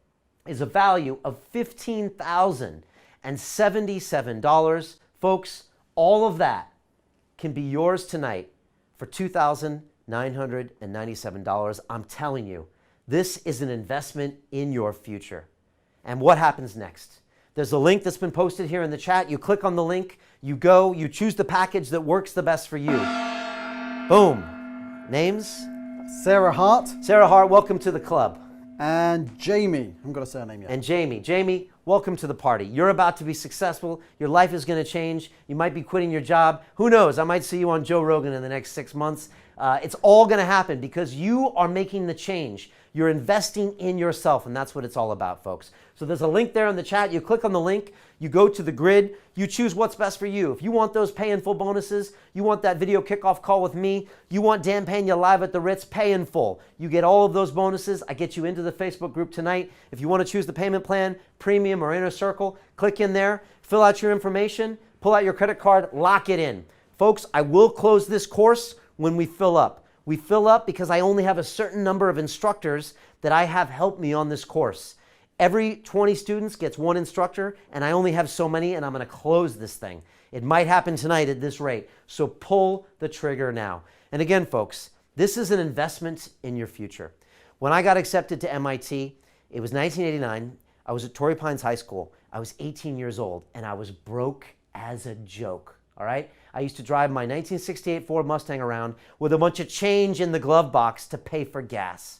is a value of $15,077. Folks, all of that can be yours tonight for $2,997. I'm telling you, this is an investment in your future. And what happens next? There's a link that's been posted here in the chat. You click on the link, you go, you choose the package that works the best for you. Boom. Names? Sarah Hart. Sarah Hart, welcome to the club. And Jamie. I haven't got a surname yet. And Jamie. Jamie, welcome to the party. You're about to be successful. Your life is going to change. You might be quitting your job. Who knows? I might see you on Joe Rogan in the next 6 months. It's all going to happen because you are making the change. You're investing in yourself, and that's what it's all about, folks. So there's a link there in the chat. You click on the link, you go to the grid, you choose what's best for you. If you want those pay in full bonuses, you want that video kickoff call with me, you want Dan Pena live at the Ritz, pay in full. You get all of those bonuses. I get you into the Facebook group tonight. If you want to choose the payment plan, premium or inner circle, click in there, fill out your information, pull out your credit card, lock it in. Folks, I will close this course when we fill up. We fill up because I only have a certain number of instructors that I have helped me on this course. Every 20 students gets one instructor, and I only have so many, and I'm going to close this thing. It might happen tonight at this rate, so pull the trigger now. And again, folks, this is an investment in your future. When I got accepted to MIT, it was 1989. I was at Torrey Pines High School. I was 18 years old, and I was broke as a joke, all right? I used to drive my 1968 Ford Mustang around with a bunch of change in the glove box to pay for gas.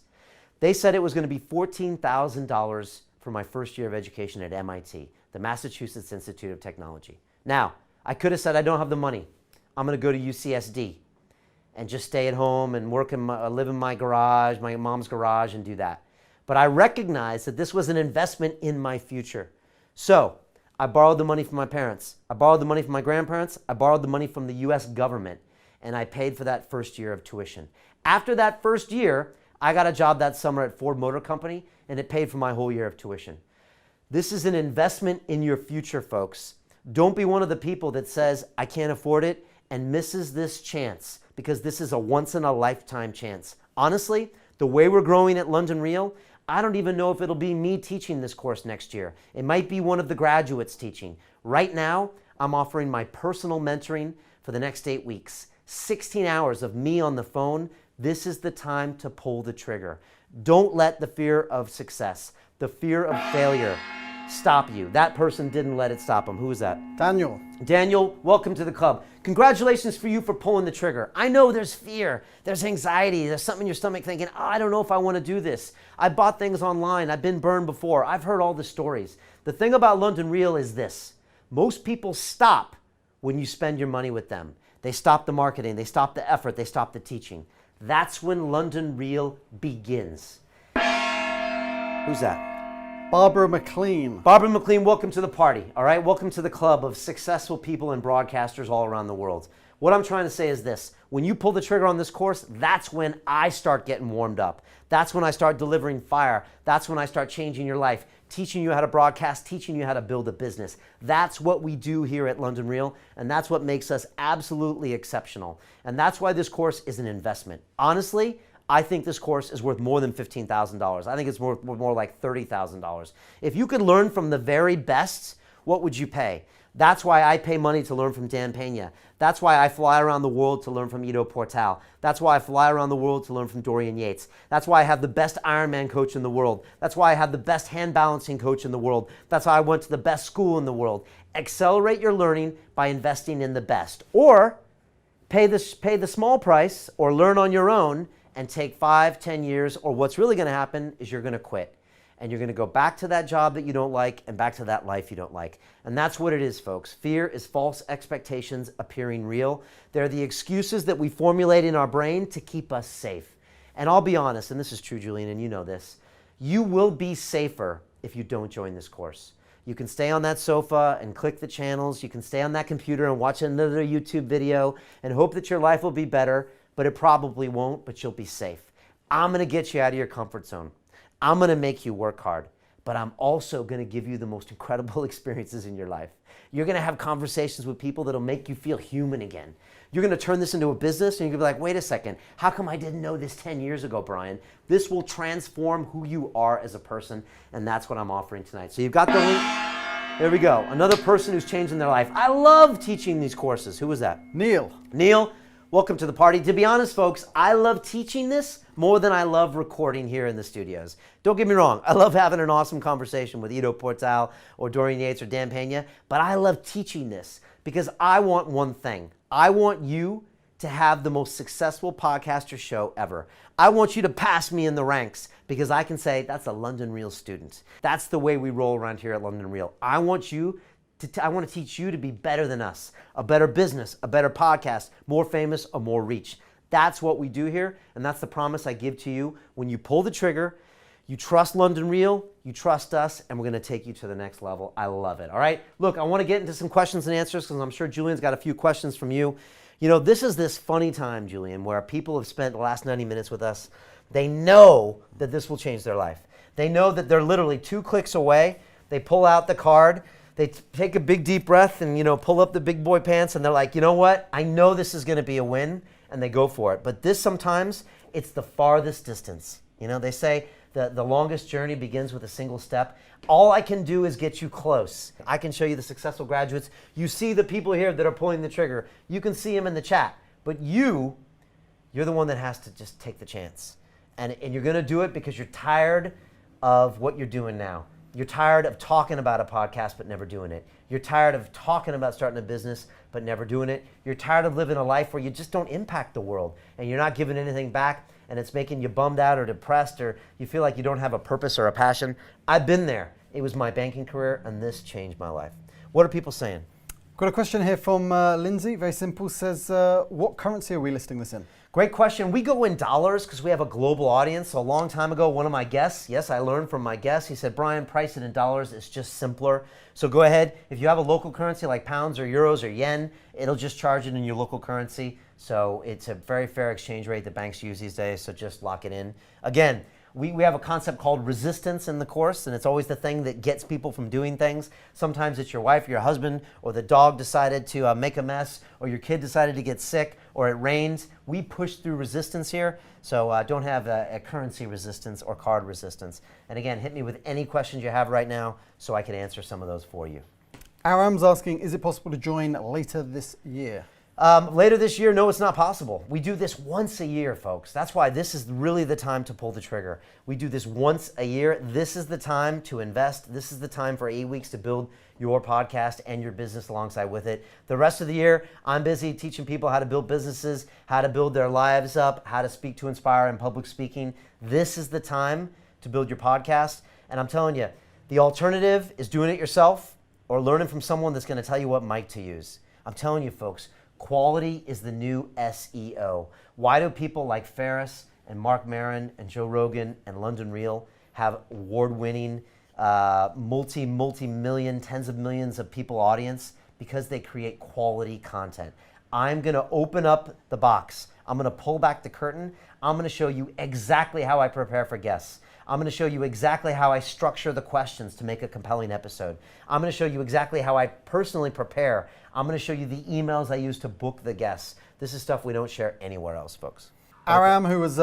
They said it was going to be $14,000 for my first year of education at MIT, the Massachusetts Institute of Technology. Now, I could have said, I don't have the money. I'm going to go to UCSD and just stay at home and live in my garage, my mom's garage, and do that. But I recognized that this was an investment in my future. So I borrowed the money from my parents. I borrowed the money from my grandparents. I borrowed the money from the US government, and I paid for that first year of tuition. After that first year, I got a job that summer at Ford Motor Company, and it paid for my whole year of tuition. This is an investment in your future, folks. Don't be one of the people that says, I can't afford it, and misses this chance, because this is a once-in-a-lifetime chance. Honestly, the way we're growing at London Real, I don't even know if it'll be me teaching this course next year. It might be one of the graduates teaching. Right now, I'm offering my personal mentoring for the next 8 weeks. 16 hours of me on the phone. This is the time to pull the trigger. Don't let the fear of success, the fear of failure, stop you. That person didn't let it stop him. Who was that? Daniel. Daniel, welcome to the club. Congratulations for you for pulling the trigger. I know there's fear, there's anxiety, there's something in your stomach thinking, oh, I don't know if I want to do this. I bought things online, I've been burned before, I've heard all the stories. The thing about London Real is this: most people stop when you spend your money with them. They stop the marketing, they stop the effort, they stop the teaching. That's when London Real begins. Who's that? Barbara McLean. Barbara McLean, welcome to the party, all right? Welcome to the club of successful people and broadcasters all around the world. What I'm trying to say is this: when you pull the trigger on this course, that's when I start getting warmed up. That's when I start delivering fire. That's when I start changing your life, teaching you how to broadcast, teaching you how to build a business. That's what we do here at London Real, and that's what makes us absolutely exceptional. And that's why this course is an investment. Honestly, I think this course is worth more than $15,000. I think it's worth more like $30,000. If you could learn from the very best, what would you pay? That's why I pay money to learn from Dan Pena. That's why I fly around the world to learn from Ido Portal. That's why I fly around the world to learn from Dorian Yates. That's why I have the best Ironman coach in the world. That's why I have the best hand balancing coach in the world. That's why I went to the best school in the world. Accelerate your learning by investing in the best. Or pay the small price or learn on your own and take 5, 10 years, or what's really going to happen is you're going to quit. And you're going to go back to that job that you don't like and back to that life you don't like. And that's what it is, folks. Fear is false expectations appearing real. They're the excuses that we formulate in our brain to keep us safe. And I'll be honest, and this is true, Julian, and you know this, you will be safer if you don't join this course. You can stay on that sofa and click the channels. You can stay on that computer and watch another YouTube video and hope that your life will be better, but it probably won't, but you'll be safe. I'm going to get you out of your comfort zone. I'm going to make you work hard, but I'm also going to give you the most incredible experiences in your life. You're going to have conversations with people that'll make you feel human again. You're going to turn this into a business and you're going to be like, wait a second, how come I didn't know this 10 years ago, Brian? This will transform who you are as a person, and that's what I'm offering tonight. So you've got the link. There we go. Another person who's changing their life. I love teaching these courses. Who was that? Neil. Neil, welcome to the party. To be honest, folks, I love teaching this more than I love recording here in the studios. Don't get me wrong. I love having an awesome conversation with Ido Portal or Dorian Yates or Dan Pena, but I love teaching this because I want one thing. I want you to have the most successful podcaster show ever. I want you to pass me in the ranks because I can say that's a London Real student. That's the way we roll around here at London Real. I want to teach you to be better than us, a better business, a better podcast, more famous, or more reach. That's what we do here, and that's the promise I give to you. When you pull the trigger, you trust London Real, you trust us, and we're going to take you to the next level. I love it. All right? Look, I want to get into some questions and answers because I'm sure Julian's got a few questions from you. You know, this is this funny time, Julian, where people have spent the last 90 minutes with us. They know that this will change their life. They know that they're literally 2 clicks away. They pull out the card. They take a big deep breath and, pull up the big boy pants and they're like, you know what? I know this is going to be a win, and they go for it. But this sometimes, it's the farthest distance. They say the longest journey begins with a single step. All I can do is get you close. I can show you the successful graduates. You see the people here that are pulling the trigger. You can see them in the chat. But you're the one that has to just take the chance. And you're going to do it because you're tired of what you're doing now. You're tired of talking about a podcast but never doing it. You're tired of talking about starting a business but never doing it. You're tired of living a life where you just don't impact the world and you're not giving anything back, and it's making you bummed out or depressed, or you feel like you don't have a purpose or a passion. I've been there. It was my banking career, and this changed my life. What are people saying? Got a question here from Lindsay, very simple, says, what currency are we listing this in? Great question. We go in dollars because we have a global audience. So a long time ago, one of my guests, yes, I learned from my guest, he said, Brian, price it in dollars. It's just simpler. So go ahead. If you have a local currency like pounds or euros or yen, it'll just charge it in your local currency. So it's a very fair exchange rate that banks use these days. So just lock it in. Again, we have a concept called resistance in the course, and it's always the thing that gets people from doing things. Sometimes it's your wife, your husband, or the dog decided to make a mess, or your kid decided to get sick, or it rains. We push through resistance here, so don't have a currency resistance or card resistance. And again, hit me with any questions you have right now so I can answer some of those for you. Aram's asking, is it possible to join later this year? Later this year, no, it's not possible. We do this once a year, folks. That's why this is really the time to pull the trigger. We do this once a year. This is the time to invest. This is the time for 8 weeks to build your podcast and your business alongside with it. The rest of the year, I'm busy teaching people how to build businesses, how to build their lives up, how to speak to inspire in public speaking. This is the time to build your podcast. And I'm telling you, the alternative is doing it yourself or learning from someone that's going to tell you what mic to use. I'm telling you, folks, quality is the new SEO. Why do people like Ferriss and Mark Maron and Joe Rogan and London Real have award-winning, multi-million, tens of millions of people audience? Because they create quality content. I'm gonna open up the box. I'm gonna pull back the curtain. I'm gonna show you exactly how I prepare for guests. I'm going to show you exactly how I structure the questions to make a compelling episode. I'm going to show you exactly how I personally prepare. I'm going to show you the emails I use to book the guests. This is stuff we don't share anywhere else, folks. Aram, who was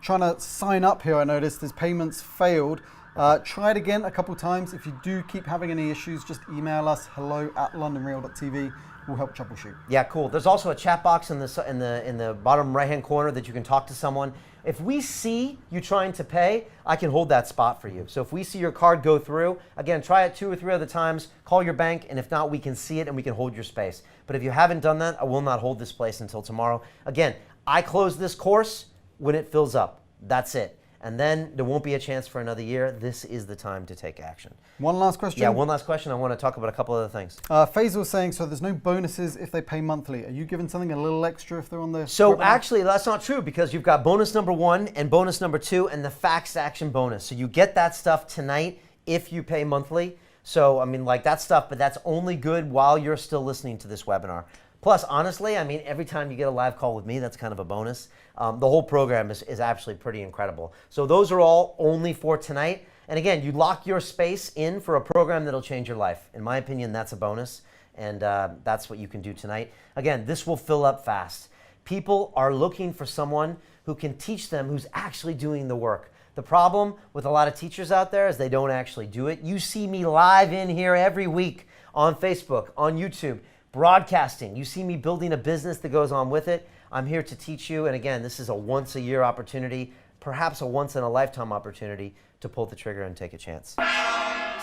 trying to sign up here, I noticed his payments failed. Try it again a couple times. If you do keep having any issues, just email us, hello@londonreal.tv. We'll help troubleshoot. Yeah, cool. There's also a chat box in the bottom right-hand corner that you can talk to someone. If we see you trying to pay, I can hold that spot for you. So if we see your card go through, again, try it 2 or 3 other times, call your bank, and if not, we can see it and we can hold your space. But if you haven't done that, I will not hold this place until tomorrow. Again, I close this course when it fills up. That's it. And then there won't be a chance for another year. This is the time to take action. One last question? Yeah, one last question. I want to talk about a couple other things. Faisal's saying, so there's no bonuses if they pay monthly. Are you giving something a little extra if they're on the... So actually, that's not true because you've got bonus number 1 and bonus number 2 and the fax action bonus. So you get that stuff tonight if you pay monthly. So, I mean, like that stuff, but that's only good while you're still listening to this webinar. Plus, honestly, I mean, every time you get a live call with me, that's kind of a bonus. The whole program is actually pretty incredible. So those are all only for tonight. And again, you lock your space in for a program that'll change your life. In my opinion, that's a bonus. And that's what you can do tonight. Again, this will fill up fast. People are looking for someone who can teach them who's actually doing the work. The problem with a lot of teachers out there is they don't actually do it. You see me live in here every week on Facebook, on YouTube, broadcasting. You see me building a business that goes on with it. I'm here to teach you. And again, this is a once-a-year opportunity, perhaps a once-in-a-lifetime opportunity to pull the trigger and take a chance.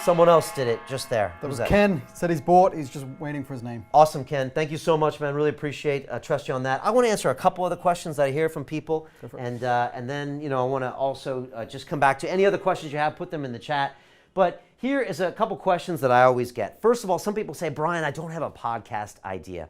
Someone else did it just there. That was Ken. Said he's bought. He's just waiting for his name. Awesome, Ken. Thank you so much, man. Really appreciate, trust you on that. I want to answer a couple of the questions that I hear from people. And then, I want to also just come back to any other questions you have, put them in the chat. But here is a couple questions that I always get. First of all, some people say, Brian, I don't have a podcast idea.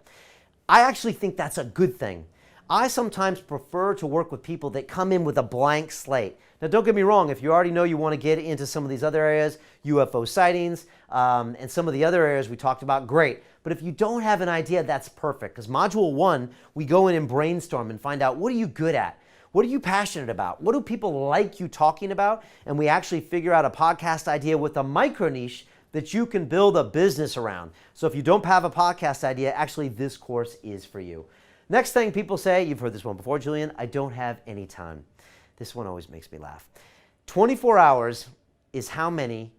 I actually think that's a good thing. I sometimes prefer to work with people that come in with a blank slate. Now, don't get me wrong. If you already know you want to get into some of these other areas, UFO sightings, and some of the other areas we talked about, great. But if you don't have an idea, that's perfect. Because Module 1, we go in and brainstorm and find out, what are you good at? What are you passionate about? What do people like you talking about? And we actually figure out a podcast idea with a micro niche that you can build a business around. So if you don't have a podcast idea, actually this course is for you. Next thing people say, you've heard this one before, Julian, I don't have any time. This one always makes me laugh. 24 hours is how many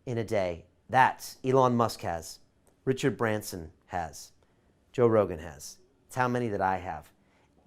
in a day? That's Elon Musk has, Richard Branson has, Joe Rogan has. It's how many that I have.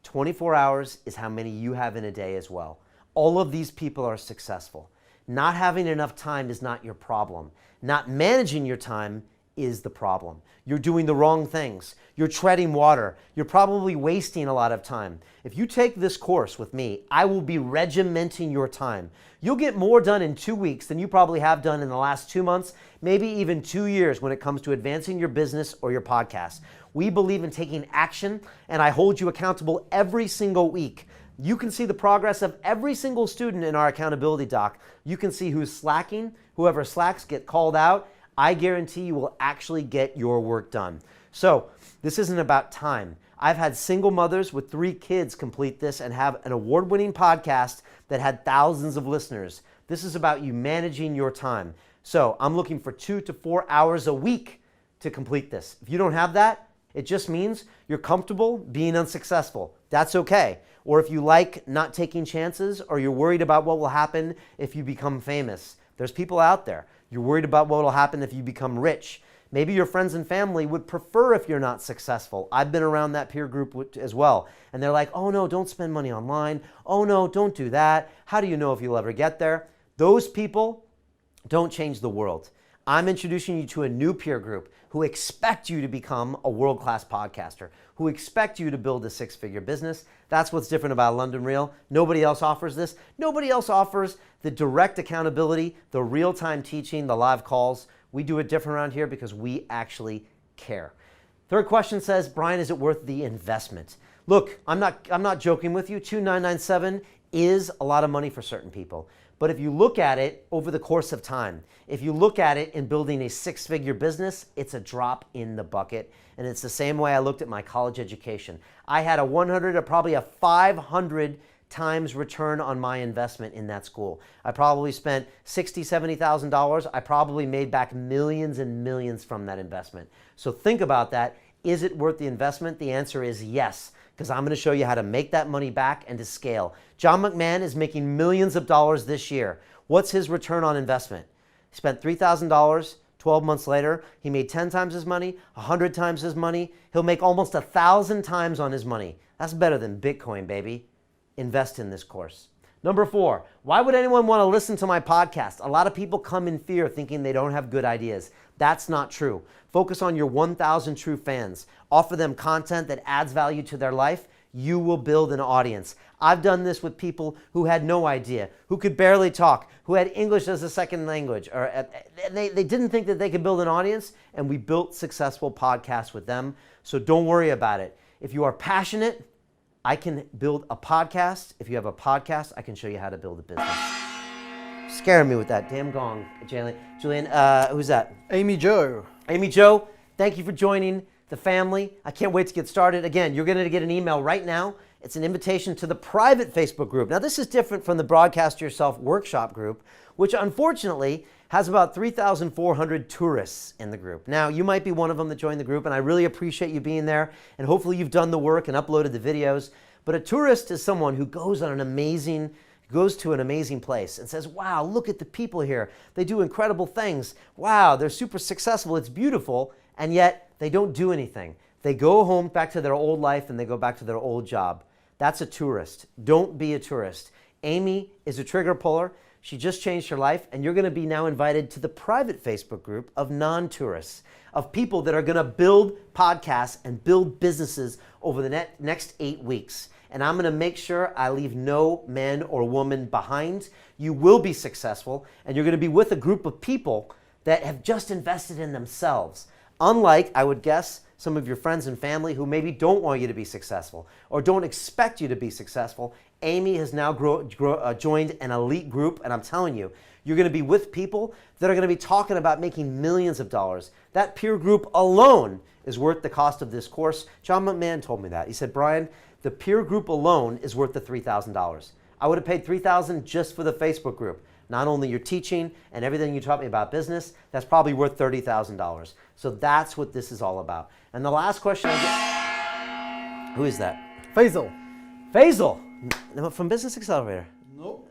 24 hours is how many you have in a day as well. All of these people are successful. Not having enough time is not your problem. Not managing your time is the problem. You're doing the wrong things. You're treading water. You're probably wasting a lot of time. If you take this course with me, I will be regimenting your time. You'll get more done in 2 weeks than you probably have done in the last 2 months, maybe even 2 years when it comes to advancing your business or your podcast. We believe in taking action, and I hold you accountable every single week. You can see the progress of every single student in our accountability doc. You can see who's slacking. Whoever slacks get called out. I guarantee you will actually get your work done. So this isn't about time. I've had single mothers with 3 kids complete this and have an award-winning podcast that had thousands of listeners. This is about you managing your time. So I'm looking for 2 to 4 hours a week to complete this. If you don't have that, it just means you're comfortable being unsuccessful. That's okay. Or if you like not taking chances, or you're worried about what will happen if you become famous. There's people out there. You're worried about what will happen if you become rich. Maybe your friends and family would prefer if you're not successful. I've been around that peer group as well. And they're like, oh no, don't spend money online. Oh no, don't do that. How do you know if you'll ever get there? Those people don't change the world. I'm introducing you to a new peer group who expect you to become a world-class podcaster, who expect you to build a 6-figure business. That's what's different about London Real. Nobody else offers this. Nobody else offers the direct accountability, the real-time teaching, the live calls. We do it different around here because we actually care. Third question says, Brian, is it worth the investment? Look, I'm not joking with you. $2,997 is a lot of money for certain people. But if you look at it over the course of time, if you look at it in building a 6-figure business, it's a drop in the bucket. And it's the same way I looked at my college education. I had a 100 or probably a 500 times return on my investment in that school. I probably spent $60,000, $70,000. I probably made back millions and millions from that investment. So think about that. Is it worth the investment? The answer is yes, because I'm going to show you how to make that money back and to scale. John McMahon is making millions of dollars this year. What's his return on investment? He spent $3,000. 12 months later, he made 10 times his money, 100 times his money. He'll make almost 1,000 times on his money. That's better than Bitcoin, baby. Invest in this course. Number 4, why would anyone want to listen to my podcast? A lot of people come in fear thinking they don't have good ideas. That's not true. Focus on your 1,000 true fans. Offer them content that adds value to their life. You will build an audience. I've done this with people who had no idea, who could barely talk, who had English as a second language, or they didn't think that they could build an audience, and we built successful podcasts with them. So don't worry about it. If you are passionate, I can build a podcast. If you have a podcast, I can show you how to build a business. Scaring me with that damn gong, Julian. Who's that? Amy Joe. Amy Joe, thank you for joining the family. I can't wait to get started. Again, you're going to get an email right now. It's an invitation to the private Facebook group. Now, this is different from the Broadcast Yourself workshop group, which unfortunately has about 3,400 tourists in the group. Now, you might be one of them that joined the group, and I really appreciate you being there, and hopefully you've done the work and uploaded the videos. But a tourist is someone who goes to an amazing place and says, wow, look at the people here. They do incredible things. Wow, they're super successful. It's beautiful. And yet they don't do anything. They go home back to their old life and they go back to their old job. That's a tourist. Don't be a tourist. Amy is a trigger puller. She just changed her life, and you're going to be now invited to the private Facebook group of non-tourists, of people that are going to build podcasts and build businesses over the next 8 weeks. And I'm going to make sure I leave no man or woman behind. You will be successful, and you're going to be with a group of people that have just invested in themselves. Unlike, I would guess, some of your friends and family who maybe don't want you to be successful or don't expect you to be successful. Amy has now joined an elite group, and I'm telling you, you're going to be with people that are going to be talking about making millions of dollars. That peer group alone is worth the cost of this course. John McMahon told me that. He said, Brian, the peer group alone is worth the $3,000. I would have paid $3,000 just for the Facebook group. Not only your teaching and everything you taught me about business, that's probably worth $30,000. So that's what this is all about. And the last question I get, who is that? Faisal. Faisal, from Business Accelerator.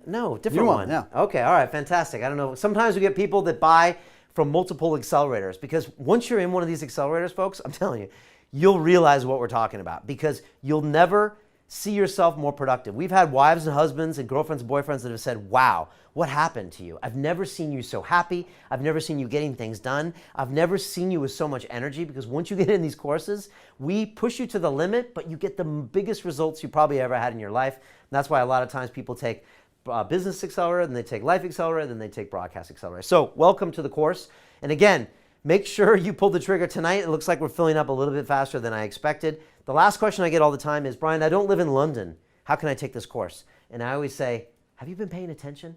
No, different New one. Yeah. Okay, all right, fantastic. I don't know. Sometimes we get people that buy from multiple accelerators, because once you're in one of these accelerators, folks, I'm telling you, you'll realize what we're talking about, because you'll never see yourself more productive. We've had wives and husbands and girlfriends and boyfriends that have said, wow, what happened to you? I've never seen you so happy. I've never seen you getting things done. I've never seen you with so much energy, because once you get in these courses, we push you to the limit, but you get the biggest results you probably ever had in your life. And that's why a lot of times people take Business Accelerator, then they take Life Accelerator, then they take Broadcast Accelerator. So welcome to the course. And again, make sure you pull the trigger tonight. It looks like we're filling up a little bit faster than I expected. The last question I get all the time is, Brian, I don't live in London. How can I take this course? And I always say, have you been paying attention?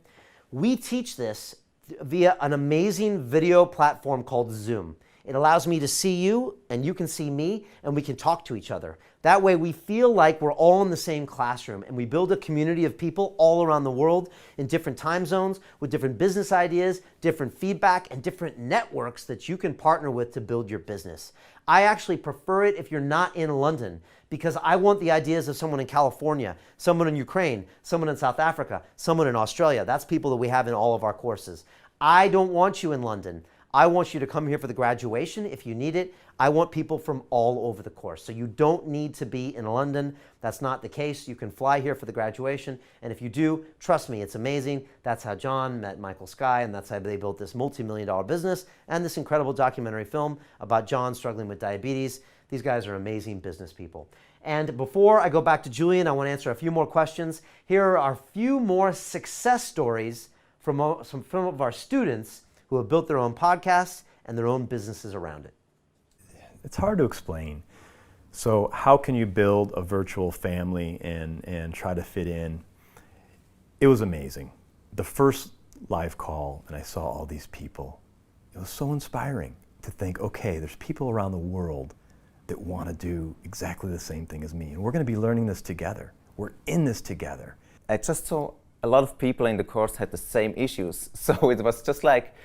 We teach this via an amazing video platform called Zoom. It allows me to see you and you can see me, and we can talk to each other. That way we feel like we're all in the same classroom, and we build a community of people all around the world in different time zones with different business ideas, different feedback, and different networks that you can partner with to build your business. I actually prefer it if you're not in London, because I want the ideas of someone in California, someone in Ukraine, someone in South Africa, someone in Australia. That's people that we have in all of our courses. I don't want you in London. I want you to come here for the graduation if you need it. I want people from all over the course. So you don't need to be in London. That's not the case. You can fly here for the graduation. And if you do, trust me, it's amazing. That's how John met Michael Sky, and that's how they built this multi-million-dollar business and this incredible documentary film about John struggling with diabetes. These guys are amazing business people. And before I go back to Julian, I want to answer a few more questions. Here are a few more success stories from some of our students who have built their own podcasts and their own businesses around it. It's hard to explain. So how can you build a virtual family and try to fit in? It was amazing. The first live call, and I saw all these people. It was so inspiring to think, okay, there's people around the world that want to do exactly the same thing as me, and we're going to be learning this together. We're in this together. I just saw a lot of people in the course had the same issues. So it was just like,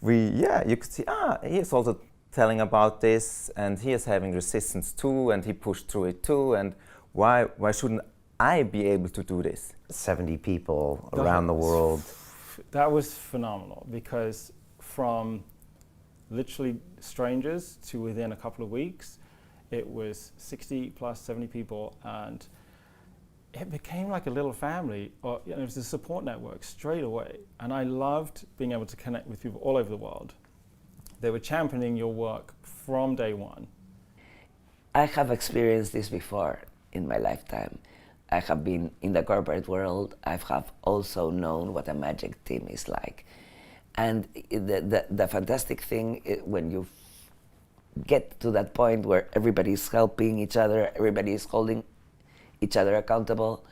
you could see, he's also telling about this, and he is having resistance too, and he pushed through it too, and why shouldn't I be able to do this? 70 people around the world. That was phenomenal, because from literally strangers to within a couple of weeks, it was 60 plus 70 people, and it became like a little family. It was a support network straight away. And I loved being able to connect with people all over the world. They were championing your work from day one. I have experienced this before in my lifetime. I have been in the corporate world. I have also known what a magic team is like. And the fantastic thing when you get to that point where everybody is helping each other, everybody is holding each other accountable,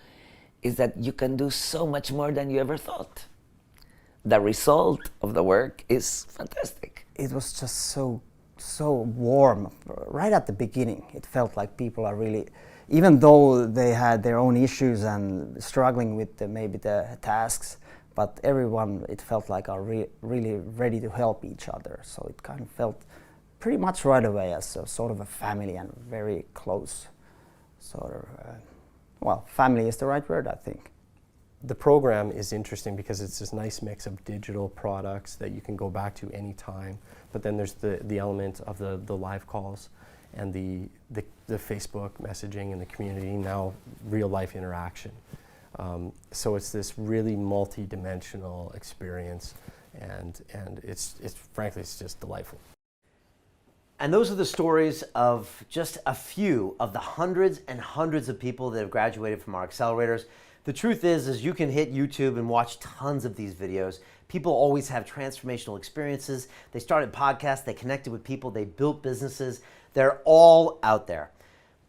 is that you can do so much more than you ever thought. The result of the work is fantastic. It was just so warm right at the beginning. It felt like people are really, even though they had their own issues and struggling with maybe the tasks, but everyone, it felt like are really ready to help each other. So it kind of felt pretty much right away as a sort of a family, and very close sort of, family is the right word, I think. The program is interesting because it's this nice mix of digital products that you can go back to anytime, but then there's the element of the live calls and the Facebook messaging and the community, now real life interaction. So it's this really multi-dimensional experience, and it's frankly, it's just delightful. And those are the stories of just a few of the hundreds and hundreds of people that have graduated from our accelerators. The truth is you can hit YouTube and watch tons of these videos. People always have transformational experiences. They started podcasts, they connected with people, they built businesses. They're all out there.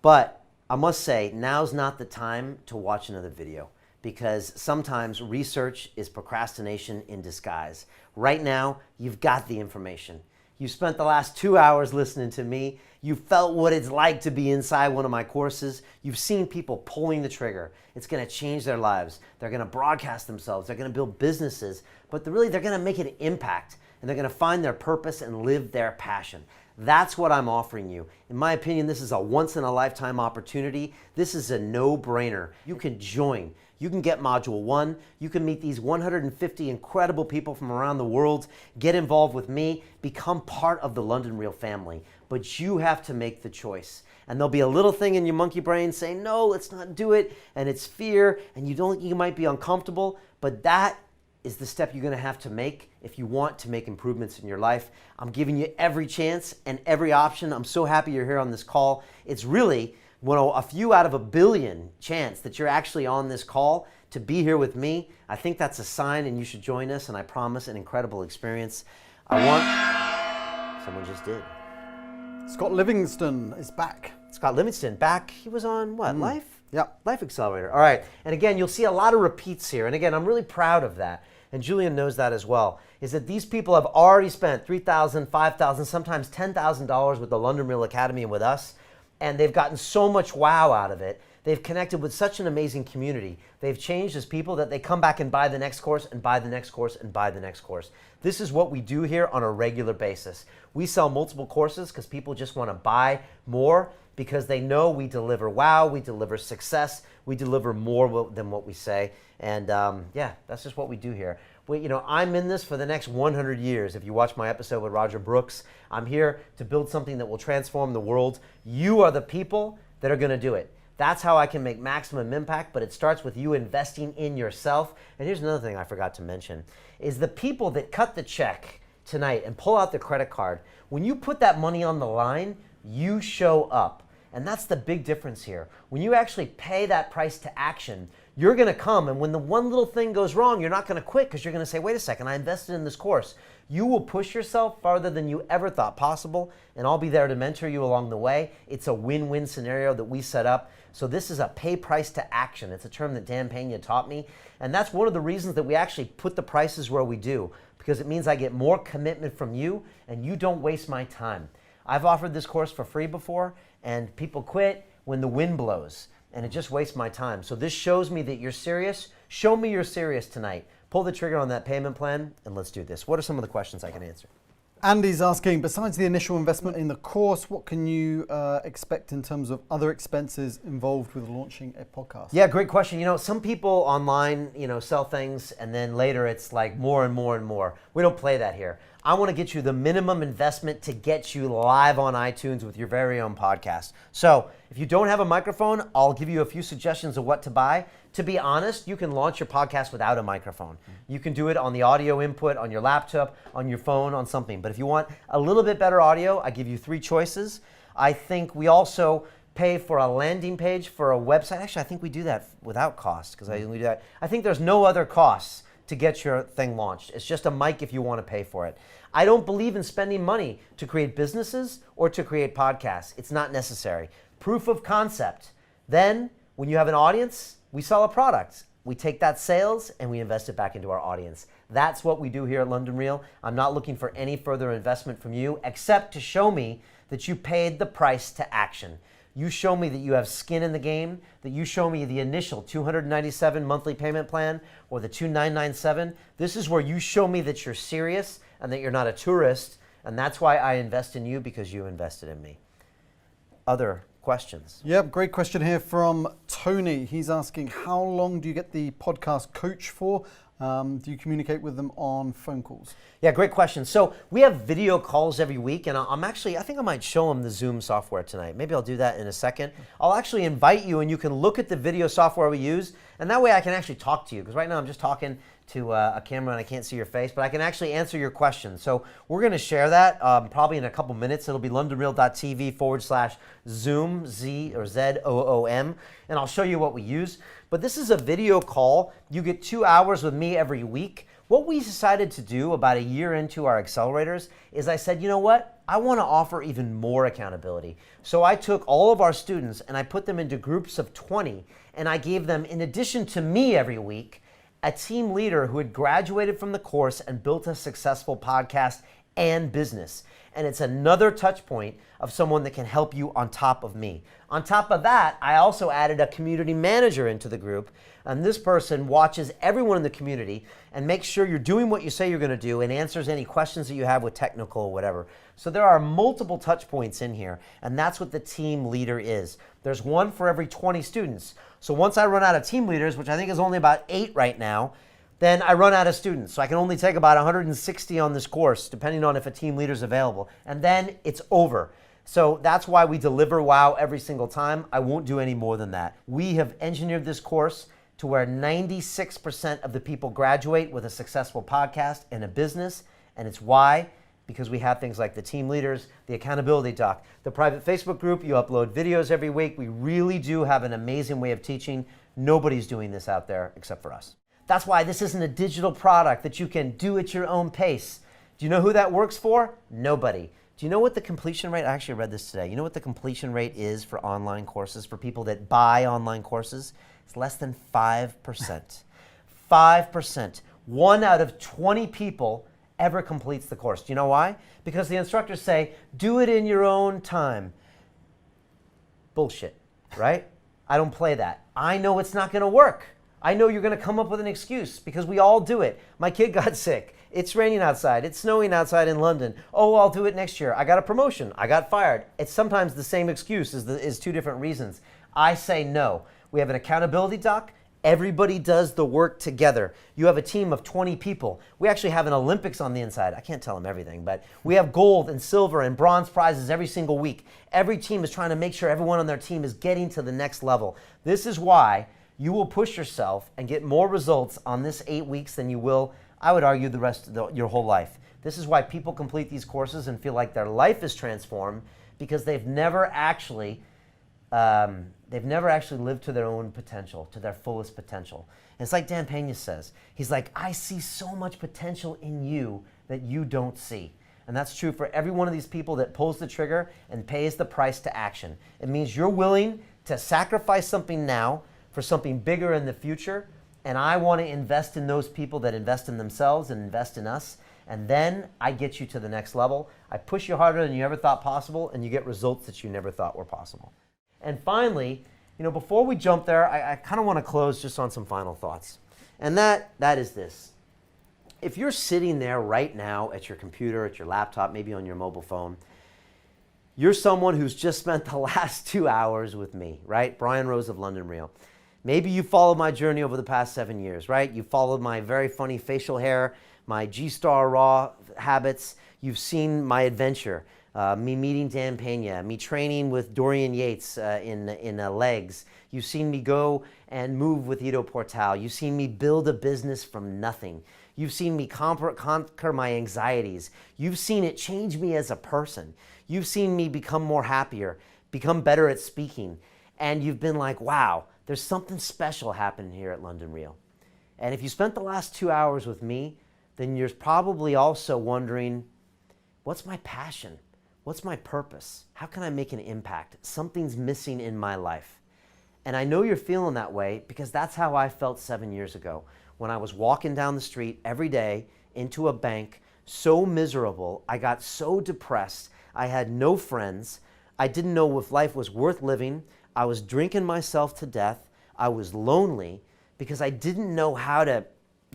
But I must say, now's not the time to watch another video, because sometimes research is procrastination in disguise. Right now, you've got the information. You spent the last 2 hours listening to me. You felt what it's like to be inside one of my courses. You've seen people pulling the trigger. It's going to change their lives. They're going to broadcast themselves. They're going to build businesses. But they're going to make an impact, and they're going to find their purpose and live their passion. That's what I'm offering you. In my opinion, this is a once-in-a-lifetime opportunity. This is a no-brainer. You can join. You can get Module 1. You can meet these 150 incredible people from around the world, get involved with me, become part of the London Real family. But you have to make the choice. And there'll be a little thing in your monkey brain saying, no, let's not do it. And it's fear, and you might be uncomfortable, but that is the step you're going to have to make if you want to make improvements in your life. I'm giving you every chance and every option. I'm so happy you're here on this call. It's really a few out of a billion chance that you're actually on this call to be here with me. I think that's a sign, and you should join us, and I promise an incredible experience. Someone just did. Scott Livingston is back. Scott Livingston back. He was on what, Life? Yep. Life Accelerator. All right. And again, you'll see a lot of repeats here. And again, I'm really proud of that. And Julian knows that as well, is that these people have already spent $3,000, $5,000, sometimes $10,000 with the London Real Academy and with us. And they've gotten so much wow out of it. They've connected with such an amazing community. They've changed as people that they come back and buy the next course and buy the next course and buy the next course. This is what we do here on a regular basis. We sell multiple courses because people just want to buy more because they know we deliver wow, we deliver success, we deliver more than what we say. And yeah, that's just what we do here. I'm in this for the next 100 years. If you watch my episode with Roger Brooks, I'm here to build something that will transform the world. You are the people that are going to do it. That's how I can make maximum impact, but it starts with you investing in yourself. And here's another thing I forgot to mention, is the people that cut the check tonight and pull out the credit card, when you put that money on the line, you show up. And that's the big difference here. When you actually pay that price to action, you're going to come, and when the one little thing goes wrong, you're not going to quit because you're going to say, wait a second, I invested in this course. You will push yourself farther than you ever thought possible, and I'll be there to mentor you along the way. It's a win-win scenario that we set up. So this is a pay price to action. It's a term that Dan Pena taught me, and that's one of the reasons that we actually put the prices where we do, because it means I get more commitment from you, and you don't waste my time. I've offered this course for free before, and people quit when the wind blows, and it just wastes my time. So this shows me that you're serious. Show me you're serious tonight. Pull the trigger on that payment plan, and let's do this. What are some of the questions I can answer? Andy's asking, besides the initial investment in the course, what can you expect in terms of other expenses involved with launching a podcast? Yeah, great question. Some people online, sell things, and then later it's like more and more and more. We don't play that here. I want to get you the minimum investment to get you live on iTunes with your very own podcast. So if you don't have a microphone, I'll give you a few suggestions of what to buy. To be honest, you can launch your podcast without a microphone. You can do it on the audio input, on your laptop, on your phone, on something. But if you want a little bit better audio, I give you 3 choices. I think we also pay for a landing page for a website. Actually, I think we do that without cost because I do that. I think there's no other costs to get your thing launched. It's just a mic if you want to pay for it. I don't believe in spending money to create businesses or to create podcasts. It's not necessary. Proof of concept. Then, when you have an audience, we sell a product. We take that sales and we invest it back into our audience. That's what we do here at London Real. I'm not looking for any further investment from you except to show me that you paid the price to action. You show me that you have skin in the game, that you show me the initial $297 monthly payment plan or the $2,997. This is where you show me that you're serious and that you're not a tourist, and that's why I invest in you, because you invested in me. Other questions? Yep, great question here from Tony. He's asking, how long do you get the podcast coach for? Do you communicate with them on phone calls? Yeah, great question. So we have video calls every week, and I think I might show them the Zoom software tonight. Maybe I'll do that in a second. I'll actually invite you, and you can look at the video software we use, and that way I can actually talk to you, because right now I'm just talking to a camera and I can't see your face, but I can actually answer your questions. So we're going to share that probably in a couple minutes. It'll be londonreal.tv/Zoom, Z or ZOOM, and I'll show you what we use. But this is a video call. You get 2 hours with me every week. What we decided to do about a year into our accelerators is I said, you know what? I want to offer even more accountability. So I took all of our students and I put them into groups of 20, and I gave them, in addition to me every week, a team leader who had graduated from the course and built a successful podcast and business. And it's another touch point of someone that can help you on top of me. On top of that, I also added a community manager into the group. And this person watches everyone in the community and makes sure you're doing what you say you're going to do and answers any questions that you have with technical or whatever. So there are multiple touch points in here, and that's what the team leader is. There's one for every 20 students. So once I run out of team leaders, which I think is only about 8 right now, then I run out of students. So I can only take about 160 on this course, depending on if a team leader is available. And then it's over. So that's why we deliver WOW every single time. I won't do any more than that. We have engineered this course to where 96% of the people graduate with a successful podcast and a business. And it's why? Because we have things like the team leaders, the accountability doc, the private Facebook group. You upload videos every week. We really do have an amazing way of teaching. Nobody's doing this out there except for us. That's why this isn't a digital product that you can do at your own pace. Do you know who that works for? Nobody. Do you know what the completion rate, I actually read this today, you know what the completion rate is for online courses, for people that buy online courses? It's less than 5%. 5%. 1 out of 20 people ever completes the course. Do you know why? Because the instructors say, do it in your own time. Bullshit, right? I don't play that. I know it's not going to work. I know you're going to come up with an excuse because we all do it. My kid got sick. It's raining outside. It's snowing outside in London. Oh, I'll do it next year. I got a promotion. I got fired. It's sometimes the same excuse as 2 different reasons. I say no. We have an accountability doc. Everybody does the work together. You have a team of 20 people. We actually have an Olympics on the inside. I can't tell them everything, but we have gold and silver and bronze prizes every single week. Every team is trying to make sure everyone on their team is getting to the next level. This is why you will push yourself and get more results on this 8 weeks than you will, I would argue, the rest of your whole life. This is why people complete these courses and feel like their life is transformed, because they've never actually lived to their own potential, to their fullest potential. And it's like Dan Pena says. He's like, I see so much potential in you that you don't see. And that's true for every one of these people that pulls the trigger and pays the price to action. It means you're willing to sacrifice something now for something bigger in the future, and I want to invest in those people that invest in themselves and invest in us, and then I get you to the next level. I push you harder than you ever thought possible, and you get results that you never thought were possible. And finally, before we jump there, I kind of want to close just on some final thoughts, and that is this. If you're sitting there right now at your computer, at your laptop, maybe on your mobile phone, you're someone who's just spent the last 2 hours with me, right? Brian Rose of London Real. Maybe you followed my journey over the past 7 years, right? You followed my very funny facial hair, my G-Star Raw habits. You've seen my adventure, me meeting Dan Pena, me training with Dorian Yates in legs. You've seen me go and move with Ido Portal. You've seen me build a business from nothing. You've seen me conquer my anxieties. You've seen it change me as a person. You've seen me become more happier, become better at speaking. And you've been like, wow, there's something special happening here at London Real. And if you spent the last 2 hours with me, then you're probably also wondering, what's my passion? What's my purpose? How can I make an impact? Something's missing in my life. And I know you're feeling that way because that's how I felt 7 years ago when I was walking down the street every day into a bank, so miserable. I got so depressed. I had no friends. I didn't know if life was worth living. I was drinking myself to death. I was lonely because I didn't know how to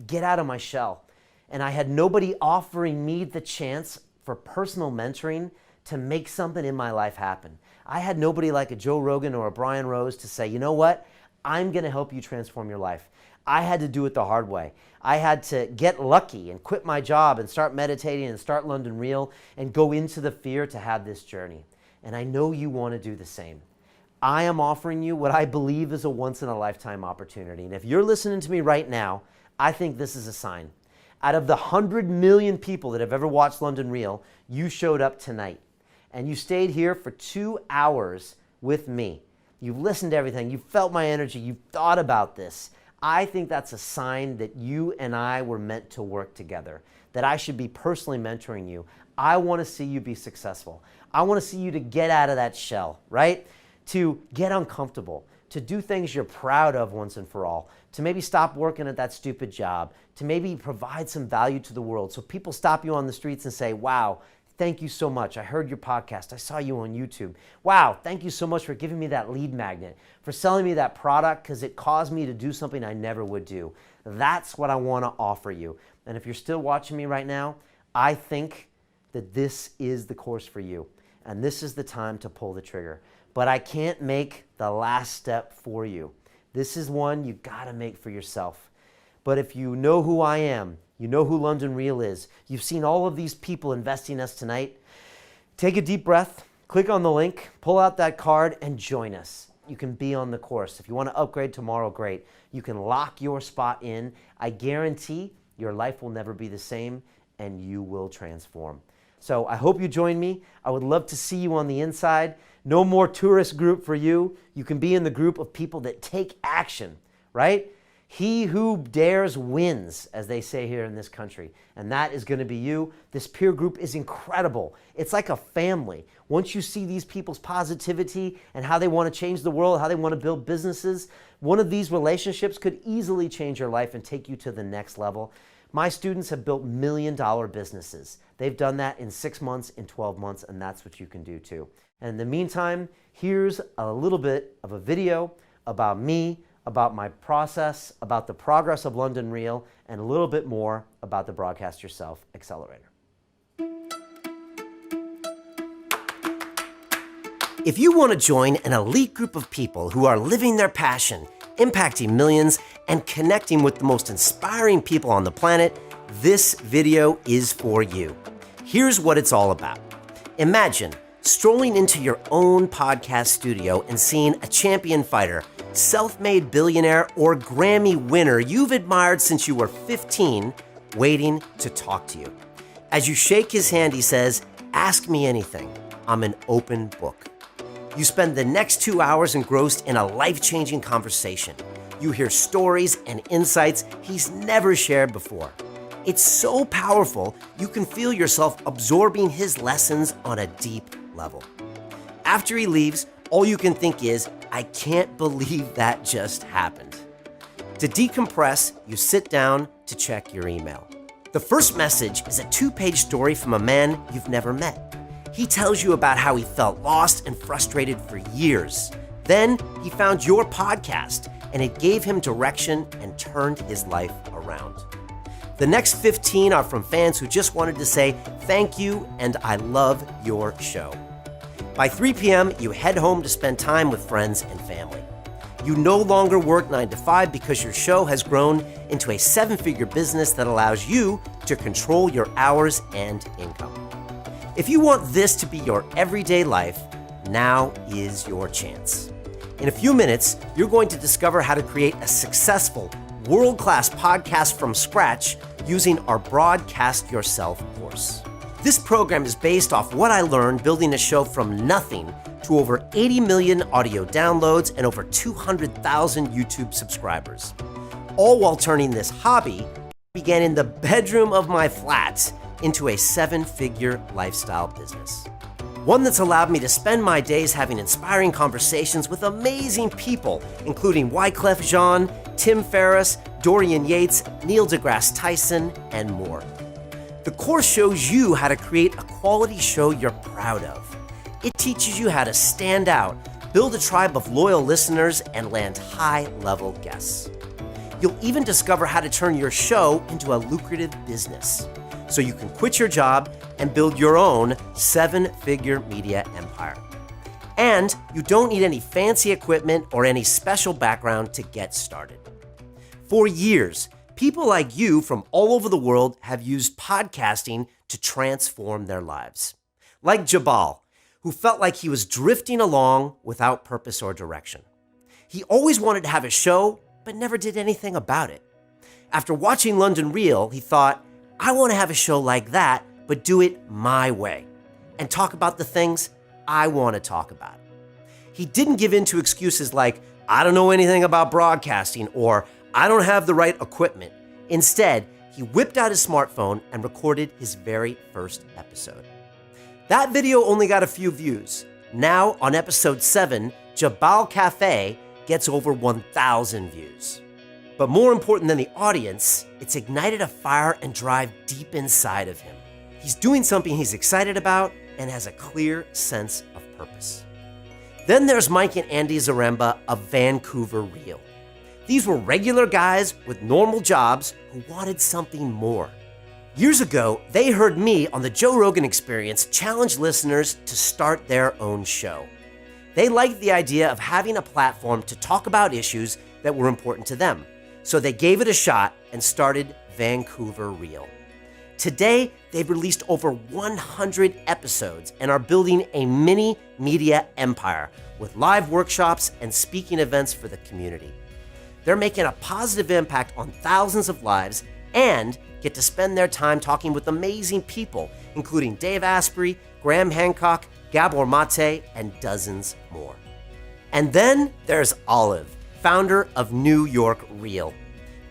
get out of my shell. And I had nobody offering me the chance for personal mentoring to make something in my life happen. I had nobody like a Joe Rogan or a Brian Rose to say, you know what? I'm going to help you transform your life. I had to do it the hard way. I had to get lucky and quit my job and start meditating and start London Real and go into the fear to have this journey. And I know you want to do the same. I am offering you what I believe is a once-in-a-lifetime opportunity. And if you're listening to me right now, I think this is a sign. Out of the 100 million people that have ever watched London Real, you showed up tonight. And you stayed here for 2 hours with me. You've listened to everything. You've felt my energy. You've thought about this. I think that's a sign that you and I were meant to work together, that I should be personally mentoring you. I want to see you be successful. I want to see you to get out of that shell, right? To get uncomfortable, to do things you're proud of once and for all, to maybe stop working at that stupid job, to maybe provide some value to the world. So people stop you on the streets and say, wow, thank you so much. I heard your podcast. I saw you on YouTube. Wow, thank you so much for giving me that lead magnet, for selling me that product because it caused me to do something I never would do. That's what I want to offer you. And if you're still watching me right now, I think that this is the course for you. And this is the time to pull the trigger. But I can't make the last step for you. This is one you gotta make for yourself. But if you know who I am, you know who London Real is, you've seen all of these people investing in us tonight, take a deep breath, click on the link, pull out that card, and join us. You can be on the course. If you want to upgrade tomorrow, great. You can lock your spot in. I guarantee your life will never be the same, and you will transform. So I hope you join me. I would love to see you on the inside. No more tourist group for you. You can be in the group of people that take action, right? He who dares wins, as they say here in this country. And that is going to be you. This peer group is incredible. It's like a family. Once you see these people's positivity and how they want to change the world, how they want to build businesses, one of these relationships could easily change your life and take you to the next level. My students have built million-dollar businesses. They've done that in 6 months, in 12 months, and that's what you can do too. And in the meantime, here's a little bit of a video about me, about my process, about the progress of London Real, and a little bit more about the Broadcast Yourself Accelerator. If you want to join an elite group of people who are living their passion, impacting millions, and connecting with the most inspiring people on the planet, this video is for you. Here's what it's all about. Imagine strolling into your own podcast studio and seeing a champion fighter, self-made billionaire, or Grammy winner you've admired since you were 15 waiting to talk to you. As you shake his hand, he says, "Ask me anything. I'm an open book." You spend the next 2 hours engrossed in a life-changing conversation. You hear stories and insights he's never shared before. It's so powerful, you can feel yourself absorbing his lessons on a deep level. After he leaves, all you can think is, I can't believe that just happened. To decompress, you sit down to check your email. The first message is a 2-page story from a man you've never met. He tells you about how he felt lost and frustrated for years. Then he found your podcast, and it gave him direction and turned his life around. The next 15 are from fans who just wanted to say thank you and I love your show. By 3 p.m., you head home to spend time with friends and family. You no longer work 9 to 5 because your show has grown into a 7-figure business that allows you to control your hours and income. If you want this to be your everyday life, now is your chance. In a few minutes, you're going to discover how to create a successful, world-class podcast from scratch using our Broadcast Yourself course. This program is based off what I learned building a show from nothing to over 80 million audio downloads and over 200,000 YouTube subscribers. All while turning this hobby, began in the bedroom of my flat, into a 7-figure lifestyle business. One that's allowed me to spend my days having inspiring conversations with amazing people, including Wyclef Jean, Tim Ferriss, Dorian Yates, Neil deGrasse Tyson, and more. The course shows you how to create a quality show you're proud of. It teaches you how to stand out, build a tribe of loyal listeners, and land high-level guests. You'll even discover how to turn your show into a lucrative business, so you can quit your job and build your own 7-figure media empire. And you don't need any fancy equipment or any special background to get started. For years, people like you from all over the world have used podcasting to transform their lives. Like Jabal, who felt like he was drifting along without purpose or direction. He always wanted to have a show, but never did anything about it. After watching London Real, he thought, I want to have a show like that, but do it my way and talk about the things I want to talk about. He didn't give in to excuses like, I don't know anything about broadcasting or I don't have the right equipment. Instead, he whipped out his smartphone and recorded his very first episode. That video only got a few views. Now, on episode 7, Jabal Cafe, gets over 1,000 views. But more important than the audience, it's ignited a fire and drive deep inside of him. He's doing something he's excited about and has a clear sense of purpose. Then there's Mike and Andy Zaremba of Vancouver Real. These were regular guys with normal jobs who wanted something more. Years ago, they heard me on the Joe Rogan Experience challenge listeners to start their own show. They liked the idea of having a platform to talk about issues that were important to them. So they gave it a shot and started Vancouver Real. Today, they've released over 100 episodes and are building a mini media empire with live workshops and speaking events for the community. They're making a positive impact on thousands of lives and get to spend their time talking with amazing people, including Dave Asprey, Graham Hancock, Gabor Mate, and dozens more. And then there's Olive, founder of New York Real.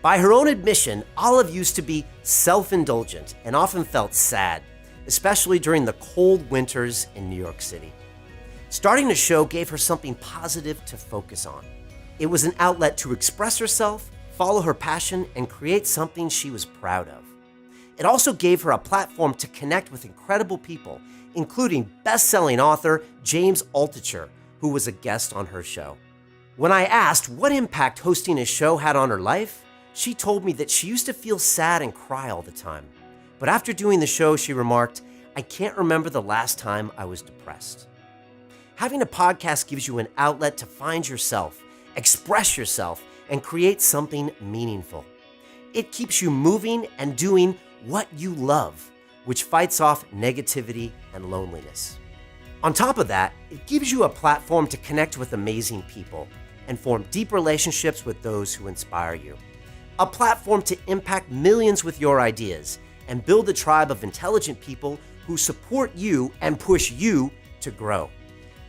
By her own admission, Olive used to be self-indulgent and often felt sad, especially during the cold winters in New York City. Starting the show gave her something positive to focus on. It was an outlet to express herself, follow her passion, and create something she was proud of. It also gave her a platform to connect with incredible people, including best-selling author James Altucher, who was a guest on her show. When I asked what impact hosting a show had on her life, she told me that she used to feel sad and cry all the time. But after doing the show, she remarked, "I can't remember the last time I was depressed." Having a podcast gives you an outlet to find yourself, express yourself, and create something meaningful. It keeps you moving and doing what you love, which fights off negativity and loneliness. On top of that, it gives you a platform to connect with amazing people and form deep relationships with those who inspire you. A platform to impact millions with your ideas and build a tribe of intelligent people who support you and push you to grow.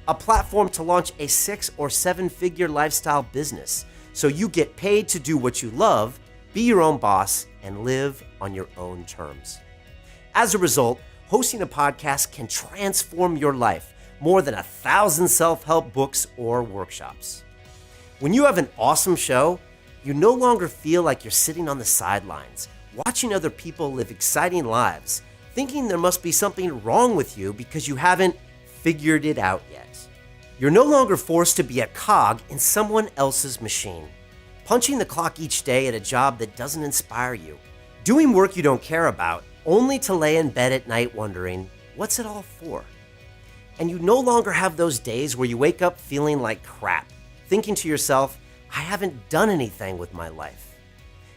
A platform to launch a 6 or 7-figure lifestyle business so you get paid to do what you love, be your own boss, and live on your own terms. As a result, hosting a podcast can transform your life more than 1,000 self-help books or workshops. When you have an awesome show, you no longer feel like you're sitting on the sidelines, watching other people live exciting lives, thinking there must be something wrong with you because you haven't figured it out yet. You're no longer forced to be a cog in someone else's machine, punching the clock each day at a job that doesn't inspire you, doing work you don't care about, only to lay in bed at night wondering, what's it all for? And you no longer have those days where you wake up feeling like crap, thinking to yourself, I haven't done anything with my life.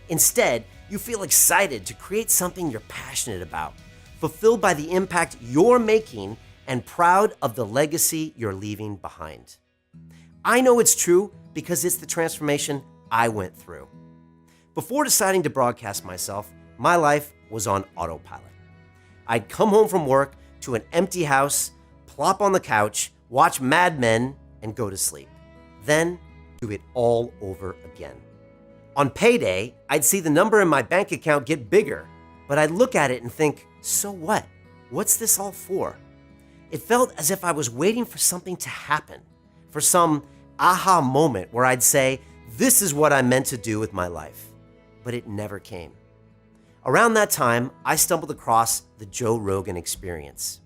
Instead, you feel excited to create something you're passionate about, fulfilled by the impact you're making and proud of the legacy you're leaving behind. I know it's true because it's the transformation I went through. Before deciding to broadcast myself, my life was on autopilot. I'd come home from work to an empty house, plop on the couch, watch Mad Men, and go to sleep. Then do it all over again. On payday, I'd see the number in my bank account get bigger, but I'd look at it and think, so what? What's this all for? It felt as if I was waiting for something to happen, for some aha moment where I'd say, this is what I'm meant to do with my life. But it never came. Around that time, I stumbled across the Joe Rogan Experience.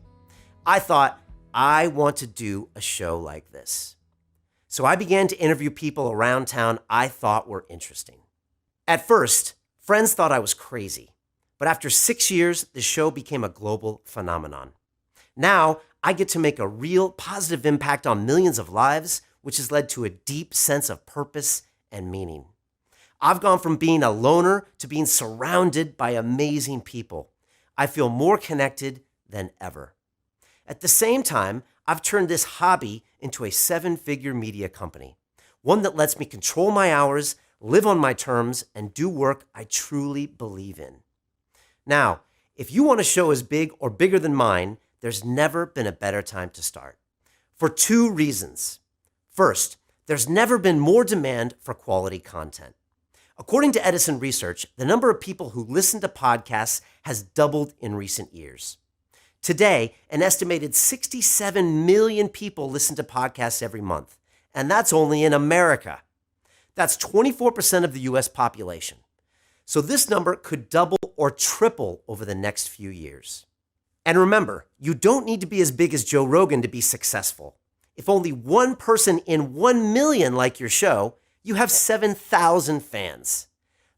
I thought, I want to do a show like this. So I began to interview people around town I thought were interesting. At first, friends thought I was crazy, but after 6 years, the show became a global phenomenon. Now, I get to make a real positive impact on millions of lives, which has led to a deep sense of purpose and meaning. I've gone from being a loner to being surrounded by amazing people. I feel more connected than ever. At the same time, I've turned this hobby into a 7-figure media company, one that lets me control my hours, live on my terms, and do work I truly believe in. Now, if you want a show as big or bigger than mine, there's never been a better time to start. For 2 reasons. First, there's never been more demand for quality content. According to Edison Research, the number of people who listen to podcasts has doubled in recent years. Today, an estimated 67 million people listen to podcasts every month, and that's only in America. That's 24% of the US population. So this number could double or triple over the next few years. And remember, you don't need to be as big as Joe Rogan to be successful. If only one person in 1 million like your show, you have 7,000 fans.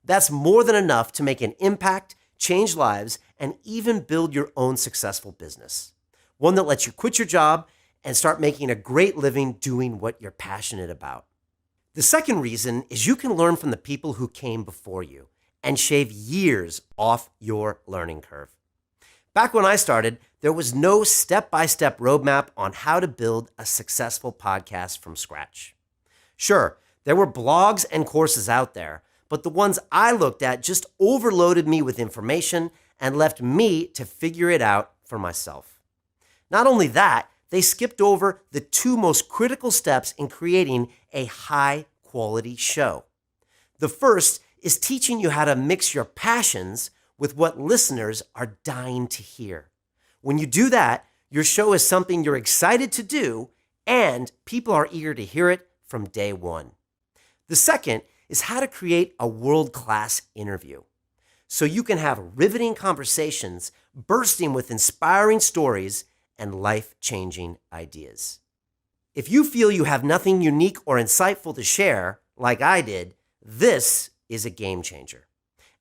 That's more than enough to make an impact, change lives, and even build your own successful business. One that lets you quit your job and start making a great living doing what you're passionate about. The second reason is you can learn from the people who came before you and shave years off your learning curve. Back when I started, there was no step-by-step roadmap on how to build a successful podcast from scratch. Sure, there were blogs and courses out there, but the ones I looked at just overloaded me with information and left me to figure it out for myself. Not only that, they skipped over the two most critical steps in creating a high-quality show. The first is teaching you how to mix your passions with what listeners are dying to hear. When you do that, your show is something you're excited to do, and people are eager to hear it from day one. The second is how to create a world-class interview so you can have riveting conversations bursting with inspiring stories and life-changing ideas. If you feel you have nothing unique or insightful to share, like I did, this is a game changer.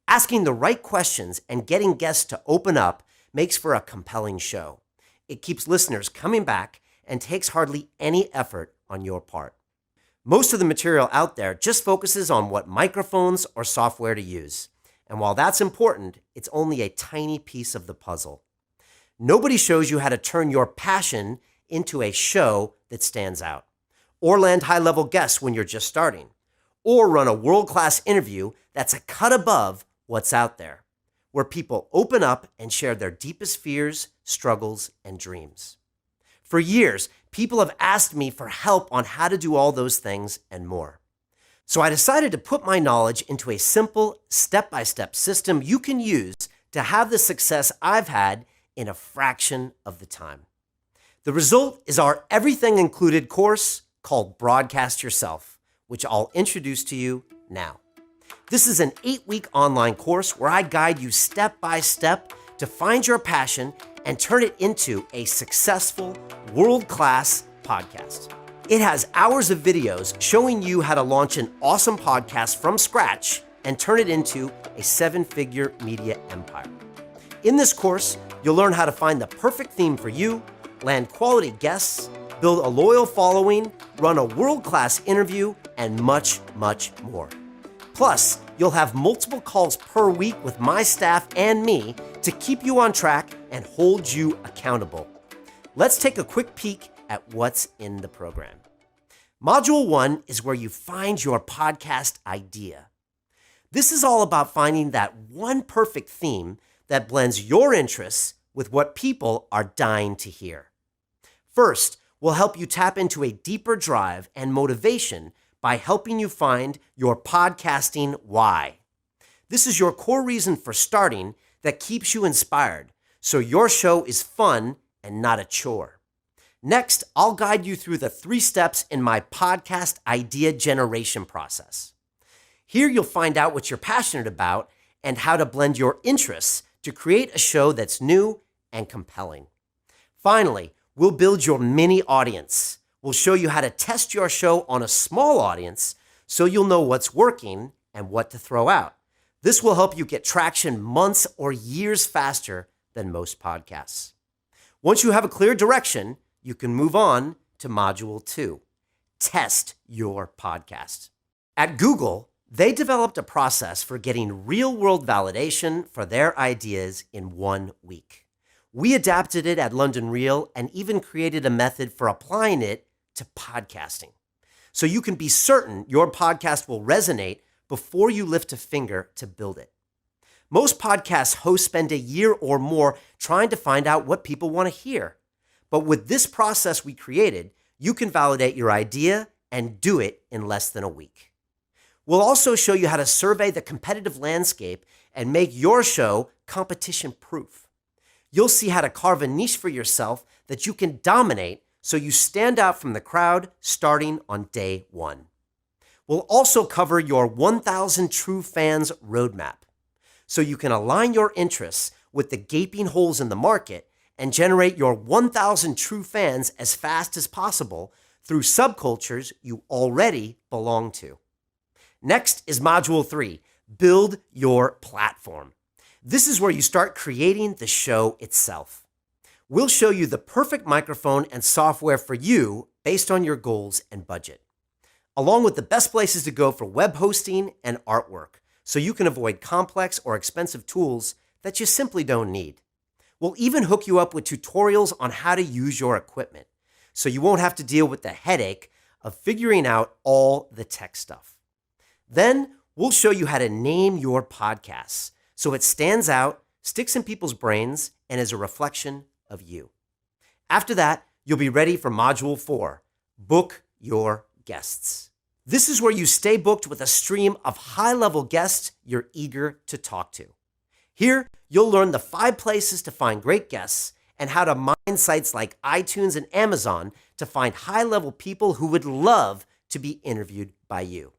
Asking the right questions and getting guests to open up makes for a compelling show. It keeps listeners coming back and takes hardly any effort on your part. Most of the material out there just focuses on what microphones or software to use. And while that's important, it's only a tiny piece of the puzzle. Nobody shows you how to turn your passion into a show that stands out, or land high-level guests when you're just starting, or run a world-class interview that's a cut above what's out there, where people open up and share their deepest fears, struggles, and dreams. For years, people have asked me for help on how to do all those things and more. So I decided to put my knowledge into a simple, step-by-step system you can use to have the success I've had in a fraction of the time. The result is our everything included course called Broadcast Yourself, which I'll introduce to you now. This is an 8-week online course where I guide you step by step to find your passion and turn it into a successful, world-class podcast. It has hours of videos showing you how to launch an awesome podcast from scratch and turn it into a 7-figure media empire. In this course, you'll learn how to find the perfect theme for you, land quality guests, build a loyal following, run a world-class interview, and much, much more. Plus, you'll have multiple calls per week with my staff and me to keep you on track and hold you accountable. Let's take a quick peek at what's in the program. Module 1 is where you find your podcast idea. This is all about finding that one perfect theme that blends your interests with what people are dying to hear. First, we'll help you tap into a deeper drive and motivation by helping you find your podcasting why. This is your core reason for starting that keeps you inspired, so your show is fun and not a chore. Next, I'll guide you through the 3 steps in my podcast idea generation process. Here you'll find out what you're passionate about and how to blend your interests to create a show that's new and compelling. Finally, we'll build your mini audience. We'll show you how to test your show on a small audience so you'll know what's working and what to throw out. This will help you get traction months or years faster than most podcasts. Once you have a clear direction, you can move on to Module 2, Test Your Podcast. At Google, they developed a process for getting real-world validation for their ideas in 1 week. We adapted it at London Real and even created a method for applying it to podcasting, so you can be certain your podcast will resonate before you lift a finger to build it. Most podcast hosts spend a year or more trying to find out what people want to hear. But with this process we created, you can validate your idea and do it in less than a week. We'll also show you how to survey the competitive landscape and make your show competition-proof. You'll see how to carve a niche for yourself that you can dominate so you stand out from the crowd starting on day 1. We'll also cover your 1,000 True Fans roadmap, so you can align your interests with the gaping holes in the market and generate your 1,000 true fans as fast as possible through subcultures you already belong to. Next is Module 3, Build Your Platform. This is where you start creating the show itself. We'll show you the perfect microphone and software for you based on your goals and budget, along with the best places to go for web hosting and artwork, so you can avoid complex or expensive tools that you simply don't need. We'll even hook you up with tutorials on how to use your equipment, so you won't have to deal with the headache of figuring out all the tech stuff. Then we'll show you how to name your podcasts so it stands out, sticks in people's brains, and is a reflection of you. After that, you'll be ready for Module 4, Book Your Guests. This is where you stay booked with a stream of high-level guests you're eager to talk to. Here, you'll learn the 5 places to find great guests and how to mine sites like iTunes and Amazon to find high-level people who would love to be interviewed by you.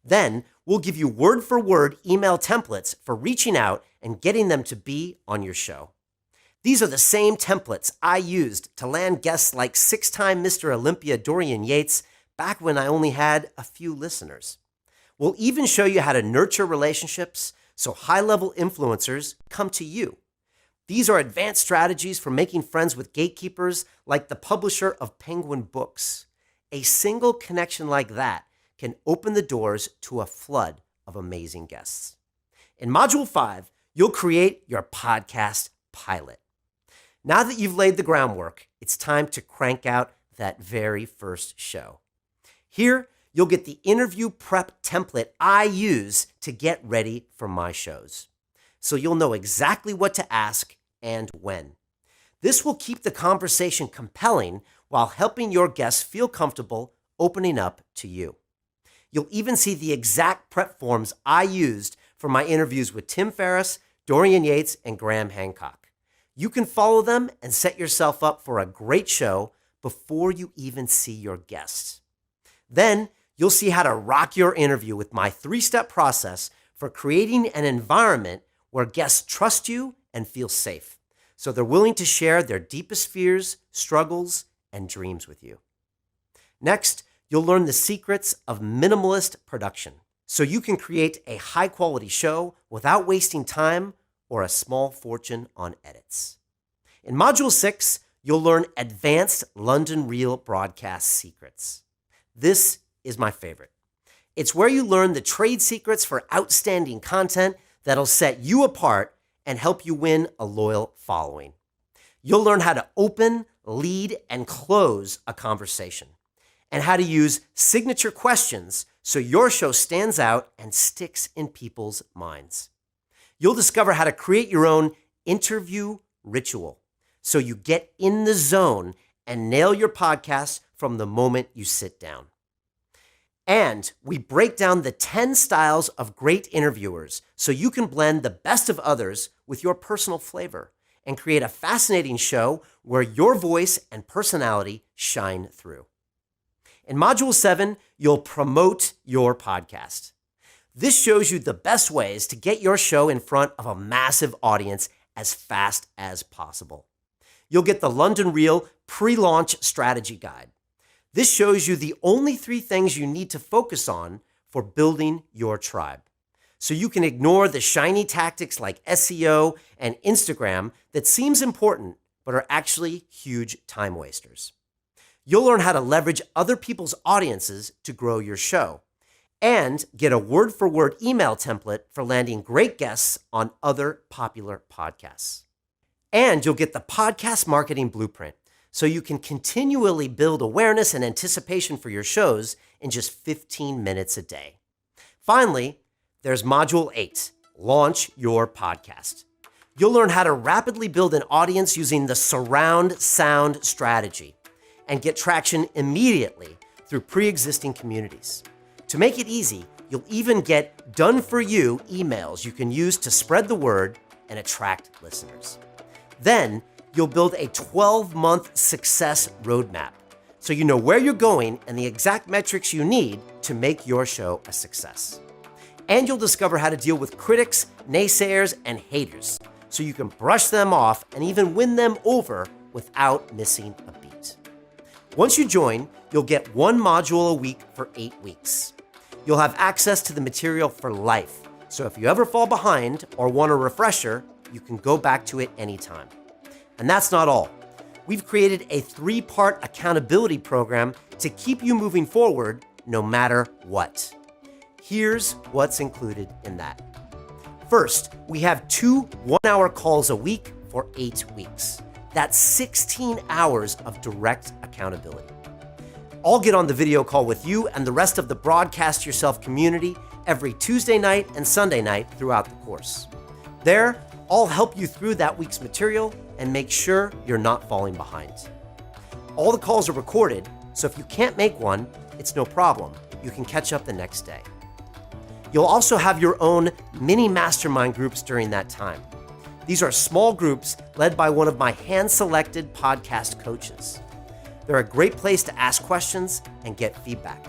Then, we'll give you word-for-word email templates for reaching out and getting them to be on your show. These are the same templates I used to land guests like 6-time Mr. Olympia Dorian Yates back when I only had a few listeners. We'll even show you how to nurture relationships so high-level influencers come to you. These are advanced strategies for making friends with gatekeepers like the publisher of Penguin Books. A single connection like that can open the doors to a flood of amazing guests. In Module 5, you'll create your podcast pilot. Now that you've laid the groundwork, it's time to crank out that very first show. Here, you'll get the interview prep template I use to get ready for my shows, so you'll know exactly what to ask and when. This will keep the conversation compelling while helping your guests feel comfortable opening up to you. You'll even see the exact prep forms I used for my interviews with Tim Ferriss, Dorian Yates, and Graham Hancock. You can follow them and set yourself up for a great show before you even see your guests. Then you'll see how to rock your interview with my 3-step process for creating an environment where guests trust you and feel safe, so they're willing to share their deepest fears, struggles, and dreams with you. Next, you'll learn the secrets of minimalist production, so you can create a high-quality show without wasting time or a small fortune on edits. In Module 6, you'll learn advanced London Reel broadcast secrets. This is my favorite. It's where you learn the trade secrets for outstanding content that'll set you apart and help you win a loyal following. You'll learn how to open, lead, and close a conversation, and how to use signature questions so your show stands out and sticks in people's minds. You'll discover how to create your own interview ritual so you get in the zone and nail your podcast from the moment you sit down. And we break down the 10 styles of great interviewers so you can blend the best of others with your personal flavor and create a fascinating show where your voice and personality shine through. In Module 7, you'll promote your podcast. This shows you the best ways to get your show in front of a massive audience as fast as possible. You'll get the London Reel pre-launch strategy guide. This shows you the only 3 things you need to focus on for building your tribe, so you can ignore the shiny tactics like SEO and Instagram that seems important but are actually huge time wasters. You'll learn how to leverage other people's audiences to grow your show, and get a word-for-word email template for landing great guests on other popular podcasts. And you'll get the podcast marketing blueprint, so you can continually build awareness and anticipation for your shows in just 15 minutes a day. Finally, there's Module 8, Launch Your Podcast. You'll learn how to rapidly build an audience using the surround sound strategy and get traction immediately through pre-existing communities. To make it easy, you'll even get done-for-you emails you can use to spread the word and attract listeners. Then, you'll build a 12-month success roadmap so you know where you're going and the exact metrics you need to make your show a success. And you'll discover how to deal with critics, naysayers, and haters, so you can brush them off and even win them over without missing a beat. Once you join, you'll get 1 module a week for 8 weeks. You'll have access to the material for life, so if you ever fall behind or want a refresher, you can go back to it anytime. And that's not all. We've created a 3-part accountability program to keep you moving forward no matter what. Here's what's included in that. First, we have 2 one-hour calls a week for 8 weeks. That's 16 hours of direct accountability. I'll get on the video call with you and the rest of the Broadcast Yourself community every Tuesday night and Sunday night throughout the course. There, I'll help you through that week's material and make sure you're not falling behind. All the calls are recorded, so if you can't make one, it's no problem. You can catch up the next day. You'll also have your own mini mastermind groups during that time. These are small groups led by one of my hand-selected podcast coaches. They're a great place to ask questions and get feedback.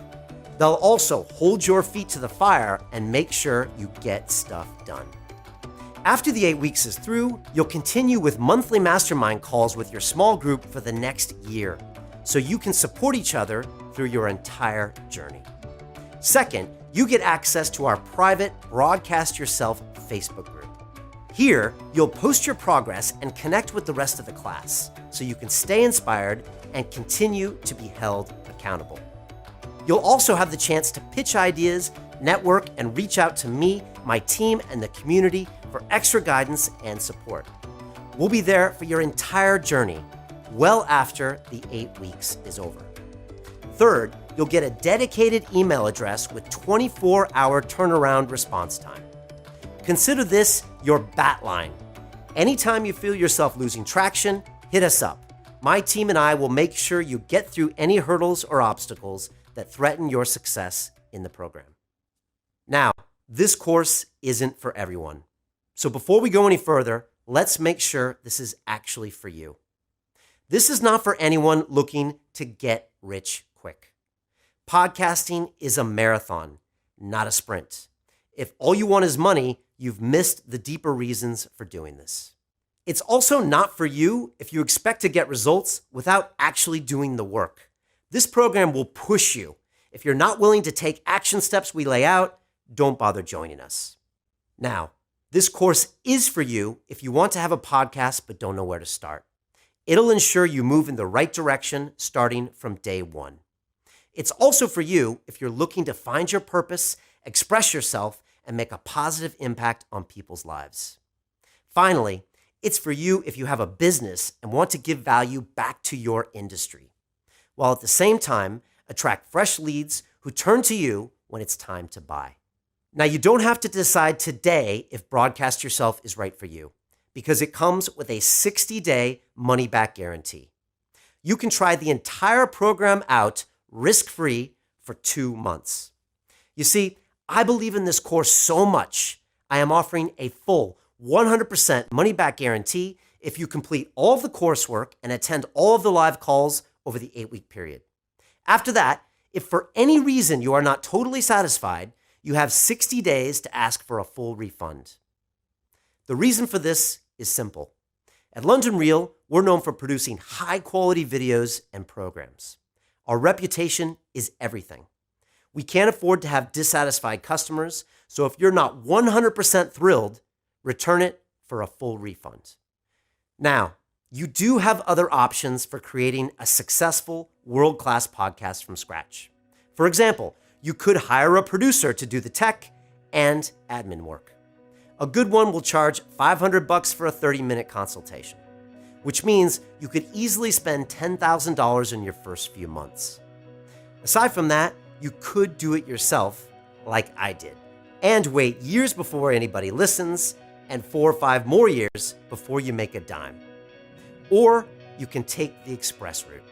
They'll also hold your feet to the fire and make sure you get stuff done. After the 8 weeks is through, you'll continue with monthly mastermind calls with your small group for the next year, so you can support each other through your entire journey. Second, you get access to our private Broadcast Yourself Facebook group. Here, you'll post your progress and connect with the rest of the class, so you can stay inspired and continue to be held accountable. You'll also have the chance to pitch ideas, network, and reach out to me, my team, and the community for extra guidance and support. We'll be there for your entire journey, well after the 8 weeks is over. Third, you'll get a dedicated email address with 24-hour turnaround response time. Consider this your bat line. Anytime you feel yourself losing traction, hit us up. My team and I will make sure you get through any hurdles or obstacles that threaten your success in the program. Now, this course isn't for everyone. So before we go any further, let's make sure this is actually for you. This is not for anyone looking to get rich quick. Podcasting is a marathon, not a sprint. If all you want is money, you've missed the deeper reasons for doing this. It's also not for you if you expect to get results without actually doing the work. This program will push you. If you're not willing to take action steps we lay out, don't bother joining us. Now, this course is for you if you want to have a podcast but don't know where to start. It'll ensure you move in the right direction starting from day 1. It's also for you if you're looking to find your purpose, express yourself, and make a positive impact on people's lives. Finally, it's for you if you have a business and want to give value back to your industry, while at the same time attract fresh leads who turn to you when it's time to buy. Now, you don't have to decide today if Broadcast Yourself is right for you, because it comes with a 60-day money-back guarantee. You can try the entire program out risk-free for 2 months. You see, I believe in this course so much, I am offering a full 100% money-back guarantee if you complete all of the coursework and attend all of the live calls over the 8-week period. After that, if for any reason you are not totally satisfied, you have 60 days to ask for a full refund. The reason for this is simple. At London Real, we're known for producing high-quality videos and programs. Our reputation is everything. We can't afford to have dissatisfied customers, so if you're not 100% thrilled, return it for a full refund. Now, you do have other options for creating a successful, world-class podcast from scratch. For example, you could hire a producer to do the tech and admin work. A good one will charge $500 for a 30-minute consultation, which means you could easily spend $10,000 in your first few months. Aside from that, you could do it yourself, like I did, and wait years before anybody listens, and 4 or 5 more years before you make a dime. Or you can take the express route.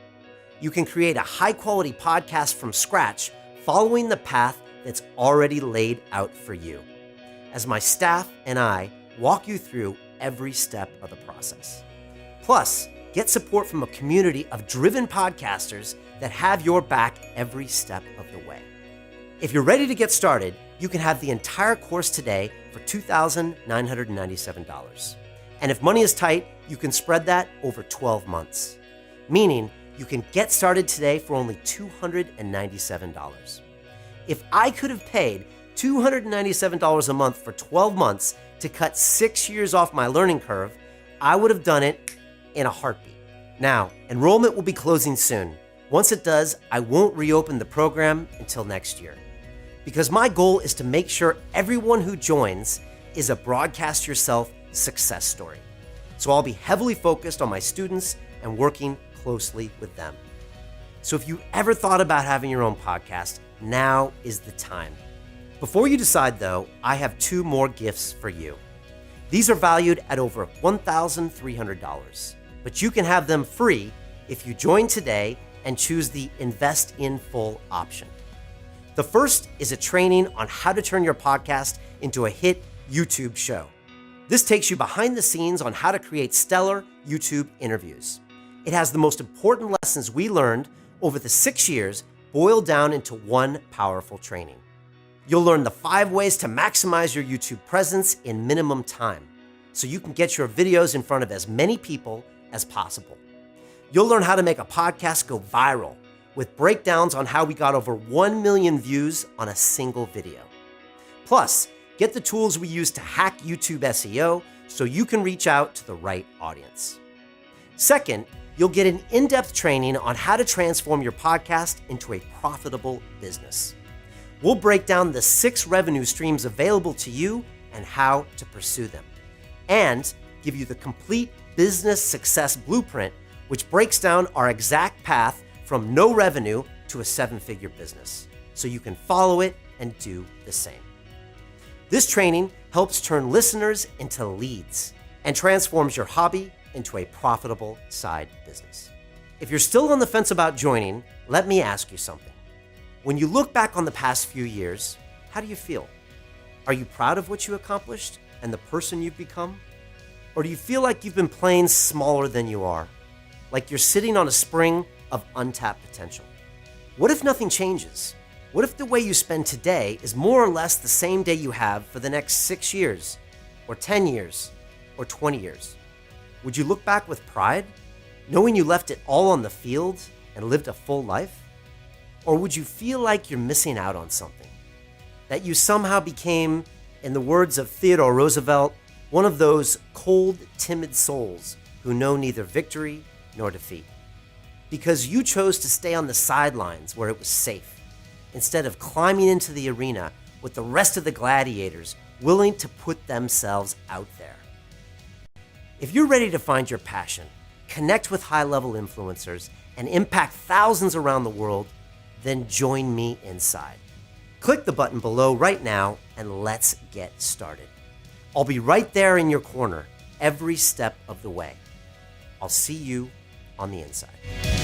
You can create a high-quality podcast from scratch, following the path that's already laid out for you, as my staff and I walk you through every step of the process. Plus, get support from a community of driven podcasters that have your back every step of the way. If you're ready to get started, you can have the entire course today for $2,997. And if money is tight, you can spread that over 12 months. Meaning, you can get started today for only $297. If I could have paid $297 a month for 12 months to cut 6 years off my learning curve, I would have done it in a heartbeat. Now, enrollment will be closing soon. Once it does, I won't reopen the program until next year. Because my goal is to make sure everyone who joins is a Broadcast Yourself success story. So I'll be heavily focused on my students and working closely with them. So if you ever thought about having your own podcast, now is the time. Before you decide though, I have 2 more gifts for you. These are valued at over $1,300, but you can have them free if you join today and choose the Invest in Full option. The first is a training on how to turn your podcast into a hit YouTube show. This takes you behind the scenes on how to create stellar YouTube interviews. It has the most important lessons we learned over the 6 years boiled down into one powerful training. You'll learn the 5 ways to maximize your YouTube presence in minimum time, so you can get your videos in front of as many people as possible. You'll learn how to make a podcast go viral with breakdowns on how we got over 1 million views on a single video. Plus, get the tools we use to hack YouTube SEO so you can reach out to the right audience. Second, you'll get an in-depth training on how to transform your podcast into a profitable business. We'll break down the 6 revenue streams available to you and how to pursue them, and give you the complete business success blueprint, which breaks down our exact path from no revenue to a 7-figure business, so you can follow it and do the same. This training helps turn listeners into leads and transforms your hobby into a profitable side business. If you're still on the fence about joining, let me ask you something. When you look back on the past few years, how do you feel? Are you proud of what you accomplished and the person you've become? Or do you feel like you've been playing smaller than you are? Like you're sitting on a spring of untapped potential? What if nothing changes? What if the way you spend today is more or less the same day you have for the next 6 years, or 10 years, or 20 years? Would you look back with pride, knowing you left it all on the field and lived a full life? Or would you feel like you're missing out on something? That you somehow became, in the words of Theodore Roosevelt, one of those cold, timid souls who know neither victory nor defeat? Because you chose to stay on the sidelines where it was safe, instead of climbing into the arena with the rest of the gladiators willing to put themselves out there. If you're ready to find your passion, connect with high-level influencers, and impact thousands around the world, then join me inside. Click the button below right now and let's get started. I'll be right there in your corner every step of the way. I'll see you on the inside.